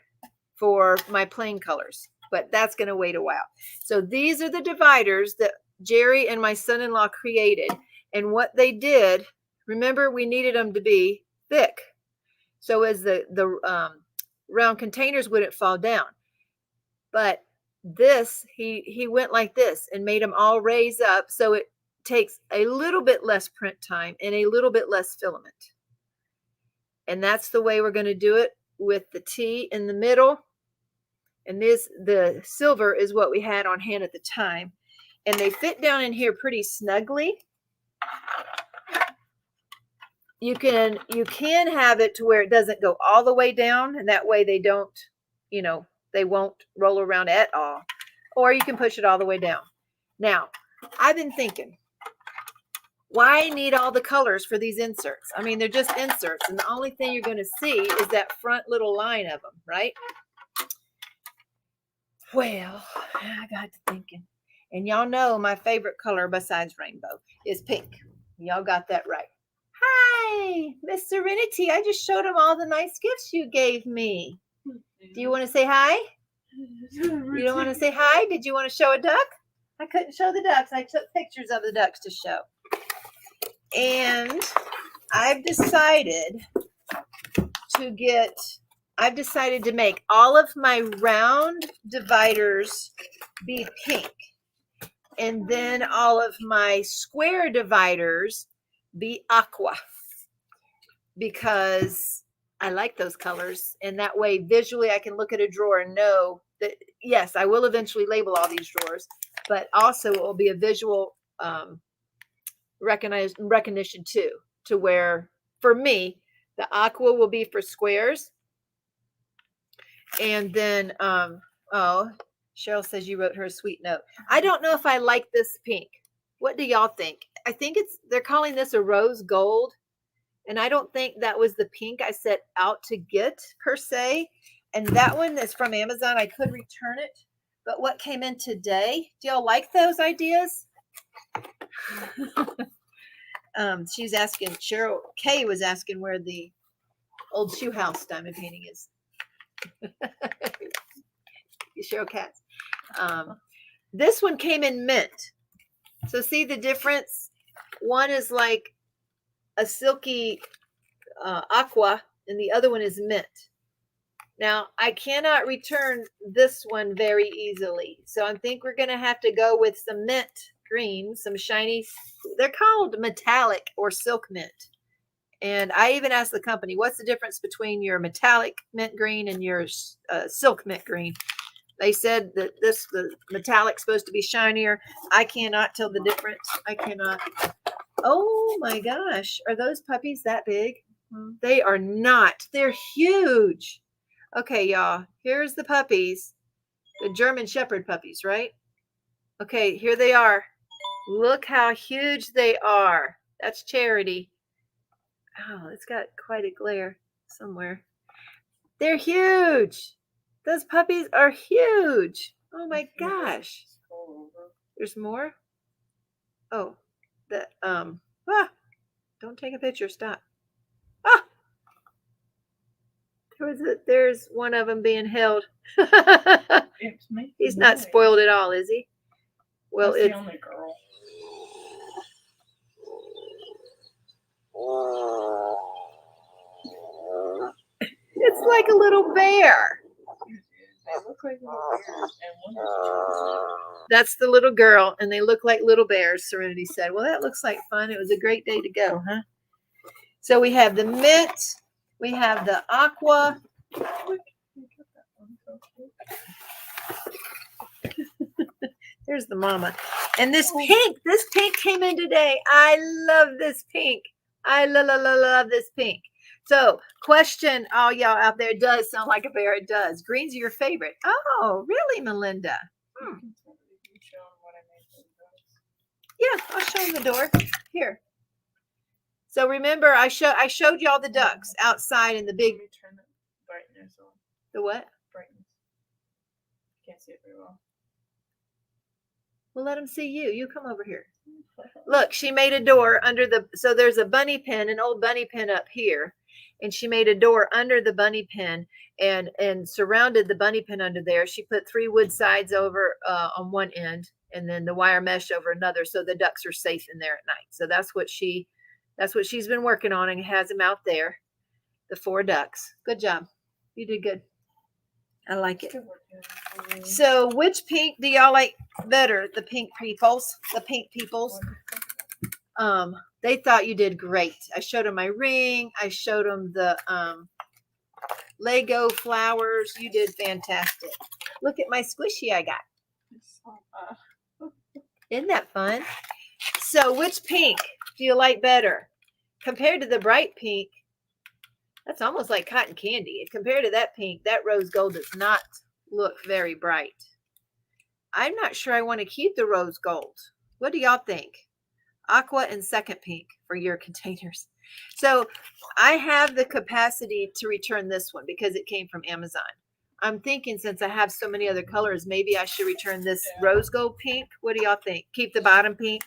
for my plain colors. But that's going to wait a while. So these are the dividers that Jerry and my son-in-law created. And what they did, remember, we needed them to be thick. So as the round containers wouldn't fall down. But this, he went like this and made them all raise up. So it takes a little bit less print time and a little bit less filament. And that's the way we're going to do it with the T in the middle. And the silver is what we had on hand at the time. And they fit down in here pretty snugly. You can have it to where it doesn't go all the way down, and that way they don't, they won't roll around at all. Or you can push it all the way down. Now, I've been thinking, why need all the colors for these inserts? I mean, they're just inserts, and the only thing you're going to see is that front little line of them, right? Well, I got to thinking. And y'all know my favorite color besides rainbow is pink. Y'all got that right. Hi, Miss Serenity. I just showed them all the nice gifts you gave me. Do you want to say hi? You don't want to say hi? Did you want to show a duck? I couldn't show the ducks. I took pictures of the ducks to show. And I've decided to make all of my round dividers be pink. And then all of my square dividers be aqua, because I like those colors. And that way visually I can look at a drawer and know that, yes, I will eventually label all these drawers, but also it will be a visual recognition too, to where for me, the aqua will be for squares. And then, Cheryl says you wrote her a sweet note. I don't know if I like this pink. What do y'all think? I think they're calling this a rose gold. And I don't think that was the pink I set out to get per se. And that one is from Amazon. I could return it. But what came in today? Do y'all like those ideas? She's asking, Cheryl K was asking where the old shoe house diamond painting is. Cheryl Katz. This one came in mint. So see the difference? One is like a silky aqua, and the other one is mint. Now, I cannot return this one very easily. So I think we're going to have to go with some mint green, some shiny. They're called metallic or silk mint. And I even asked the company, what's the difference between your metallic mint green and your silk mint green? They said that the metallic's supposed to be shinier. I cannot tell the difference. I cannot. Oh my gosh. Are those puppies that big? They are not. They're huge. Okay, y'all. Here's the puppies. The German Shepherd puppies, right? Okay, here they are. Look how huge they are. That's Charity. Oh, it's got quite a glare somewhere. They're huge. Those puppies are huge. Oh my gosh. There's more? Oh, don't take a picture. Stop. Ah, there's one of them being held. He's not spoiled at all, is he? Well, That's the only girl. It's like a little bear. They look like little bears, and one is That's the little girl, and they look like little bears, Serenity said. Well, that looks like fun. It was a great day to go, huh? So we have the mint. We have the aqua. There's the mama. And this pink came in today. I love this pink. I love this pink. So, question, all y'all out there, it does sound like a bear. It does. Green's your favorite. Oh, really, Melinda? Yeah, I'll show them the door. Here. So remember, I showed y'all the ducks outside in the big. Turn the brightness on. The what? Brightness. Can't see it very well. Well, let them see you. You come over here. Look, she made a door under the. So there's a bunny pen, an old bunny pen up here, and she made a door under the bunny pen and surrounded the bunny pen under there. She put 3 wood sides over on one end, and then the wire mesh over another, so the ducks are safe in there at night. So that's what she's been working on, and has them out there. The 4 ducks. Good job. You did good. I like it. So which pink do y'all like better? The pink peoples? The pink peoples? They thought you did great. I showed them my ring. I showed them the Lego flowers. You did fantastic. Look at my squishy I got. Isn't that fun? So which pink do you like better? Compared to the bright pink, that's almost like cotton candy. Compared to that pink, that rose gold does not look very bright. I'm not sure I want to keep the rose gold. What do y'all think? Aqua and second pink for your containers. So I have the capacity to return this one because it came from Amazon. I'm thinking since I have so many other colors, maybe I should return this rose gold pink. What do y'all think? Keep the bottom pink,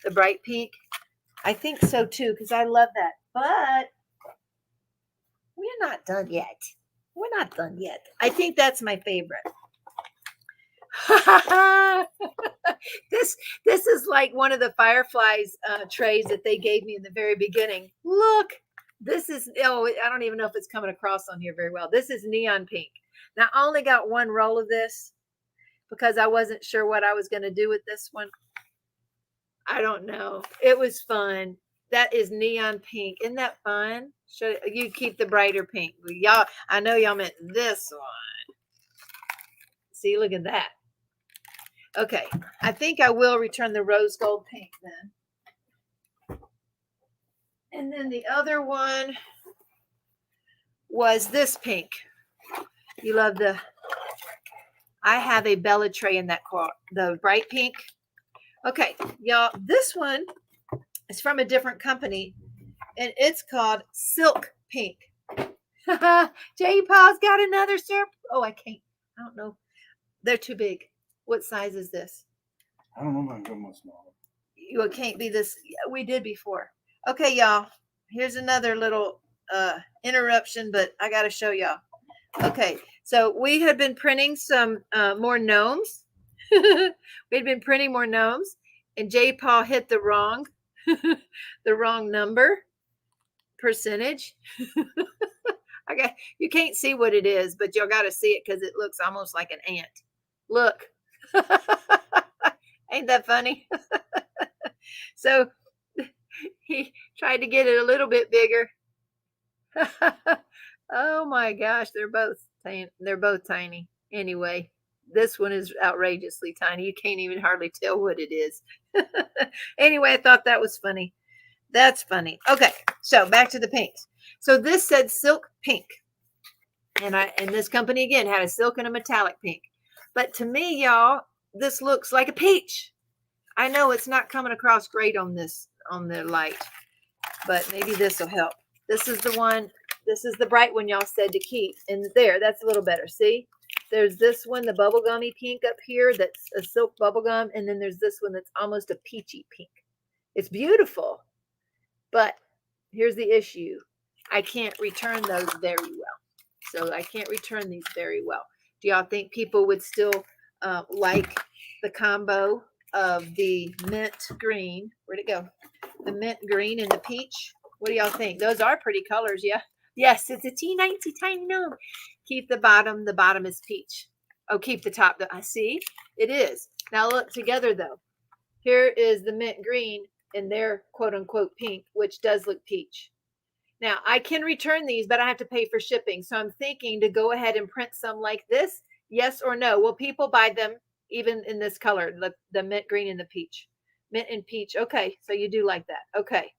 the bright pink? I think so too, because I love that. But we're not done yet. We're not done yet. I think that's my favorite. This is like one of the Fireflies trays that they gave me in the very beginning. Look, this is, I don't even know if it's coming across on here very well. This is neon pink. Now, I only got 1 roll of this because I wasn't sure what I was going to do with this one. I don't know. It was fun. That is neon pink. Isn't that fun? Should you keep the brighter pink? Y'all, I know y'all meant this one. See, look at that. Okay, I think I will return the rose gold pink then. And then the other one was this pink. You love I have a Bella tray in that the bright pink. Okay, y'all, this one is from a different company, and it's called Silk Pink. J Paul's got another syrup. Oh, I don't know. They're too big. What size is this? I don't know if I can go much smaller. You can't be this. We did before. Okay, y'all. Here's another little interruption, but I got to show y'all. Okay, so we had been printing some more gnomes. We'd been printing more gnomes, and J Paul hit the wrong number percentage. You can't see what it is, but y'all got to see it because it looks almost like an ant. Look. Ain't that funny? So he tried to get it a little bit bigger. Oh my gosh, they're both tiny. Anyway, this one is outrageously tiny. You can't even hardly tell what it is. Anyway, I thought that was funny. That's funny. Okay, so back to the pinks. So this said silk pink. And this company again had a silk and a metallic pink. But to me, y'all, this looks like a peach. I know it's not coming across great on the light, but maybe this will help. This is the one, this is the bright one y'all said to keep. And there, that's a little better. See? There's this one, the bubblegummy pink up here, that's a silk bubblegum. And then there's this one that's almost a peachy pink. It's beautiful. But here's the issue. I can't return those very well. So I can't return these very well. Do y'all think people would still like the combo of the mint green? Where'd it go? The mint green and the peach. What do y'all think? Those are pretty colors, yeah? Yes, it's a teeny tiny gnome. Keep the bottom. The bottom is peach. Oh, keep the top. I see. It is. Now look together, though. Here is the mint green and their quote-unquote pink, which does look peach. Now, I can return these, but I have to pay for shipping. So I'm thinking to go ahead and print some like this. Yes or no? Will people buy them even in this color, the mint green and the peach? Mint and peach. Okay, so you do like that. Okay.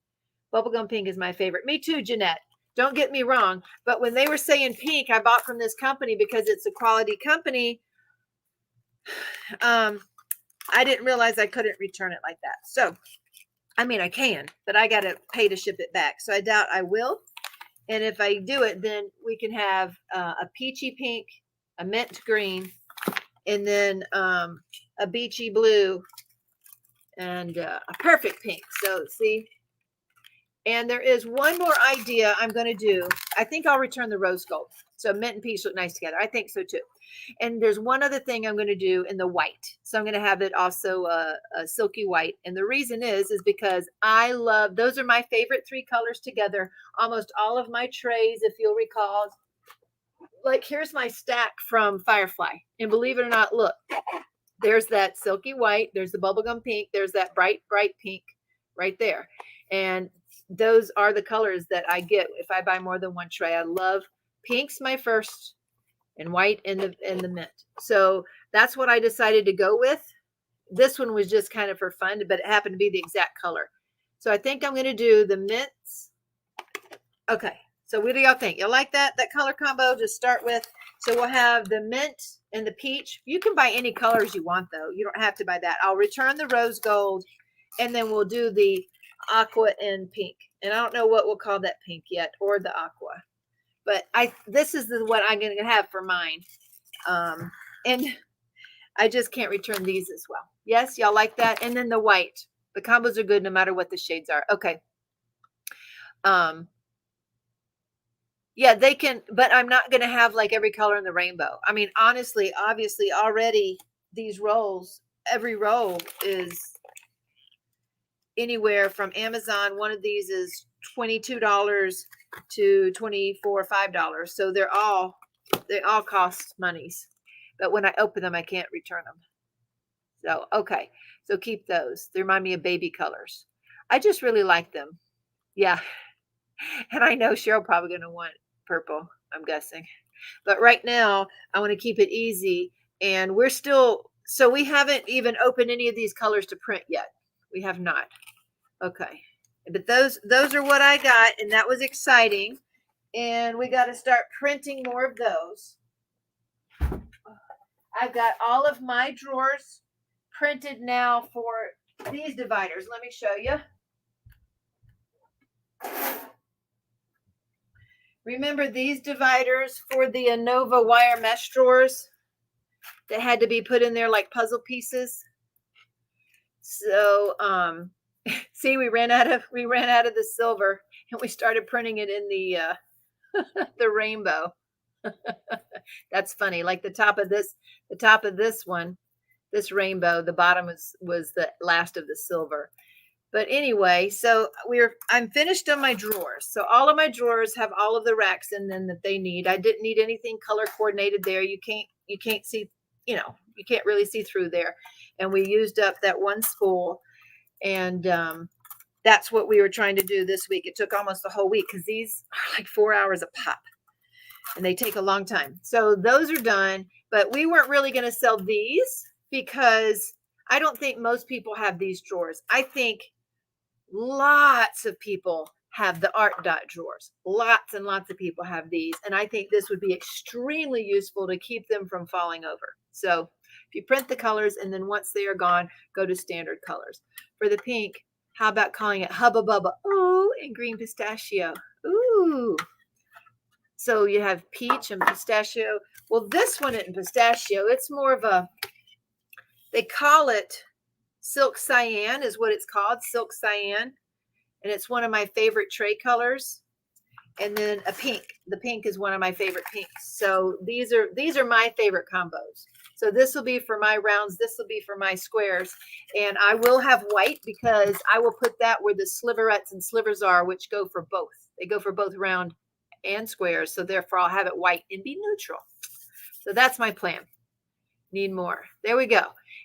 Bubblegum pink is my favorite. Me too, Jeanette. Don't get me wrong. But when they were saying pink, I bought from this company because it's a quality company. I didn't realize I couldn't return it like that. So, I mean, I can, but I got to pay to ship it back. So I doubt I will. And if I do it, then we can have a peachy pink, a mint green, and then a beachy blue, and a perfect pink. So see, and there is one more idea I'm going to do. I think I'll return the rose gold. So mint and peach look nice together. I think so too. And there's one other thing I'm going to do in the white. So I'm going to have it also a silky white. And the reason is because I love, those are my favorite three colors together. Almost all of my trays, if you'll recall, like here's my stack from Firefly. And believe it or not, look, there's that silky white. There's the bubblegum pink. There's that bright pink right there. And those are the colors that I get if I buy more than one tray. I love pink's my first, and white and the mint. So that's what I decided to go with. This one was just kind of for fun, but it happened to be the exact color. So I think I'm going to do the mints. Okay. So what do y'all think? You like that color combo to start with? So we'll have the mint and the peach. You can buy any colors you want, though. You don't have to buy that. I'll return the rose gold, and then we'll do the aqua and pink. And I don't know what we'll call that pink yet, or the aqua. But this is what I'm going to have for mine. And I just can't return these as well. Yes, y'all like that? And then the white. The combos are good no matter what the shades are. Okay. Yeah, they can, but I'm not going to have like every color in the rainbow. I mean, honestly, obviously already these rolls, every roll is anywhere from Amazon. One of these is $22 to $24, $5. So they all cost monies. But when I open them, I can't return them. So, okay. So keep those. They remind me of baby colors. I just really like them. Yeah. And I know Cheryl probably going to want purple, I'm guessing. But right now, I want to keep it easy. And we're still, so we haven't even opened any of these colors to print yet. We have not. Okay. But those are what I got. And that was exciting. And we got to start printing more of those. I've got all of my drawers printed now for these dividers. Let me show you. Remember these dividers for the Anova wire mesh drawers that had to be put in there like puzzle pieces? So, see, we ran out of the silver, and we started printing it in the the rainbow. That's funny. Like the top of this one, this rainbow, the bottom was the last of the silver. But anyway, so I'm finished on my drawers. So all of my drawers have all of the racks in them that they need. I didn't need anything color coordinated there. You can't see, you can't really see through there. And we used up that one spool, and that's what we were trying to do this week. It took almost the whole week because these are like 4 hours a pop. and they take a long time. So those are done, but we weren't really going to sell these because I don't think most people have these drawers. I think lots of people have the ARTDOT drawers. Lots and lots of people have these. And I think this would be extremely useful to keep them from falling over. So if you print the colors and then once they are gone, go to standard colors. For the pink, how about calling it Hubba Bubba? Ooh, and green pistachio. Ooh. So you have peach and pistachio. Well, this one isn't pistachio. It's more of a, they call it silk cyan is what it's called, silk cyan. And it's one of my favorite tray colors. And then a pink. The pink is one of my favorite pinks. So these are my favorite combos. So this will be for my rounds. This will be for my squares. And I will have white because I will put that where the sliverettes and slivers are, which go for both. They go for both round and squares. So therefore I'll have it white and be neutral. So that's my plan. Need more. There we go.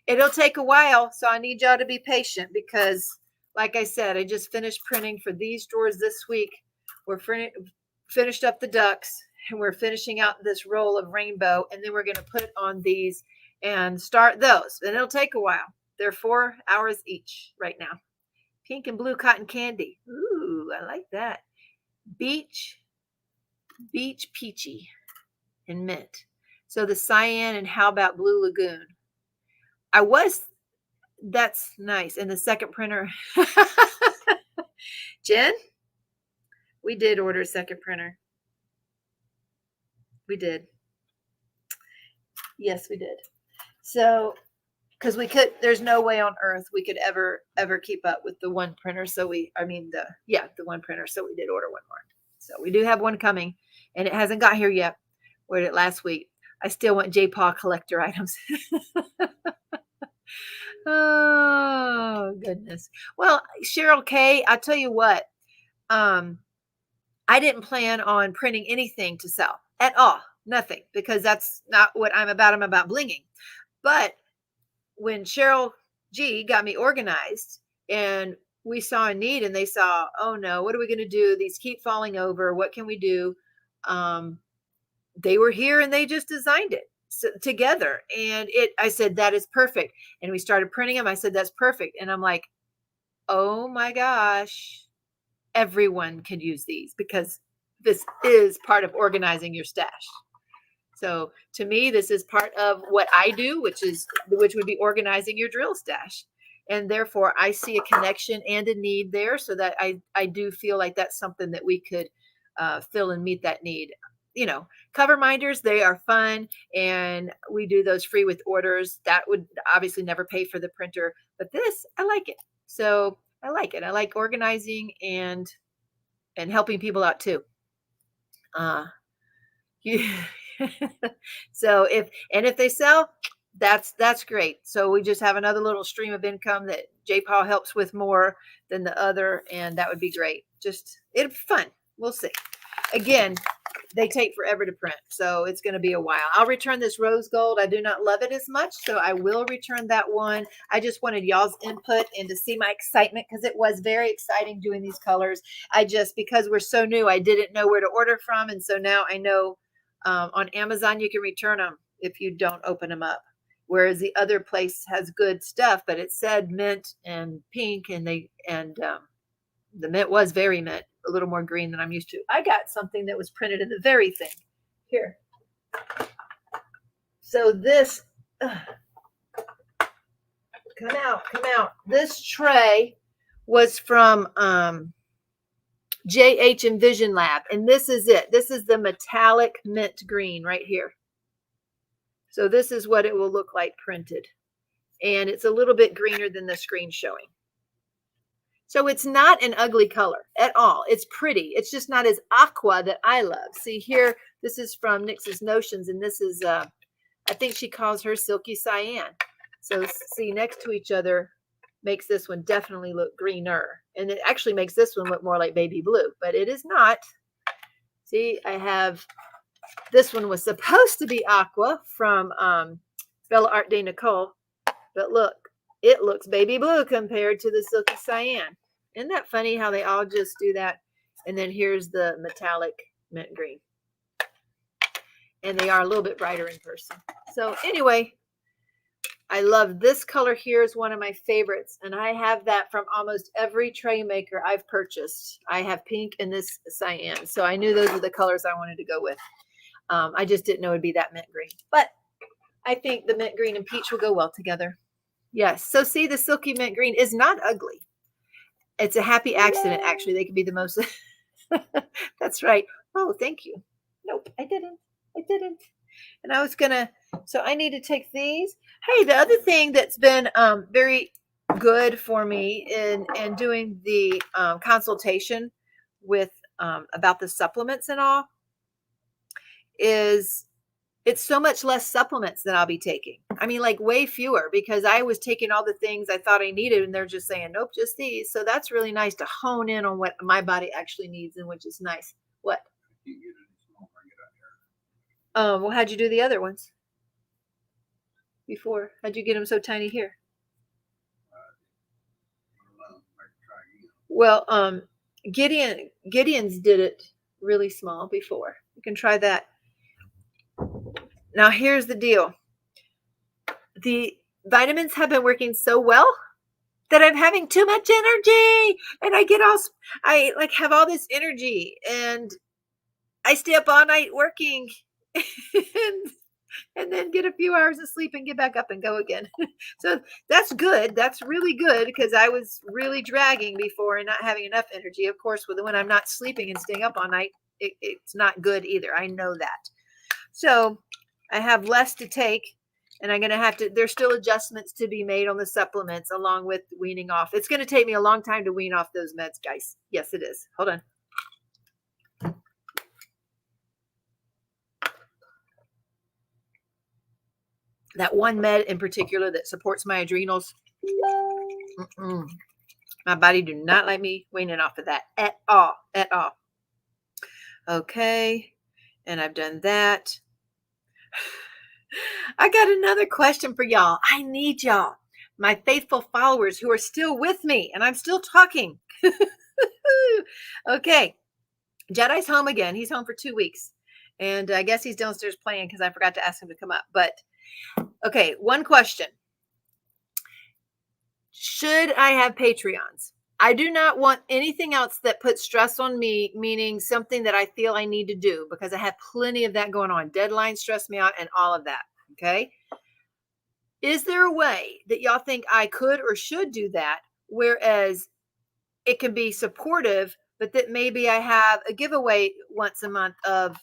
It'll take a while. So I need y'all to be patient because like I said, I just finished printing for these drawers this week. We're finished up the ducks and we're finishing out this roll of rainbow. And then we're going to put on these and start those. And it'll take a while. They're 4 hours each right now. Pink and blue cotton candy. Ooh, I like that. Beach peachy and mint. So the cyan and how about blue lagoon? That's nice. And the second printer, Jen, we did order a second printer. We did. Yes, we did. So, because there's no way on earth we could ever keep up with the one printer. So the one printer. So we did order one more. So we do have one coming and it hasn't got here yet. Ordered it last week. I still want J-Paw collector items. Oh, goodness. Well, Cheryl K., I'll tell you what. I didn't plan on printing anything to sell at all. Nothing. Because that's not what I'm about. I'm about blinging. But when Cheryl G. got me organized and we saw a need and they saw, oh, no, what are we going to do? These keep falling over. What can we do? They were here and they just designed it. Together, and I said that is perfect, and we started printing them. I said that's perfect, and I'm like, oh my gosh, everyone can use these because this is part of organizing your stash. So to me, this is part of what I do, which would be organizing your drill stash, and therefore I see a connection and a need there, so that I do feel like that's something that we could fill and meet that need. You know, cover minders, they are fun and we do those free with orders. That would obviously never pay for the printer, but this, I like it. So I like it. I like organizing and helping people out too. So if they sell, that's great. So we just have another little stream of income that J-Paw helps with more than the other. And that would be great. Just, it'd be fun. We'll see. Again, they take forever to print, so it's going to be a while. I'll return this rose gold. I do not love it as much, so I will return that one. I just wanted y'all's input and to see my excitement because it was very exciting doing these colors. Because we're so new, I didn't know where to order from, and so now I know on Amazon you can return them if you don't open them up, whereas the other place has good stuff, but it said mint and pink, and the mint was very mint. A little more green than I'm used to. I got something that was printed in the very thing here. So this, come out. This tray was from JH Envision Lab, and this is it. This is the metallic mint green right here. So this is what it will look like printed, and it's a little bit greener than the screen showing. So it's not an ugly color at all. It's pretty. It's just not as aqua that I love. See here, this is from Nix's Notions, and this is, I think she calls her Silky Cyan. So see, next to each other makes this one definitely look greener. And it actually makes this one look more like baby blue, but it is not. See, I have, this one was supposed to be aqua from Bella Art de Nicole, but look. It looks baby blue compared to the Silky Cyan. Isn't that funny how they all just do that? And then here's the metallic mint green. and they are a little bit brighter in person. So anyway, I love this color here is one of my favorites, and I have that from almost every tray maker I've purchased. I have pink and this cyan, so I knew those were the colors I wanted to go with. I just didn't know it'd be that mint green, but I think the mint green and peach will go well together. Yes, so see, the silky mint green is not ugly. It's a happy accident, actually. They can be the most. That's right. Oh, thank you. Nope, I didn't. And I was gonna, so I need to take these. Hey, the other thing that's been very good for me in doing the consultation with about the supplements and all is it's so much less supplements than I'll be taking. I mean, like way fewer, because I was taking all the things I thought I needed and they're just saying, nope, just these. So that's really nice to hone in on what my body actually needs, and which is nice. What? Well, how'd you do the other ones before? How'd you get them so tiny here? Well, Gideon's did it really small before. You can try that. Now here's the deal. The vitamins have been working so well that I'm having too much energy, and I like have all this energy, and I stay up all night working and then get a few hours of sleep and get back up and go again. So that's good. That's really good, because I was really dragging before and not having enough energy. Of course, when I'm not sleeping and staying up all night, it's not good either. I know that. So I have less to take, and I'm going to have to, there's still adjustments to be made on the supplements along with weaning off. It's going to take me a long time to wean off those meds, guys. Yes, it is. Hold on. That one med in particular that supports my adrenals. My body do not like me weaning off of that at all. Okay. And I've done that. I got another question for y'all. I need y'all, my faithful followers who are still with me, and I'm still talking. Okay. Jedi's home again. He's home for 2 weeks. And I guess he's downstairs playing because I forgot to ask him to come up. But okay, one question. Should I have Patreons? I do not want anything else that puts stress on me, meaning something that I feel I need to do, because I have plenty of that going on. Deadlines stress me out and all of that. Okay. Is there a way that y'all think I could or should do that, whereas it can be supportive, but that maybe I have a giveaway once a month of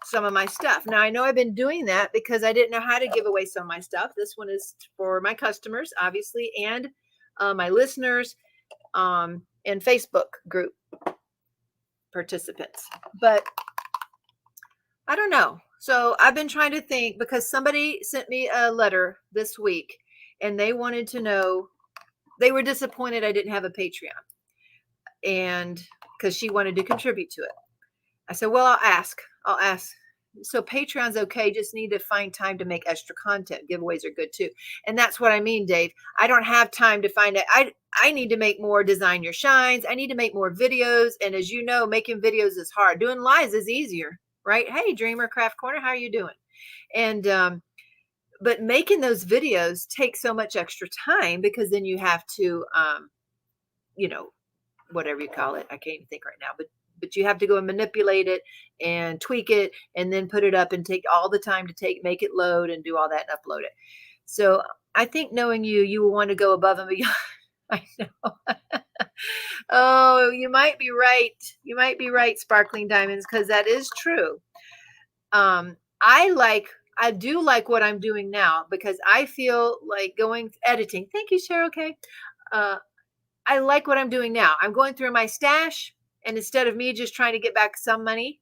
some of my stuff? Now, I know I've been doing that because I didn't know how to give away some of my stuff. This one is for my customers, obviously, and my listeners, and Facebook group participants. But I don't know. So I've been trying to think, because somebody sent me a letter this week and they wanted to know, they were disappointed I didn't have a Patreon, and because she wanted to contribute to it. I said, well, I'll ask. So Patreon's okay. Just need to find time to make extra content. Giveaways are good too. And that's what I mean, Dave. I don't have time to find it. I need to make more Design Your Shines. I need to make more videos. And as you know, making videos is hard. Doing lives is easier, right? Hey, Dreamer Craft Corner, how are you doing? And, but making those videos takes so much extra time, because then you have to, you know, whatever you call it. I can't even think right now, but you have to go and manipulate it and tweak it and then put it up and take all the time to make it load and do all that and upload it. So I think knowing you will want to go above and beyond. I know. Oh, you might be right. You might be right, Sparkling Diamonds, because that is true. I do like what I'm doing now, because I feel like editing. Thank you, Cheryl. Okay. I like what I'm doing now. I'm going through my stash, and instead of me just trying to get back some money,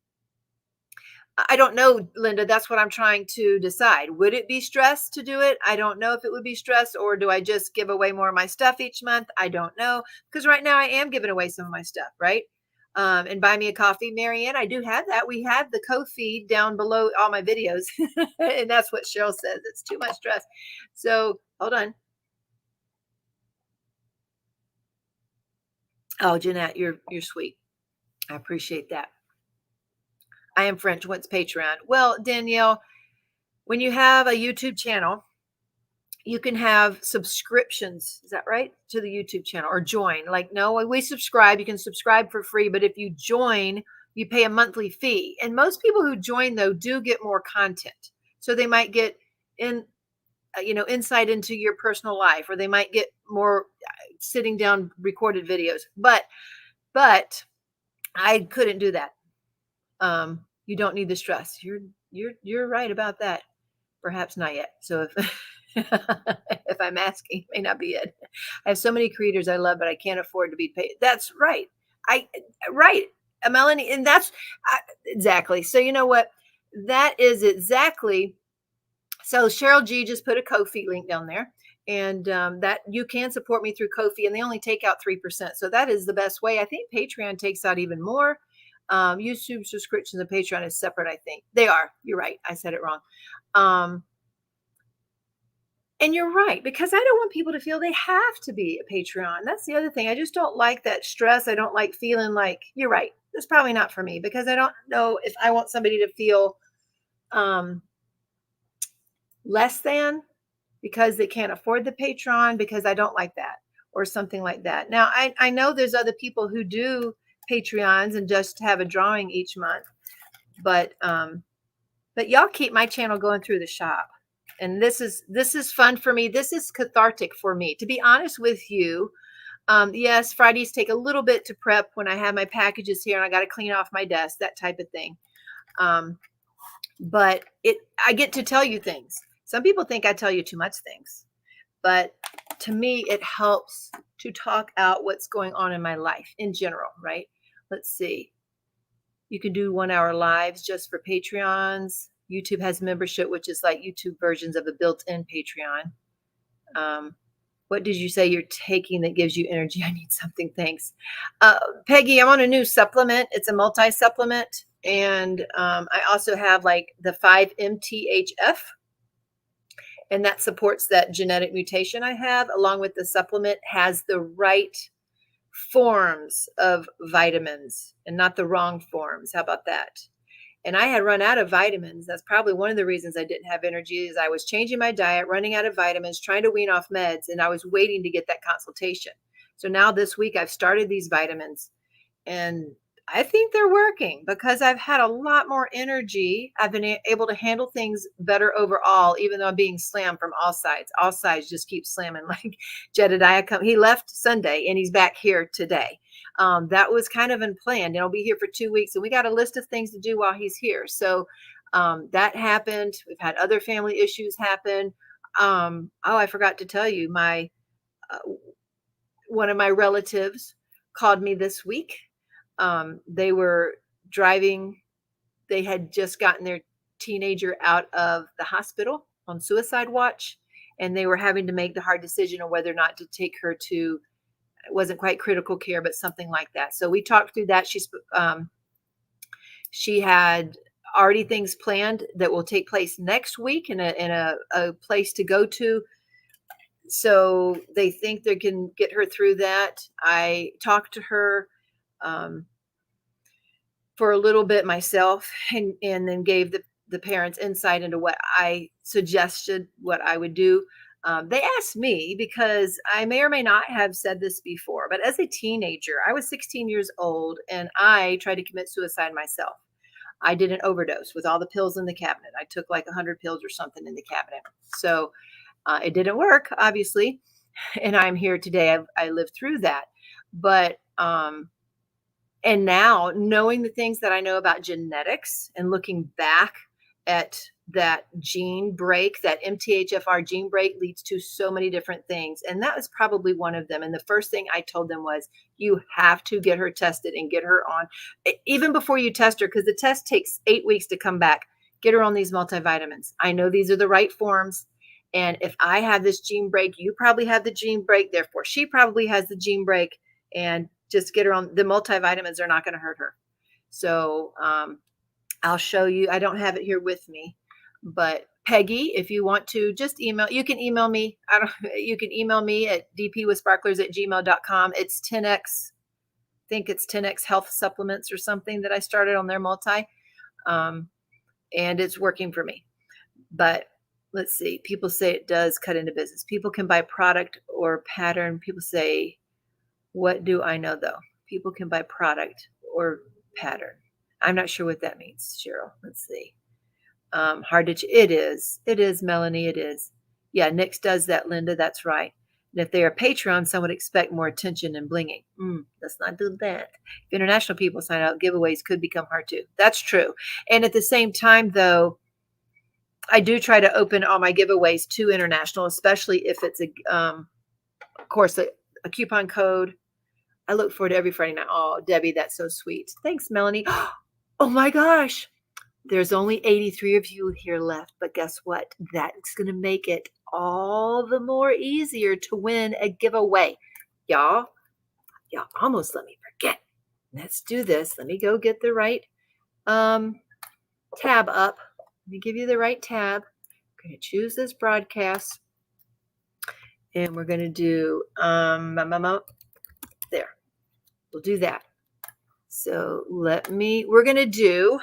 I don't know, Linda, that's what I'm trying to decide. Would it be stress to do it? I don't know if it would be stress, or do I just give away more of my stuff each month? I don't know, because right now I am giving away some of my stuff, right? And buy me a coffee, Marianne. I do have that. We have the Ko-fi down below all my videos. And that's what Cheryl says. It's too much stress. So hold on. Oh, Jeanette, you're sweet. I appreciate that. I am French. What's Patreon? Well, Danielle, when you have a YouTube channel, you can have subscriptions. Is that right? To the YouTube channel, or join. Like, no, we subscribe. You can subscribe for free, but if you join, you pay a monthly fee. And most people who join, though, do get more content. So they might get insight into your personal life, or they might get more sitting down recorded videos. But I couldn't do that. You don't need the stress. You're right about that. Perhaps not yet. So if if I'm asking, it may not be it. I have so many creators I love, but I can't afford to be paid. That's right. Right, Melanie, and that's exactly. So you know what? That is exactly. So Cheryl G just put a Ko-fi link down there, and that you can support me through Ko-fi, and they only take out 3%. So that is the best way. I think Patreon takes out even more. YouTube subscriptions and Patreon is separate. I think they are. You're right. I said it wrong. And you're right, because I don't want people to feel they have to be a Patreon. That's the other thing. I just don't like that stress. I don't like feeling like, you're right, that's probably not for me, because I don't know if I want somebody to feel less than because they can't afford the Patreon, because I don't like that, or something like that. Now, I know there's other people who do Patreons and just have a drawing each month, but y'all keep my channel going through the shop. And this is fun for me. This is cathartic for me, to be honest with you. Yes, Fridays take a little bit to prep when I have my packages here and I got to clean off my desk, that type of thing. But I get to tell you things. Some people think I tell you too much things, but to me, it helps to talk out what's going on in my life in general, right? Let's see. You can do 1 hour lives just for Patreons. YouTube has membership, which is like YouTube versions of a built-in Patreon. What did you say you're taking that gives you energy? I need something. Thanks. Peggy, I'm on a new supplement. It's a multi-supplement. And I also have like the 5-MTHF. And that supports that genetic mutation I have, along with the supplement has the right forms of vitamins and not the wrong forms. How about that? And I had run out of vitamins. That's probably one of the reasons I didn't have energy, is I was changing my diet, running out of vitamins, trying to wean off meds, and I was waiting to get that consultation. So now this week I've started these vitamins, and I think they're working because I've had a lot more energy. I've been able to handle things better overall, even though I'm being slammed from all sides. All sides just keep slamming. Like Jedediah, he left Sunday and he's back here today. That was kind of unplanned. And I'll be here for 2 weeks, and we got a list of things to do while he's here. So that happened. We've had other family issues happen. I forgot to tell you, one of my relatives called me this week. They were driving. They had just gotten their teenager out of the hospital on suicide watch, and they were having to make the hard decision on whether or not to take her to, it wasn't quite critical care, but something like that. So we talked through that. She had already things planned that will take place next week in a place to go to. So they think they can get her through that. I talked to her for a little bit myself, and then gave the parents insight into what I suggested, what I would do. They asked me, because I may or may not have said this before, but as a teenager, I was 16 years old and I tried to commit suicide myself. I did an overdose with all the pills in the cabinet. I took like 100 pills or something in the cabinet. So it didn't work, obviously. And I'm here today. I lived through that. But and now, knowing the things that I know about genetics and looking back at that gene break, that MTHFR gene break leads to so many different things. And that was probably one of them. And the first thing I told them was, you have to get her tested and get her on, even before you test her, because the test takes 8 weeks to come back. Get her on these multivitamins. I know these are the right forms. And if I have this gene break, you probably have the gene break. Therefore, she probably has the gene break. And just get her on. The multivitamins are not going to hurt her. So I'll show you. I don't have it here with me, but Peggy, if you want to, just email. You can email me. You can email me at dpwithsparklers@gmail.com. It's 10x. I think it's 10x Health Supplements or something that I started on their multi. And it's working for me. But let's see. People say it does cut into business. People can buy product or pattern. People say, what do I know though? People can buy product or pattern. I'm not sure what that means, Cheryl. Let's see. Hard to, it is, Melanie, it is. Yeah, Nix does that, Linda, that's right. And if they are Patreon, some would expect more attention and blinging. Let's not do that. If international people sign up, giveaways could become hard too. That's true. And at the same time, though, I do try to open all my giveaways to international, especially if it's of course, a coupon code. I look forward to every Friday night. Oh, Debbie, that's so sweet. Thanks, Melanie. Oh my gosh. There's only 83 of you here left, but guess what? That's going to make it all the more easier to win a giveaway. Y'all almost let me forget. Let's do this. Let me go get the right tab up. Let me give you the right tab. I'm going to choose this broadcast. And we're going to do, there. We'll do that. So we're going to do,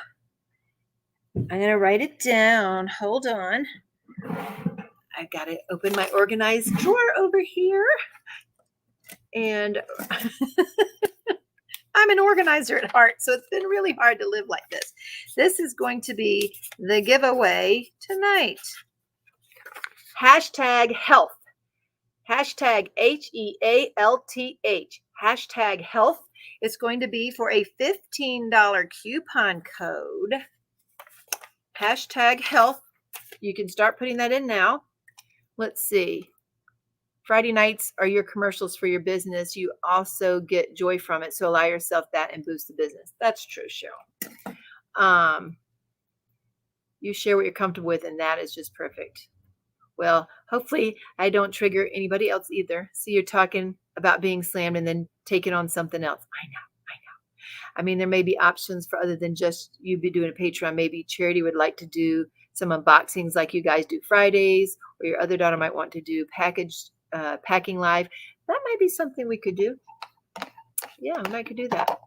I'm going to write it down. Hold on. I got to open my organized drawer over here. And I'm an organizer at heart, so it's been really hard to live like this. This is going to be the giveaway tonight. Hashtag health. Hashtag HEALTH. Hashtag health. It's going to be for a $15 coupon code. Hashtag health. You can start putting that in now. Let's see. Friday nights are your commercials for your business. You also get joy from it. So allow yourself that and boost the business. That's true, Cheryl. You share what you're comfortable with, and that is just perfect. Well, hopefully I don't trigger anybody else either. See, you're talking about being slammed and then taking on something else. I know. I mean, there may be options for other than just you be doing a Patreon. Maybe Charity would like to do some unboxings like you guys do Fridays, or your other daughter might want to do packing live. That might be something we could do. Yeah, we might could do that.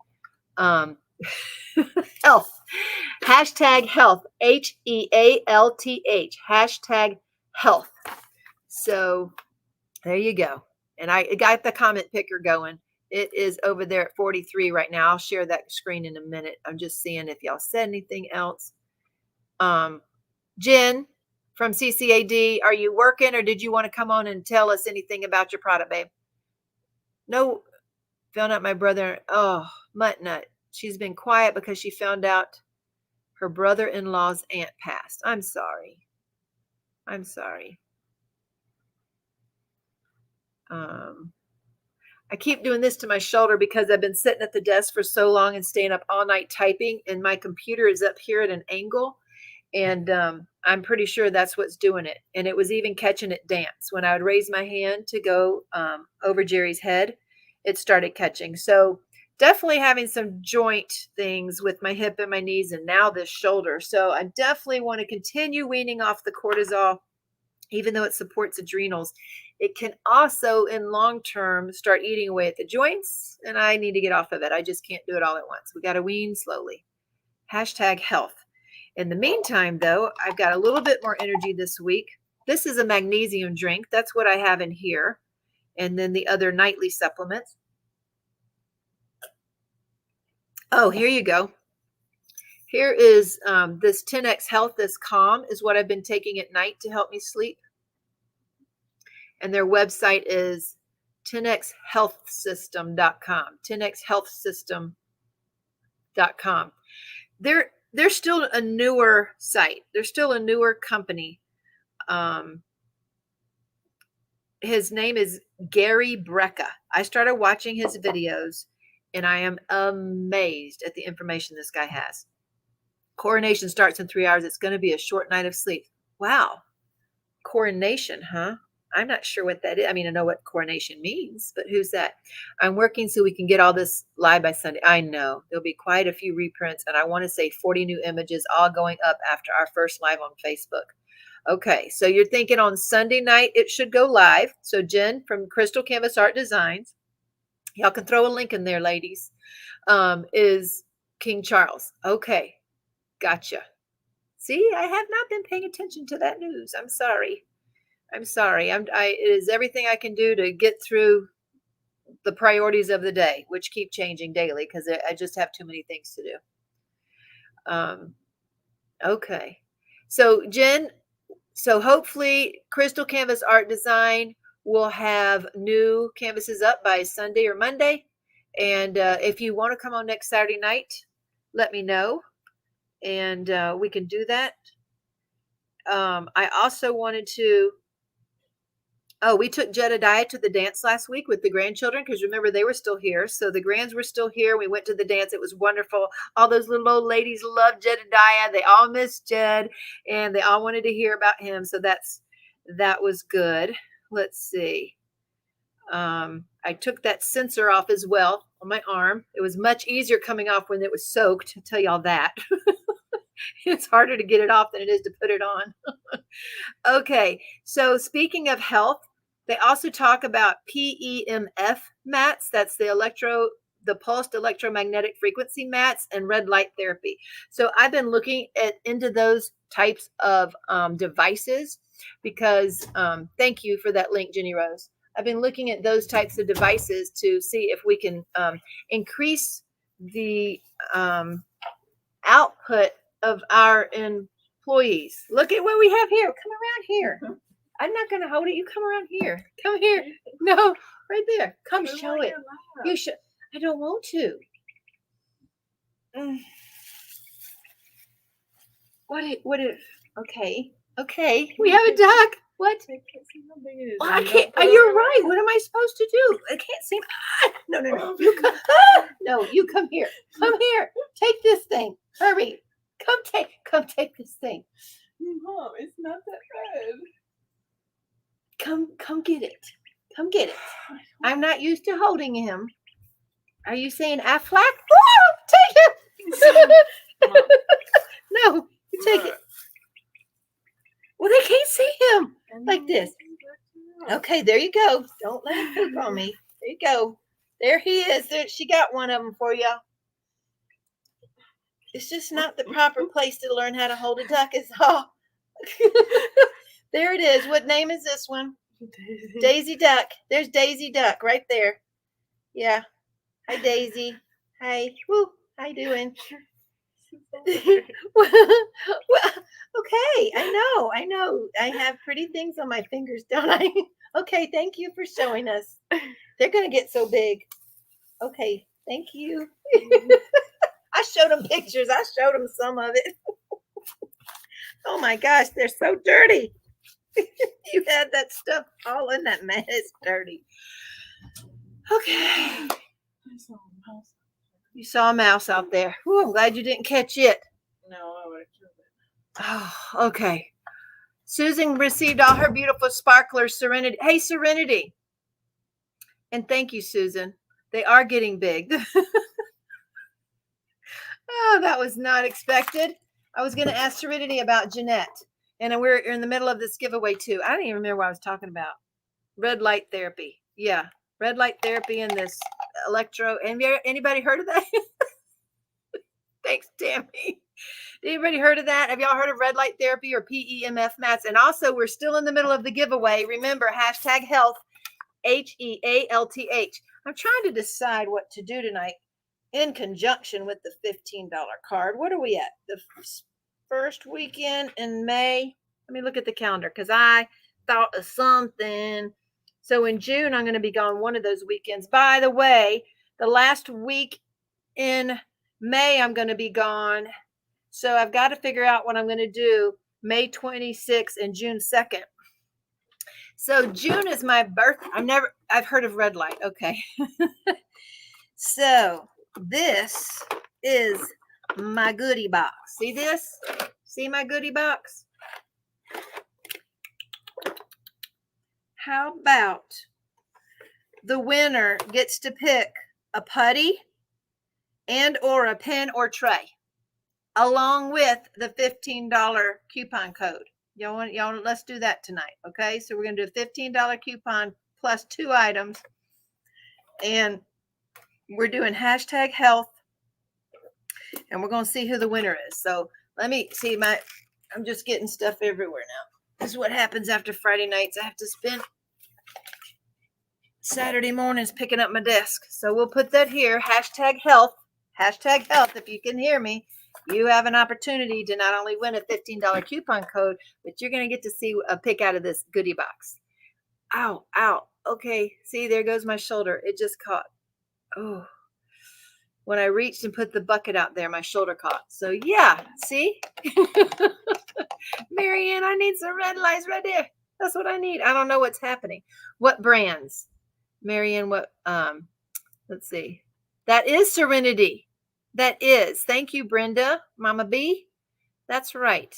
Health. Hashtag health. HEALTH. Hashtag health. So there you go. And I got the comment picker going. It is over there at 43 right now. I'll share that screen in a minute. I'm just seeing if y'all said anything else. Jen from CCAD, are you working or did you want to come on and tell us anything about your product, babe? No, found out my brother. Oh, Mutt Nut. She's been quiet because she found out her brother-in-law's aunt passed. I'm sorry. I keep doing this to my shoulder because I've been sitting at the desk for so long and staying up all night typing, and my computer is up here at an angle, and I'm pretty sure that's what's doing it. And it was even catching it dance. When I would raise my hand to go over Jerry's head, it started catching. So definitely having some joint things with my hip and my knees and now this shoulder. So I definitely want to continue weaning off the cortisol, even though it supports adrenals. It can also, in long term, start eating away at the joints, and I need to get off of it. I just can't do it all at once. We got to wean slowly. Hashtag health. In the meantime, though, I've got a little bit more energy this week. This is a magnesium drink. That's what I have in here. And then the other nightly supplements. Oh, here you go. Here is this 10X Health, this Calm is what I've been taking at night to help me sleep. And their website is 10xhealthsystem.com. 10xhealthsystem.com. They're still a newer site. They're still a newer company. His name is Gary Brecka. I started watching his videos, and I am amazed at the information this guy has. Coronation starts in 3 hours. It's going to be a short night of sleep. Wow. Coronation, huh? I'm not sure what that is. I mean, I know what coronation means, but who's that? I'm working so we can get all this live by Sunday. I know there'll be quite a few reprints, and I want to say 40 new images all going up after our first live on Facebook. Okay, so you're thinking on Sunday night it should go live. So Jen from Crystal Canvas Art Designs, y'all can throw a link in there, ladies, is King Charles. Okay, Gotcha. See, I have not been paying attention to that news. I'm sorry. It is everything I can do to get through the priorities of the day, which keep changing daily because I just have too many things to do. Okay. So Jen, hopefully Crystal Canvas Art Design will have new canvases up by Sunday or Monday. And if you want to come on next Saturday night, let me know. And we can do that. I also wanted to, we took Jedediah to the dance last week with the grandchildren because remember they were still here. So the grands were still here. We went to the dance. It was wonderful. All those little old ladies loved Jedediah. They all missed Jed and they all wanted to hear about him. So that was good. Let's see. I took that sensor off as well on my arm. It was much easier coming off when it was soaked. I'll tell y'all that. It's harder to get it off than it is to put it on. Okay, so speaking of health, they also talk about PEMF mats. That's the pulsed electromagnetic frequency mats and red light therapy. So I've been looking into those types of devices because thank you for that link, Jenny Rose. I've been looking at those types of devices to see if we can increase the output of our employees. Look at what we have here. Come around here. I'm not going to hold it. You come around here. Come here. No, right there. Come show it. You should. I don't want to. Okay. We have a duck. What? Well, I can't. You're right. What am I supposed to do? I can't see. No. You come. No, you come here. Come here. Take this thing. Hurry. Come take this thing. Mom, it's not that bad. Come get it. Come get it. I'm not used to holding him. Are you saying Aflac? Oh, take it. No, you take it. Well, they can't see him like this. Okay, there you go. Don't let him poop on me. There you go. There he is. There, she got one of them for y'all. It's just not the proper place to learn how to hold a duck is all. There it is. What name is this one? Daisy Duck. There's Daisy Duck right there. Yeah. Hi, Daisy. Hi. Woo. How you doing? well, okay. I know. I have pretty things on my fingers, don't I? Okay. Thank you for showing us. They're going to get so big. Okay. Thank you. I showed them pictures. I showed them some of it. Oh my gosh, they're so dirty. You had that stuff all in that mess. It's dirty. Okay. You saw a mouse out there. Ooh, I'm glad you didn't catch it. No, I would have killed it. Oh, okay. Susan received all her beautiful sparklers, Serenity. Hey, Serenity. And thank you, Susan. They are getting big. Oh, that was not expected. I was going to ask Serenity about Jeanette. And we're in the middle of this giveaway too. I don't even remember what I was talking about. Red light therapy. Yeah. Red light therapy and this electro. And anybody heard of that? Thanks, Tammy. Anybody heard of that? Have y'all heard of red light therapy or PEMF mats? And also, we're still in the middle of the giveaway. Remember, #health, HEALTH. I'm trying to decide what to do tonight in conjunction with the $15 card. What are we at? The first weekend in May. Let me look at the calendar because I thought of something. So in June, I'm going to be gone one of those weekends. By the way, the last week in May, I'm going to be gone. So I've got to figure out what I'm going to do May 26th and June 2nd. So June is my birthday. I've heard of red light. Okay. So this is my goodie box. See this? See my goodie box? How about the winner gets to pick a putty and or a pen or tray along with the $15 coupon code. Y'all, let's do that tonight. Okay. So we're going to do a $15 coupon plus 2 items. And we're doing #health. And we're going to see who the winner is. So Let me see I'm just getting stuff everywhere now. This is what happens after Friday nights. I have to spend Saturday mornings picking up my desk. So we'll put that here. Hashtag health. Hashtag health. If you can hear me, you have an opportunity to not only win a $15 coupon code, but you're going to get to see a pick out of this goodie box. Ow, ow. Okay. See, there goes my shoulder. It just caught. Oh. When I reached and put the bucket out there, my shoulder caught. So yeah, see? Marianne, I need some red lights right there. That's what I need. I don't know what's happening. What brands? Marianne, what, let's see. That is Serenity. That is. Thank you, Brenda. Mama B. That's right.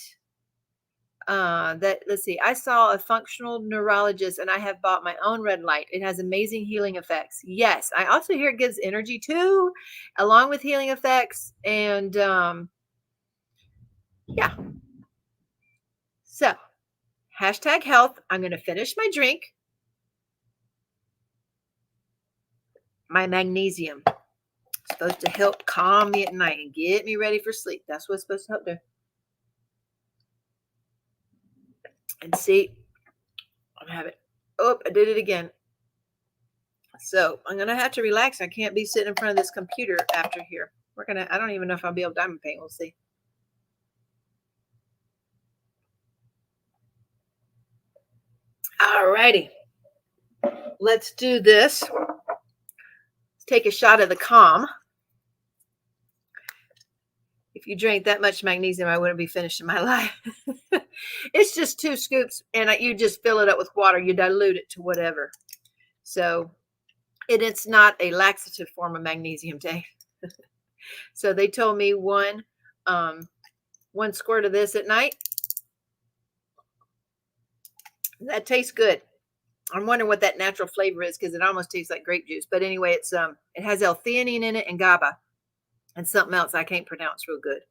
Let's see. I saw a functional neurologist and I have bought my own red light. It has amazing healing effects. Yes. I also hear it gives energy too, along with healing effects. And yeah. So hashtag health. I'm going to finish my drink. My magnesium. It's supposed to help calm me at night and get me ready for sleep. That's what it's supposed to help do. And see, I have it. Oh, I did it again. So I'm going to have to relax. I can't be sitting in front of this computer after here. I don't even know if I'll be able to diamond paint. We'll see. All righty. Let's do this. Let's take a shot of the calm. If you drank that much magnesium, I wouldn't be finishing my life. It's just 2 scoops, and you just fill it up with water. You dilute it to whatever. So it's not a laxative form of magnesium, Dave. So they told me one squirt of this at night. That tastes good. I'm wondering what that natural flavor is because it almost tastes like grape juice. But anyway, it has L-theanine in it and GABA. And something else I can't pronounce real good.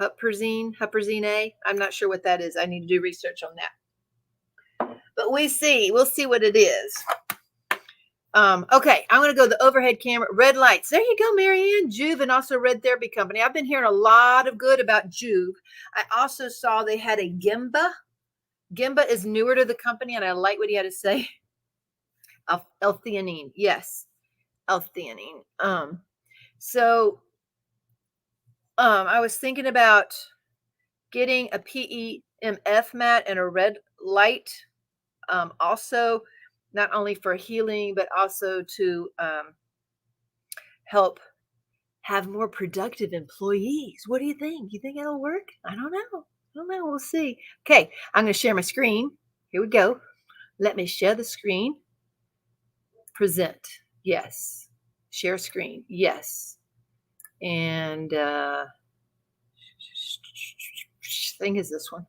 Huperzine A. I'm not sure what that is. I need to do research on that. But we'll see what it is. Okay, I'm going to go to the overhead camera. Red lights. There you go, Marianne. Juve and also Red Therapy Company. I've been hearing a lot of good about Juve. I also saw they had a Gimba. Gimba is newer to the company, and I like what he had to say. L-theanine. Yes, L-theanine. So I was thinking about getting a PEMF mat and a red light. Also, not only for healing, but also to help have more productive employees. What do you think? You think it'll work? I don't know. We'll see. Okay, I'm going to share my screen. Here we go. Let me share the screen. Present. Yes. Share screen. Yes. And I think is this one.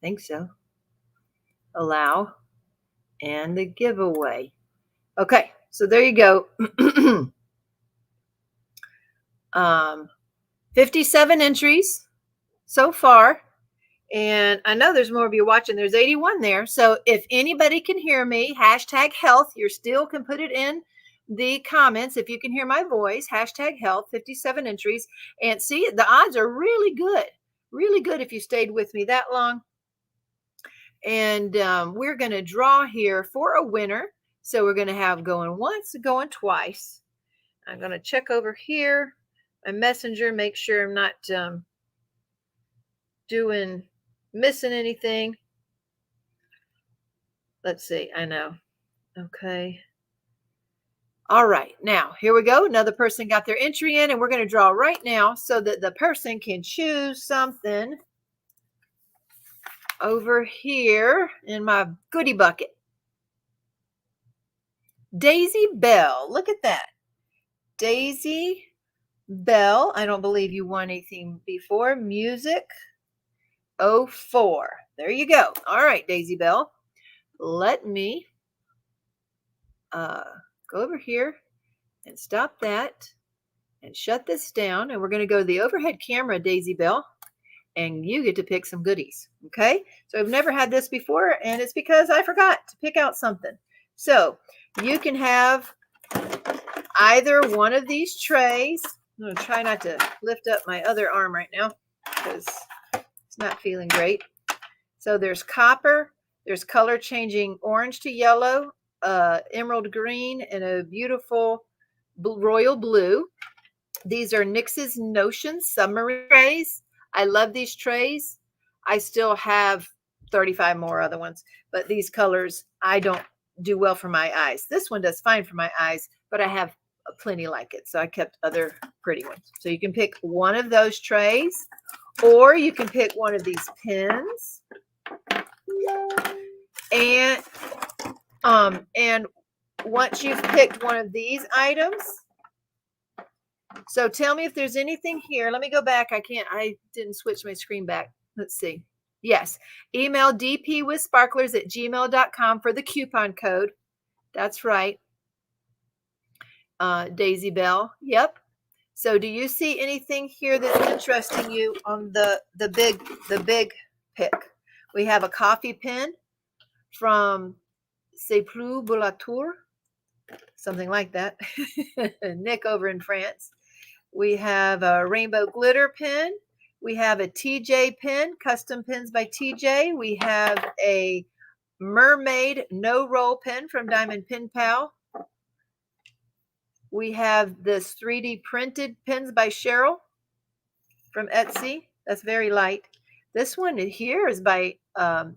I think so. Allow. And the giveaway. Okay, so there you go. 57 entries so far. And I know there's more of you watching. There's 81 there. So if anybody can hear me, hashtag health, you still can put it in the comments. If you can hear my voice, hashtag health, 57 entries. And see, the odds are really good. Really good if you stayed with me that long. And we're going to draw here for a winner. So we're going to have going once, going twice. I'm going to check over here, my messenger, make sure I'm not missing anything. Let's see. I know. Okay. All right. Now, here we go. Another person got their entry in, and we're going to draw right now so that the person can choose something over here in my goodie bucket. Daisy Bell. Look at that. Daisy Bell. I don't believe you won anything before. Music 04. There you go. All right, Daisy Bell. Let me go over here and stop that and shut this down. And we're going to go to the overhead camera, Daisy Bell, and you get to pick some goodies. Okay. So I've never had this before, and it's because I forgot to pick out something. So you can have either one of these trays. I'm going to try not to lift up my other arm right now because it's not feeling great. So there's copper, there's color changing orange to yellow, emerald green, and a beautiful royal blue. These are NYX's Notions submarine trays. I love these trays. I still have 35 more other ones, but these colors I don't do well for my eyes. This one does fine for my eyes, but I have plenty like it, so I kept other pretty ones. So you can pick one of those trays, or you can pick one of these pins. And once you've picked one of these items, so tell me if there's anything here. Let me go back. I didn't switch my screen back. Let's see. Yes. Email dpwithsparklers@gmail.com for the coupon code. That's right. Daisy Bell. Yep. So do you see anything here that's interesting you on the big pick? We have a coffee pen from C'est Plus Beau la Tour, something like that. Nick over in France. We have a rainbow glitter pen. We have a TJ pen, custom pins by TJ. We have a mermaid no roll pen from Diamond Pen Pal. We have this 3D printed pins by Cheryl from Etsy. That's very light. This one here is by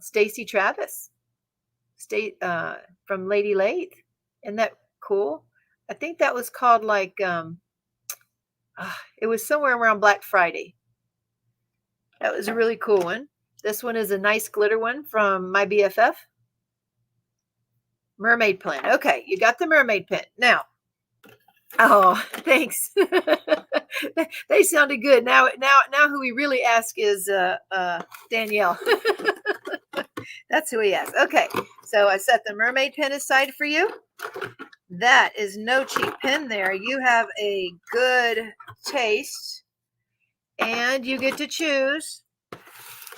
Stacy Travis, from Lady Lathe. Isn't that cool? I think that was called like, it was somewhere around Black Friday. That was a really cool one. This one is a nice glitter one from my BFF. Mermaid pen. Okay, you got the mermaid pen. Now, oh, thanks. They sounded good. Now who we really ask is Danielle. That's who we ask. Okay, so I set the mermaid pen aside for you. That is no cheap pen there. You have a good taste, and you get to choose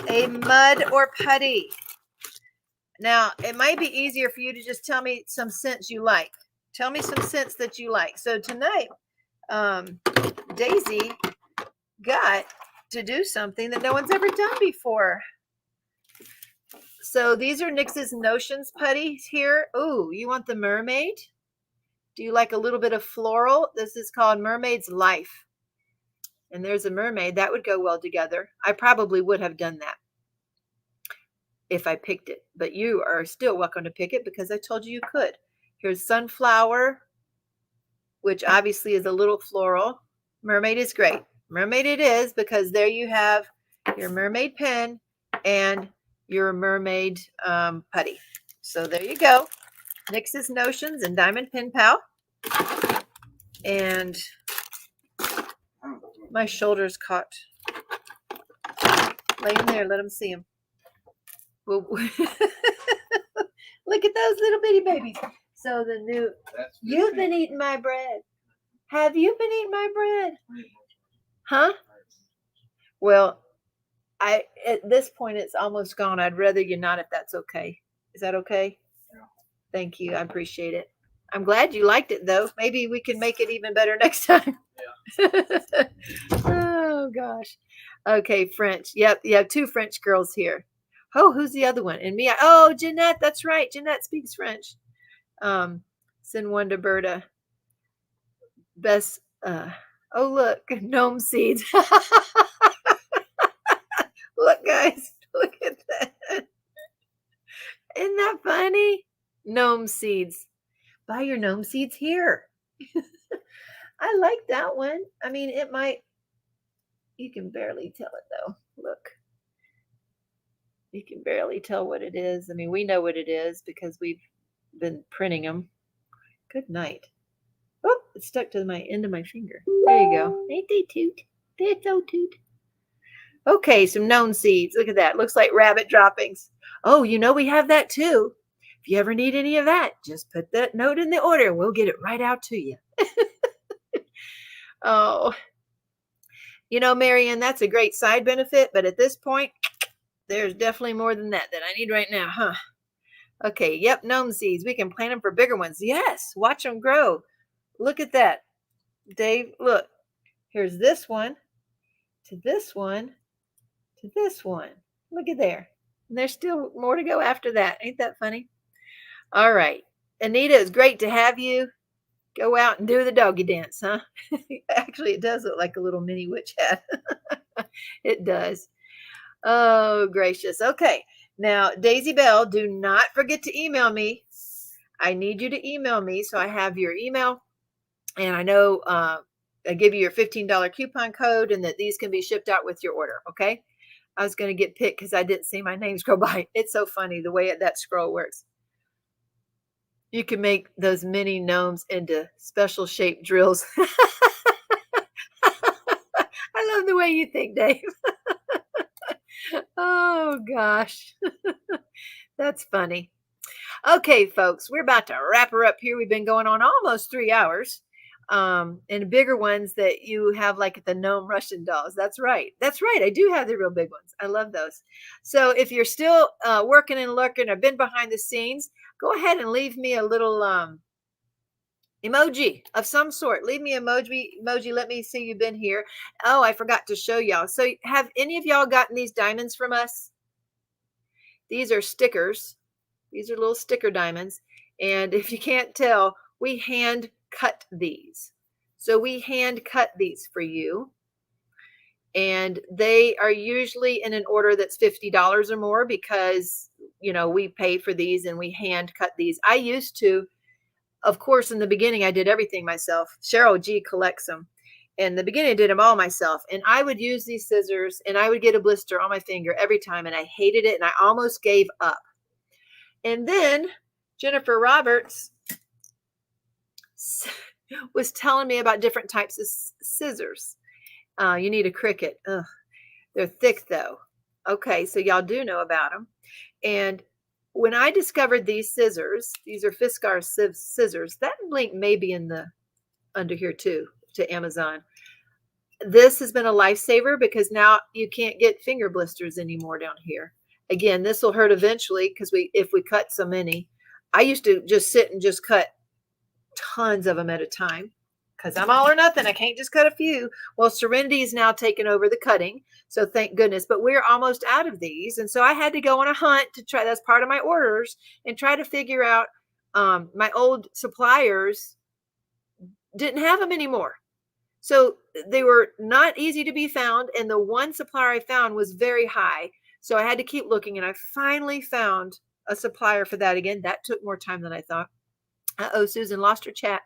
a mud or putty. Now, it might be easier for you to just tell me some scents you like. Tell me some scents that you like. So tonight, Daisy got to do something that no one's ever done before. So these are NYX's Notions putties here. Oh, you want the mermaid? Do you like a little bit of floral? This is called Mermaid's Life. And there's a mermaid. That would go well together. I probably would have done that if I picked it. But you are still welcome to pick it because I told you you could. Here's sunflower, which obviously is a little floral. Mermaid is great. Mermaid it is, because there you have your mermaid pen and your mermaid putty. So there you go. NYX's Notions and Diamond Pen Pal. And my shoulder's caught. Lay in there. Let them see them. Look at those little bitty babies. So the new, you've been eating my bread. Have you been eating my bread? Huh? Well, at this point, it's almost gone. I'd rather you not, if that's okay. Is that okay? Yeah. Thank you. I appreciate it. I'm glad you liked it, though. Maybe we can make it even better next time. Yeah. Oh, gosh. Okay, French. Yep, you have two French girls here. Oh, who's the other one? And me. Oh, Jeanette. That's right. Jeanette speaks French. Sinwanda Berta. Best. Oh, look. Gnome seeds. Look, guys. Look at that. Isn't that funny? Gnome seeds. Buy your gnome seeds here. I like that one. I mean, it might. You can barely tell it, though. Look. You can barely tell what it is. I mean, we know what it is because we've been printing them. Good night. Oh, it stuck to my end of my finger. There you go. Ain't they toot? They're so toot. Okay, some gnome seeds. Look at that. Looks like rabbit droppings. Oh, you know we have that too. If you ever need any of that, just put that note in the order. We'll get it right out to you. Oh, you know, Marianne, that's a great side benefit. But at this point, there's definitely more than that I need right now, huh? Okay, yep, gnome seeds. We can plant them for bigger ones. Yes, watch them grow. Look at that. Dave, look. Here's this one, to this one, to this one. Look at there. And there's still more to go after that. Ain't that funny? All right. Anita, it's great to have you. Go out and do the doggy dance, huh? Actually, it does look like a little mini witch hat. It does. Oh, gracious. Okay. Now, Daisy Bell, do not forget to email me. I need you to email me so I have your email. And I know I give you your $15 coupon code and that these can be shipped out with your order. Okay. I was going to get picked because I didn't see my name scroll by. It's so funny the way that scroll works. You can make those mini gnomes into special shaped drills. I love the way you think, Dave. Oh, gosh. That's funny. Okay, folks, we're about to wrap her up here. We've been going on almost 3 hours. And bigger ones that you have like the gnome Russian dolls. That's right. That's right. I do have the real big ones. I love those. So if you're still working and lurking or been behind the scenes, go ahead and leave me a little emoji of some sort. Leave me emoji. Let me see you've been here. Oh, I forgot to show y'all. So have any of y'all gotten these diamonds from us? These are stickers. These are little sticker diamonds. And if you can't tell, we hand cut these. So we hand cut these for you. And they are usually in an order that's $50 or more because, you know, we pay for these and we hand cut these. I used to, of course, in the beginning, I did everything myself. Cheryl G collects them. In the beginning, I did them all myself. And I would use these scissors and I would get a blister on my finger every time. And I hated it. And I almost gave up. And then Jennifer Roberts was telling me about different types of scissors. You need a Cricut. Ugh, they're thick though. Okay, so y'all do know about them. And when I discovered these scissors, these are Fiskars scissors. That link may be in the under here too to Amazon. This has been a lifesaver because now you can't get finger blisters anymore down here. Again, this will hurt eventually because if we cut so many. I used to just sit and just cut tons of them at a time because I'm all or nothing. I can't just cut a few. Well, Serenity is now taking over the cutting. So thank goodness, but we're almost out of these. And so I had to go on a hunt to try, that's part of my orders, and try to figure out my old suppliers didn't have them anymore. So they were not easy to be found. And the one supplier I found was very high. So I had to keep looking and I finally found a supplier for that again. That took more time than I thought. Uh-oh, Susan lost her chat.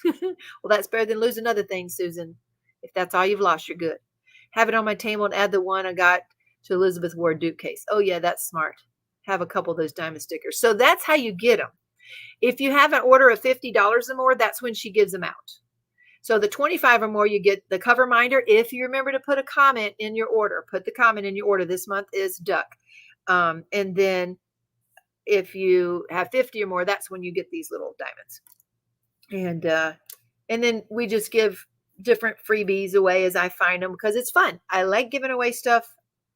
Well, that's better than losing other things, Susan. If that's all you've lost, you're good. Have it on my table and add the one I got to Elizabeth Ward Duke case. Oh, yeah, that's smart. Have a couple of those diamond stickers. So that's how you get them. If you have an order of $50 or more, that's when she gives them out. So the 25 or more, you get the cover minder. If you remember to put a comment in your order, put the comment in your order. This month is duck. And then if you have 50 or more, that's when you get these little diamonds. And then we just give different freebies away as I find them because it's fun. I like giving away stuff.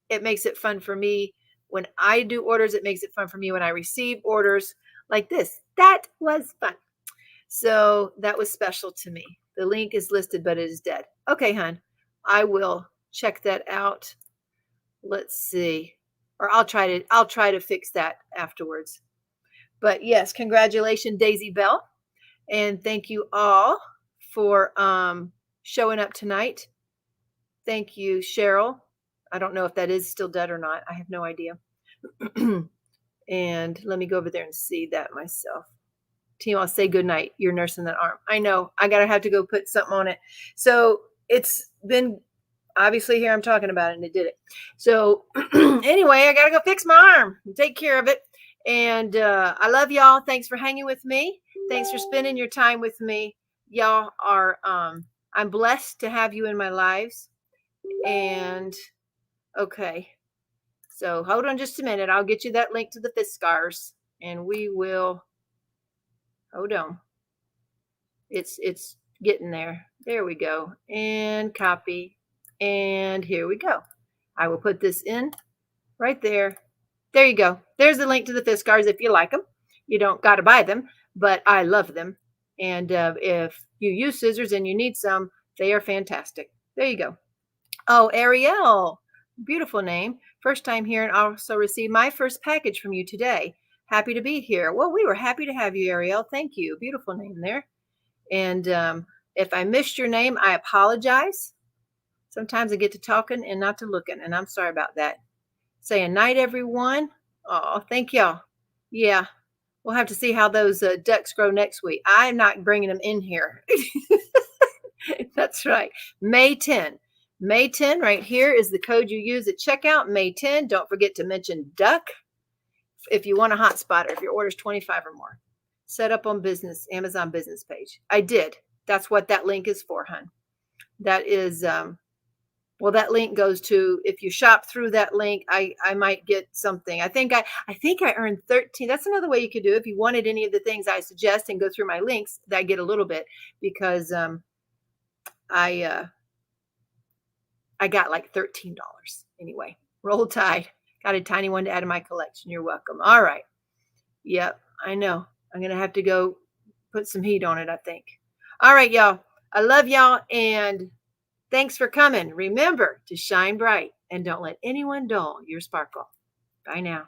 It makes it fun for me. When I do orders, it makes it fun for me when I receive orders like this. That was fun. So that was special to me. The link is listed, but it is dead. Okay, hon. I will check that out. Let's see. Or I'll try to fix that afterwards. But yes, congratulations, Daisy Bell. And thank you all for showing up tonight. Thank you, Cheryl. I don't know if that is still dead or not. I have no idea. And let me go over there and see that myself. Teemaw, say goodnight. You're nursing that arm. I know. I gotta have to go put something on it. So it's been obviously here I'm talking about it and it did it. So anyway, I gotta go fix my arm and take care of it. And I love y'all. Thanks for hanging with me. Thanks for spending your time with me. Y'all are I'm blessed to have you in my lives. And okay. So hold on just a minute. I'll get you that link to the Fiskars and we will hold on. It's getting there. There we go. And copy. And here we go. I will put this in right there. There you go. There's the link to the Fiskars if you like them. You don't got to buy them, but I love them. And if you use scissors and you need some, they are fantastic. There you go. Oh, Ariel, beautiful name. First time here, and also received my first package from you today. Happy to be here. Well, we were happy to have you, Ariel. Thank you. Beautiful name there. And if I missed your name, I apologize. Sometimes I get to talking and not to looking, and I'm sorry about that. Saying night, everyone. Oh, thank y'all. Yeah, we'll have to see how those ducks grow next week. I'm not bringing them in here. That's right. May 10. May 10 right here is the code you use at checkout. May 10. Don't forget to mention duck if you want a hotspot or if your order's 25 or more. Set up on business, Amazon business page. I did. That's what that link is for, hon. That is, well, that link goes to, if you shop through that link, I might get something. I think I earned 13. That's another way you could do it. If you wanted any of the things I suggest and go through my links, I get a little bit because I got like $13 anyway. Roll Tide. Got a tiny one to add to my collection. You're welcome. All right. Yep, I know. I'm going to have to go put some heat on it, I think. All right, y'all. I love y'all, and thanks for coming. Remember to shine bright and don't let anyone dull your sparkle. Bye now.